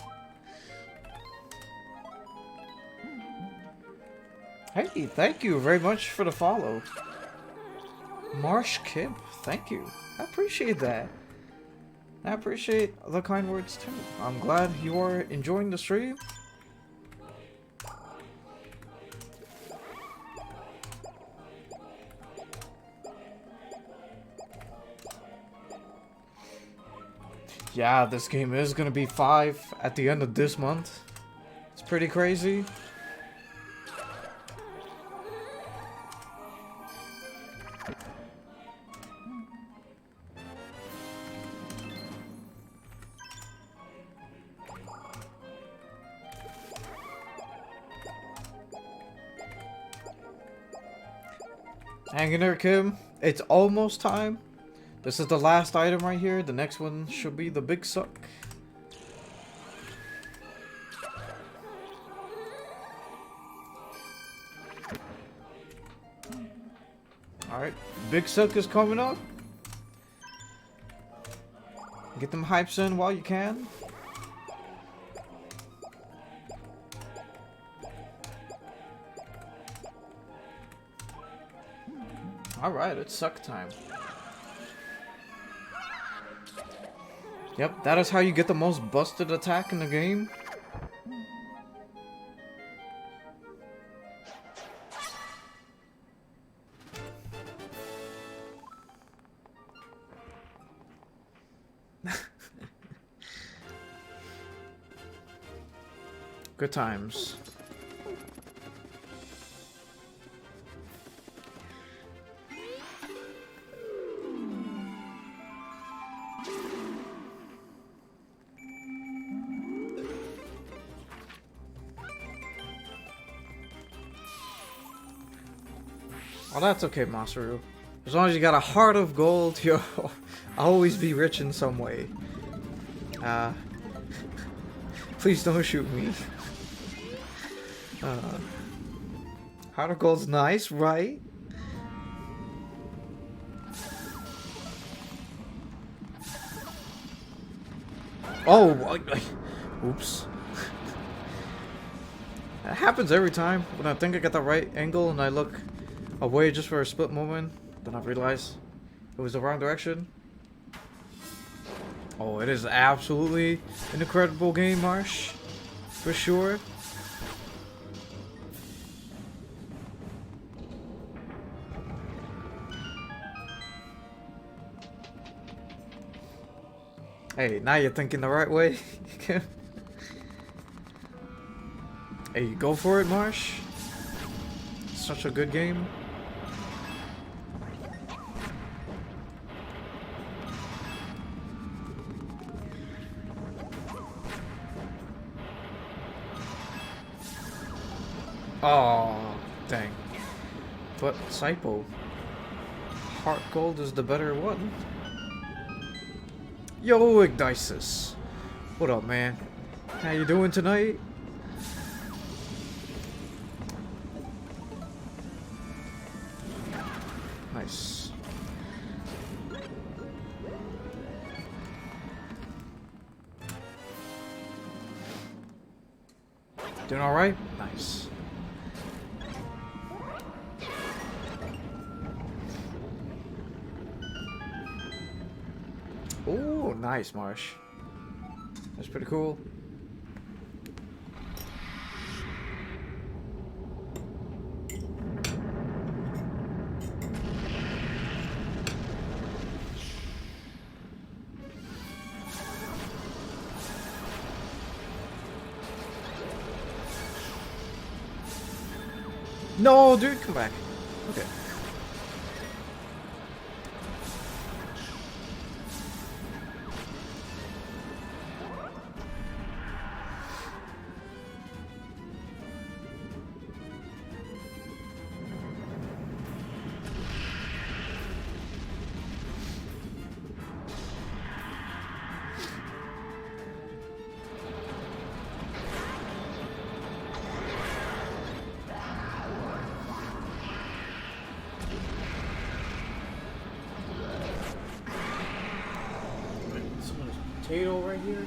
Hey, thank you very much for the follow. Marsh Kib, thank you. I appreciate that. I appreciate the kind words too. I'm glad you are enjoying the stream. Yeah, this game is gonna be 5 at the end of this month. It's pretty crazy. Hang in there, Kim. It's almost time. This is the last item right here. The next one should be the big suck. Alright, big suck is coming up. Get them hypes in while you can. Alright, it's suck time. Yep, that is how you get the most busted attack in the game. Good times. Oh, that's okay, Masaru. As long as you got a heart of gold, you'll always be rich in some way. Please don't shoot me. Heart of gold's nice, right? Oh, oops. That happens every time when I think I got the right angle and I look away just for a split moment, then I realize it was the wrong direction. Oh, it is absolutely an incredible game, Marsh. For sure. Hey, now you're thinking the right way. Hey, go for it, Marsh. It's such a good game. Oh, dang. But Saipo, Heart Gold is the better one. Yo, Ignisus. What up, man? How you doing tonight? Nice. Doing alright? Nice. Oh, nice, Marsh. That's pretty cool. No, dude, come back. Okay. Someone's potato right here.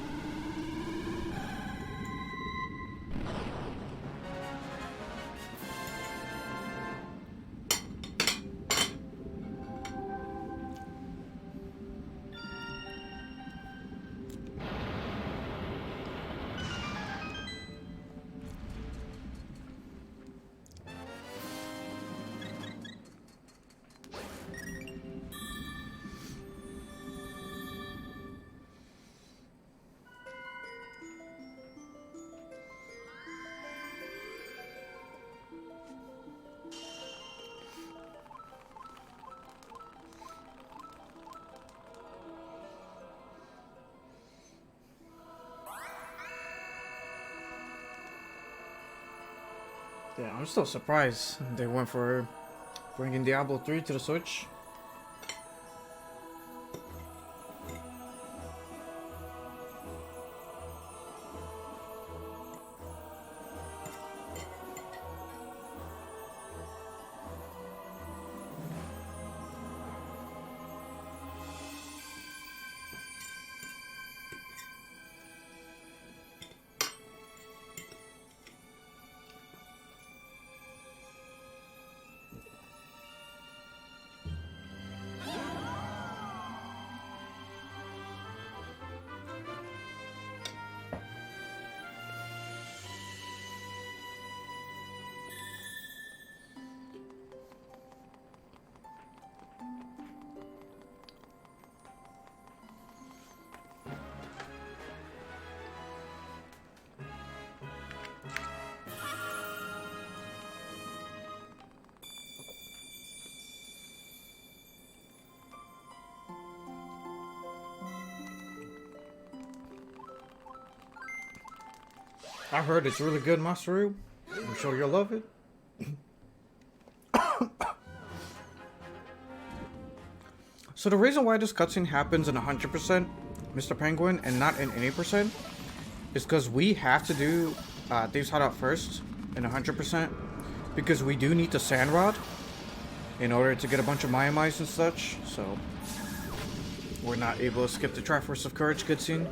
Yeah, I'm still surprised they went for bringing Diablo 3 to the Switch. I heard it's really good, Masaru. I'm sure you'll love it. So the reason why this cutscene happens in 100%, Mr. Penguin, and not in any percent, is because we have to do Thieves Hideout first in 100%, because we do need the Sand Rod in order to get a bunch of Maiamais and such, so we're not able to skip the Triforce of Courage cutscene.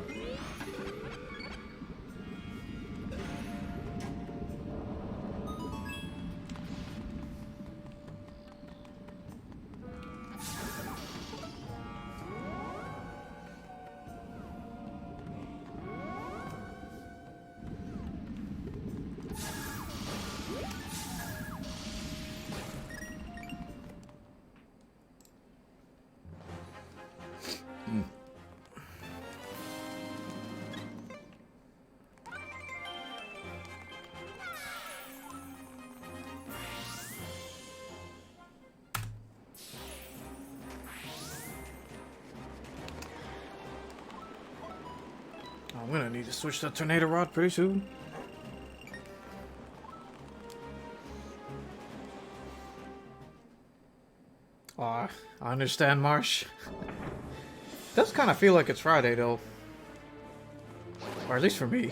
I'm gonna need to switch the Tornado Rod pretty soon. Aw, I understand, Marsh. Does kind of feel like it's Friday, though. Or at least for me.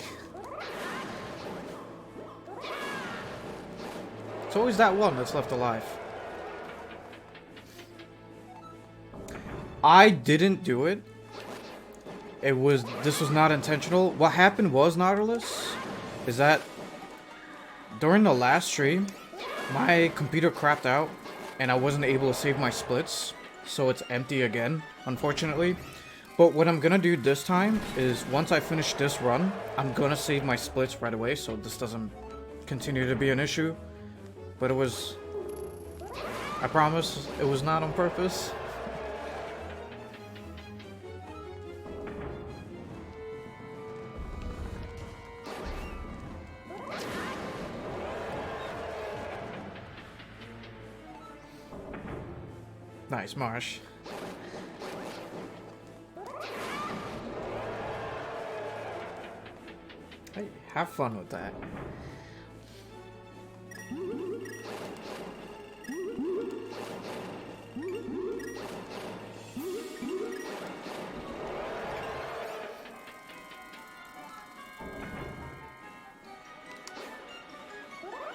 It's always that one that's left alive. I didn't do it. This was not intentional. What happened was, Nautilus, is that during the last stream, my computer crapped out and I wasn't able to save my splits, so it's empty again, unfortunately. But what I'm gonna do this time is, once I finish this run, I'm gonna save my splits right away so this doesn't continue to be an issue. But I promise, it was not on purpose. Nice, Marsh. Hey, have fun with that.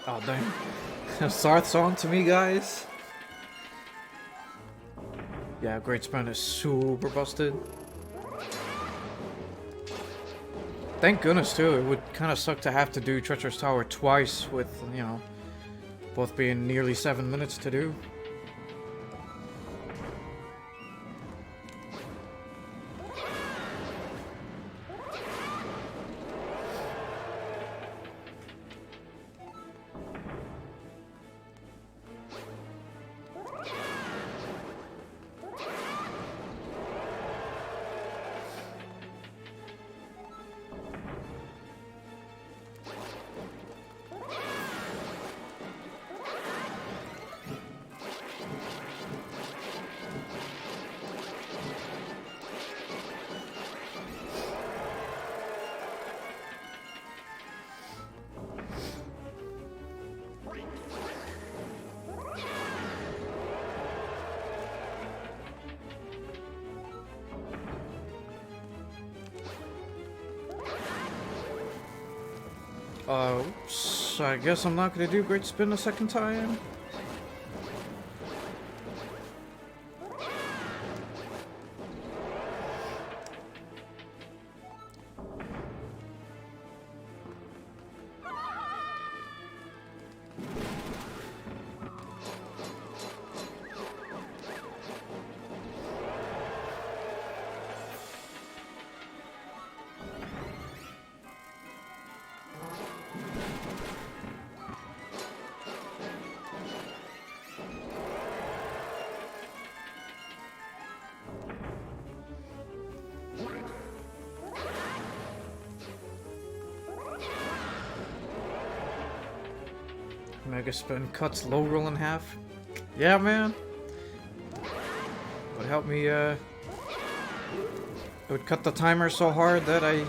Oh, dang. Sarth's on to me, guys. Yeah, Great Spin is super busted. Thank goodness, too. It would kind of suck to have to do Treacherous Tower twice with, you know, both being nearly 7 minutes to do. Oops. I guess I'm not gonna do Great Spin a second time. Mega Spin cuts low roll in half. Yeah, man. Would help me, it would cut the timer so hard that I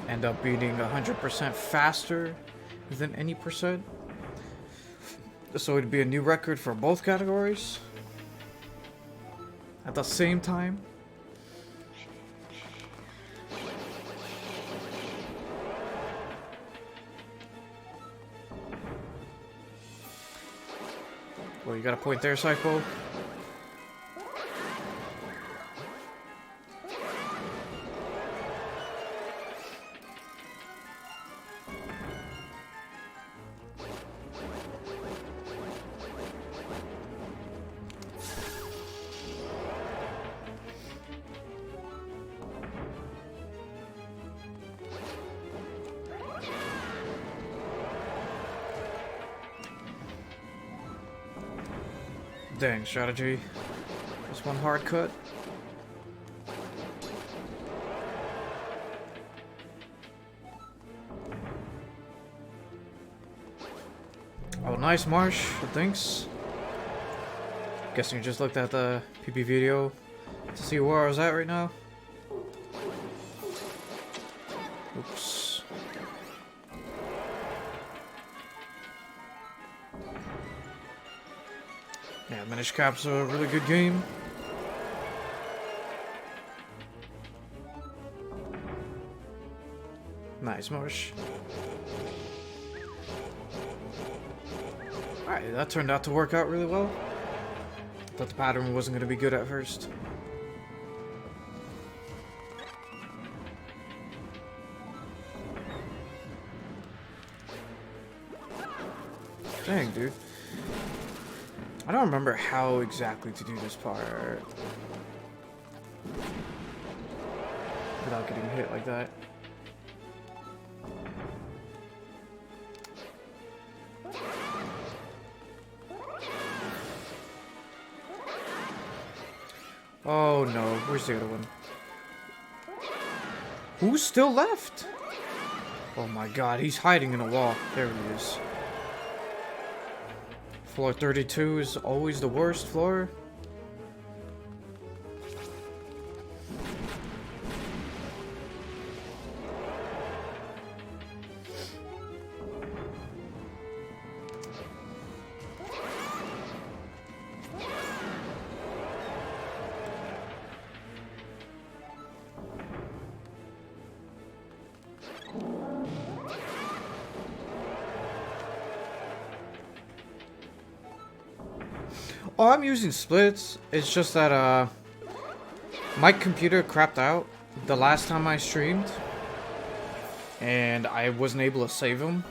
end up beating 100% faster than any percent. So it'd be a new record for both categories at the same time. Well, you got a point there, Psycho. Dang, strategy. Just one hard cut. Oh, nice, Marsh. Thanks. Guessing you just looked at the PP video to see where I was at right now. Oops. Yeah, Minish Cap's a really good game. Nice, Marsh. Alright, that turned out to work out really well. Thought the pattern wasn't going to be good at first. Dang, dude. I don't remember how exactly to do this part without getting hit like that. Oh no, where's the other one? Who's still left? Oh my god, he's hiding in a wall. There he is. Floor 32 is always the worst floor. Oh, I'm using splits. It's just that, my computer crapped out the last time I streamed. And I wasn't able to save them.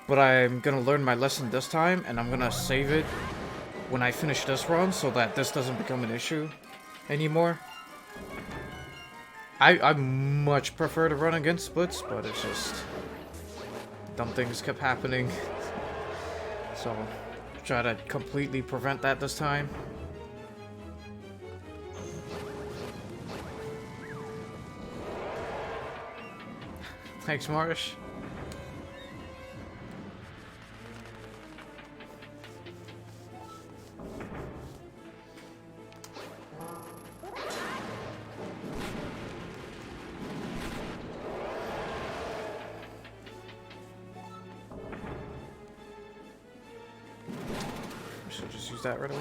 But I'm gonna learn my lesson this time, and I'm gonna save it when I finish this run so that this doesn't become an issue anymore. I much prefer to run against splits, but it's just dumb things kept happening. So try to completely prevent that this time. Thanks, Marsh. Should just use that right away.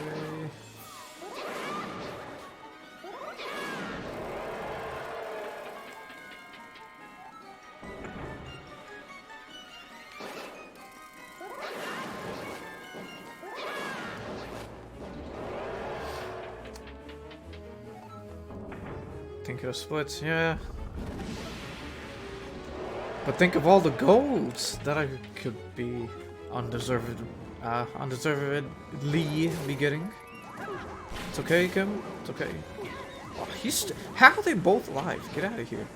Think of splits, yeah. But think of all the golds that I could be undeservedly be getting. It's okay, Kim. It's okay. Oh, how are they both alive? Get out of here.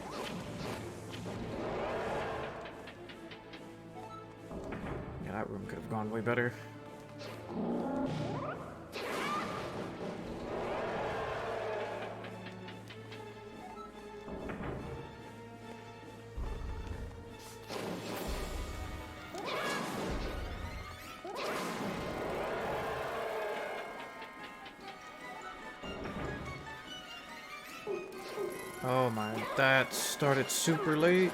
Yeah, that room could have gone way better. Oh my, that started super late.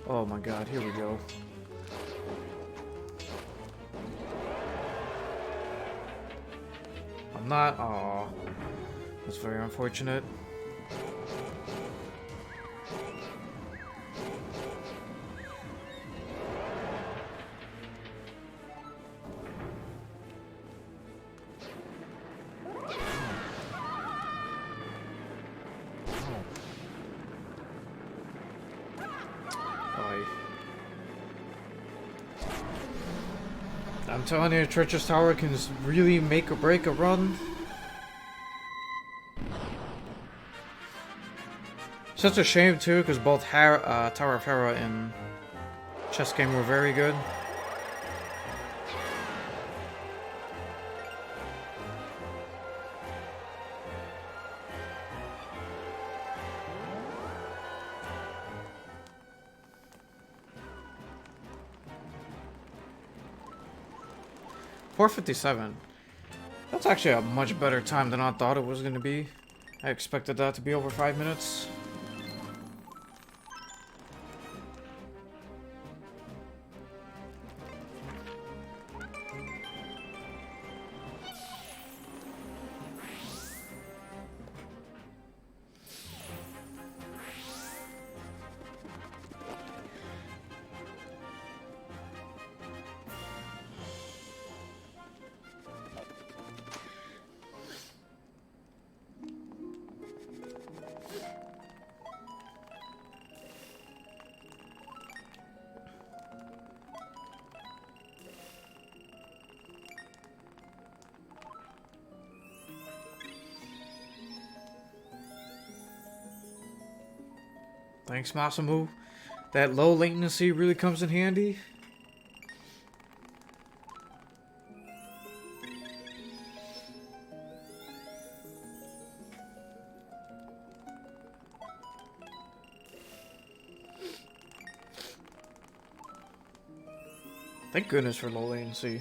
Oh my god, here we go. I'm not, aw. That's very unfortunate. I'm telling you, Treacherous Tower can really make or break a run. Such a shame too, because both Tower of Hera and Chess Game were very good. .457. That's actually a much better time than I thought it was going to be. I expected that to be over 5 minutes. Thanks, Masamu. That low latency really comes in handy. Thank goodness for low latency.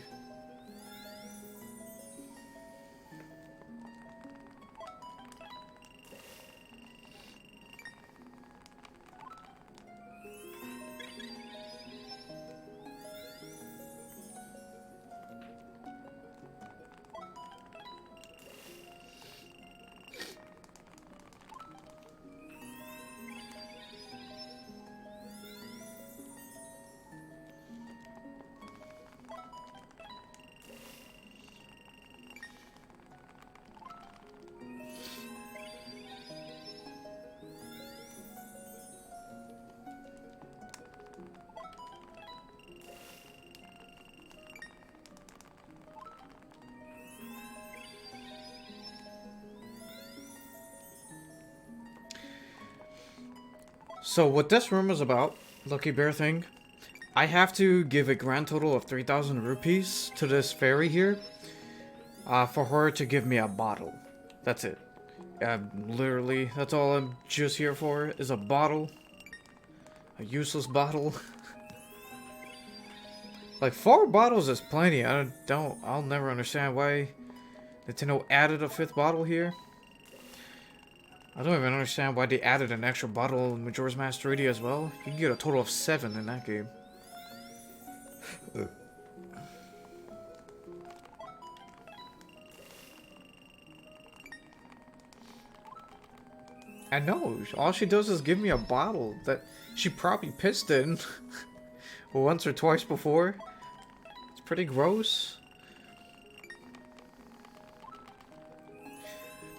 So what this room is about, Lucky Bear thing, I have to give a grand total of 3,000 rupees to this fairy here, for her to give me a bottle. That's it. Literally, that's all I'm just here for, is a bottle. A useless bottle. Like, 4 bottles is plenty. I'll never understand why Nintendo added a 5th bottle here. I don't even understand why they added an extra bottle in Majora's Mask 3D as well. You can get a total of 7 in that game. I know, all she does is give me a bottle that she probably pissed in once or twice before. It's pretty gross.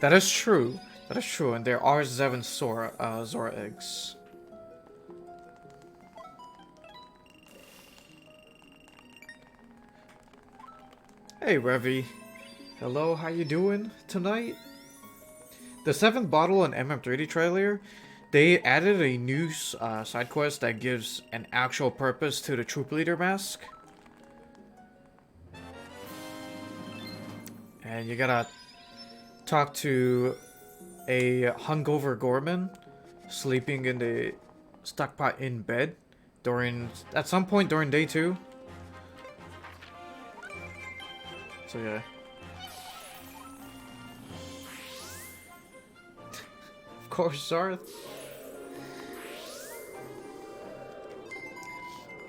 That is true. That is true, and there are 7 Zora eggs. Hey, Revy. Hello, how you doing tonight? The 7th bottle in MM3D trailer, they added a new side quest that gives an actual purpose to the Troop Leader mask. And you gotta talk to a hungover Gorman sleeping in the stockpot in bed at some point during day 2. So yeah. Of course, Zarth.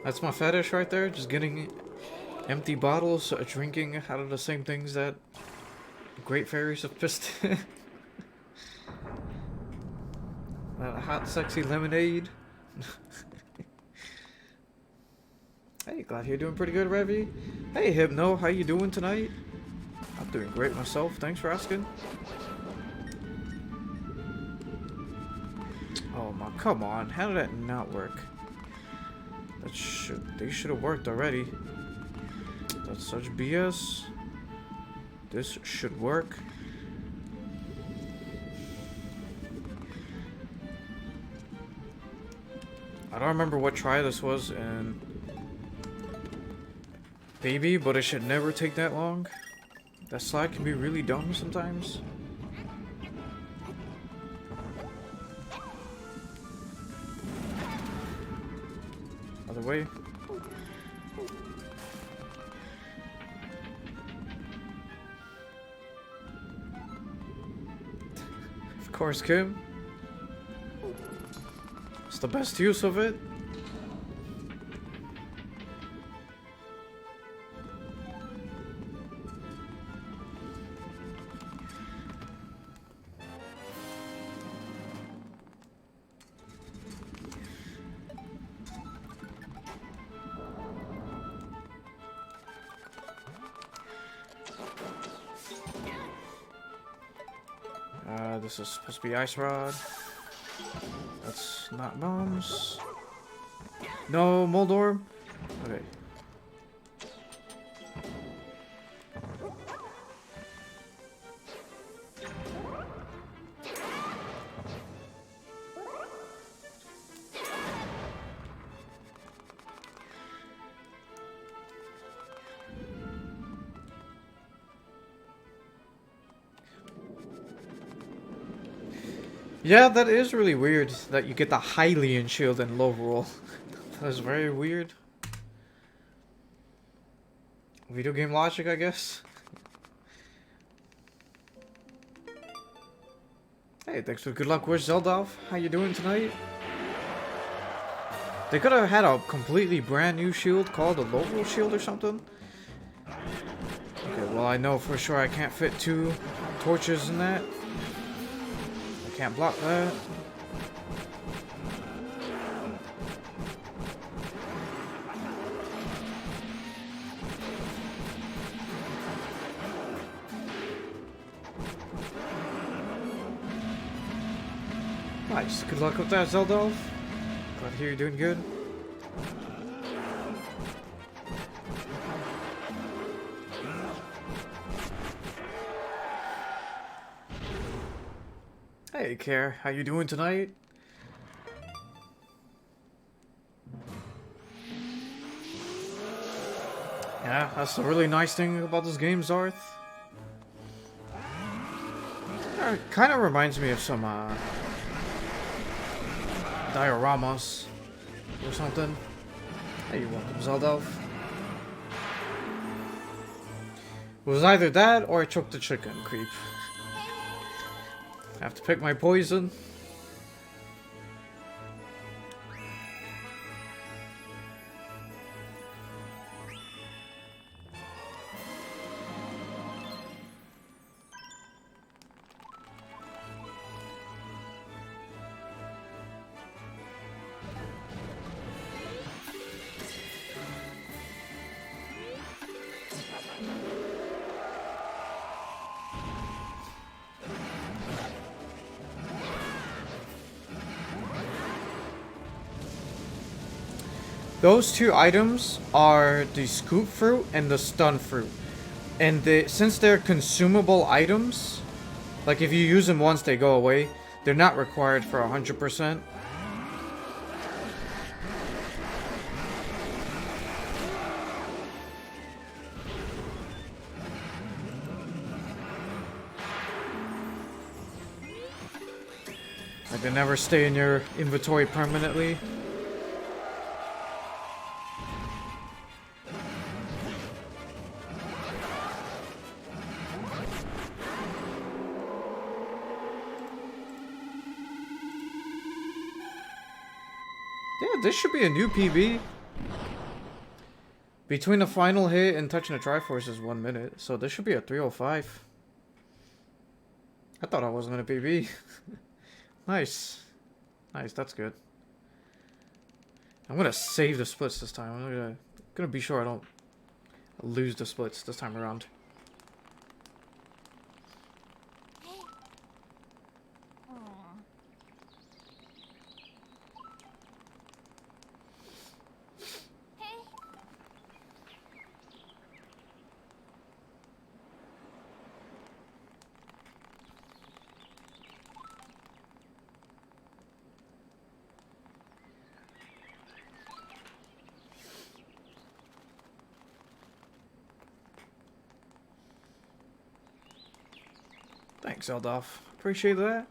That's my fetish right there, just getting empty bottles, drinking out of the same things that great fairies have pissed in. Hot, sexy lemonade. Hey, glad you're doing pretty good, Revy. Hey, Hypno, how you doing tonight? I'm doing great myself, thanks for asking. Oh my, come on, how did that not work? They should have worked already. That's such BS. This should work. I don't remember what try this was in Baby, but it should never take that long. That slide can be really dumb sometimes. Other way. Of course, Kim. It's the best use of it. This is supposed to be Ice Rod. That's not bombs. No, Moldorm. Okay. Yeah, that is really weird that you get the Hylian shield in low roll. That is very weird. Video game logic, I guess. Hey, thanks for the good luck wish, Zelda. How you doing tonight? They could have had a completely brand new shield called a low roll shield or something. Okay, well I know for sure I can't fit 2 torches in that. Can't block that. Nice. Good luck with that, Zelda. Glad to hear you're doing good. Hey, Care, how you doing tonight? Yeah, that's the really nice thing about this game, Zarth. It kind of reminds me of some dioramas or something. Hey, you're welcome, Zelda. It was either that or I took the chicken creep. I have to pick my poison. Those two items are the scoop fruit and the stun fruit. And since they're consumable items, like if you use them once they go away, they're not required for 100%. Like they never stay in your inventory permanently. Yeah, this should be a new PB. Between the final hit and touching the Triforce is 1 minute, so this should be a 3:05. I thought I wasn't gonna PB. Nice. Nice, that's good. I'm gonna save the splits this time. I'm gonna be sure I don't lose the splits this time around. Thanks, Eldolf. Appreciate that.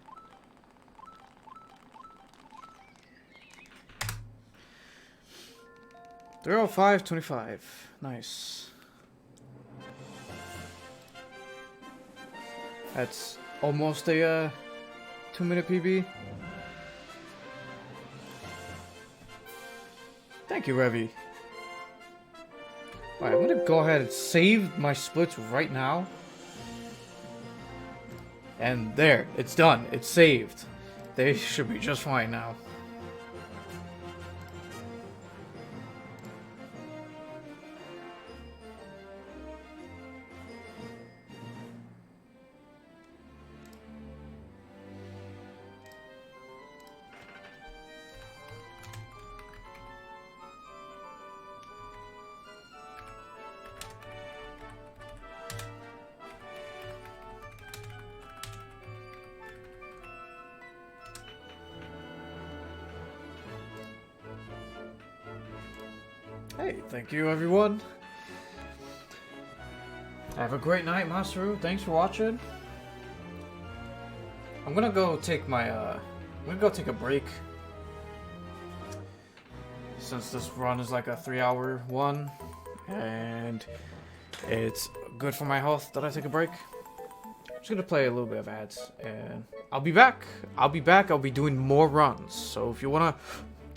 $305.25. Nice. That's almost a 2-minute PB. Thank you, Revy. Alright, I'm gonna go ahead and save my splits right now. And there, it's done. It's saved. They should be just fine now. Hey, thank you everyone. Have a great night, Masaru. Thanks for watching. I'm gonna go take my I'm gonna go take a break. Since this run is like a 3-hour one and it's good for my health that I take a break. I'm just gonna play a little bit of ads and I'll be back. I'll be back. I'll be doing more runs. So if you wanna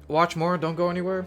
watch more, don't go anywhere.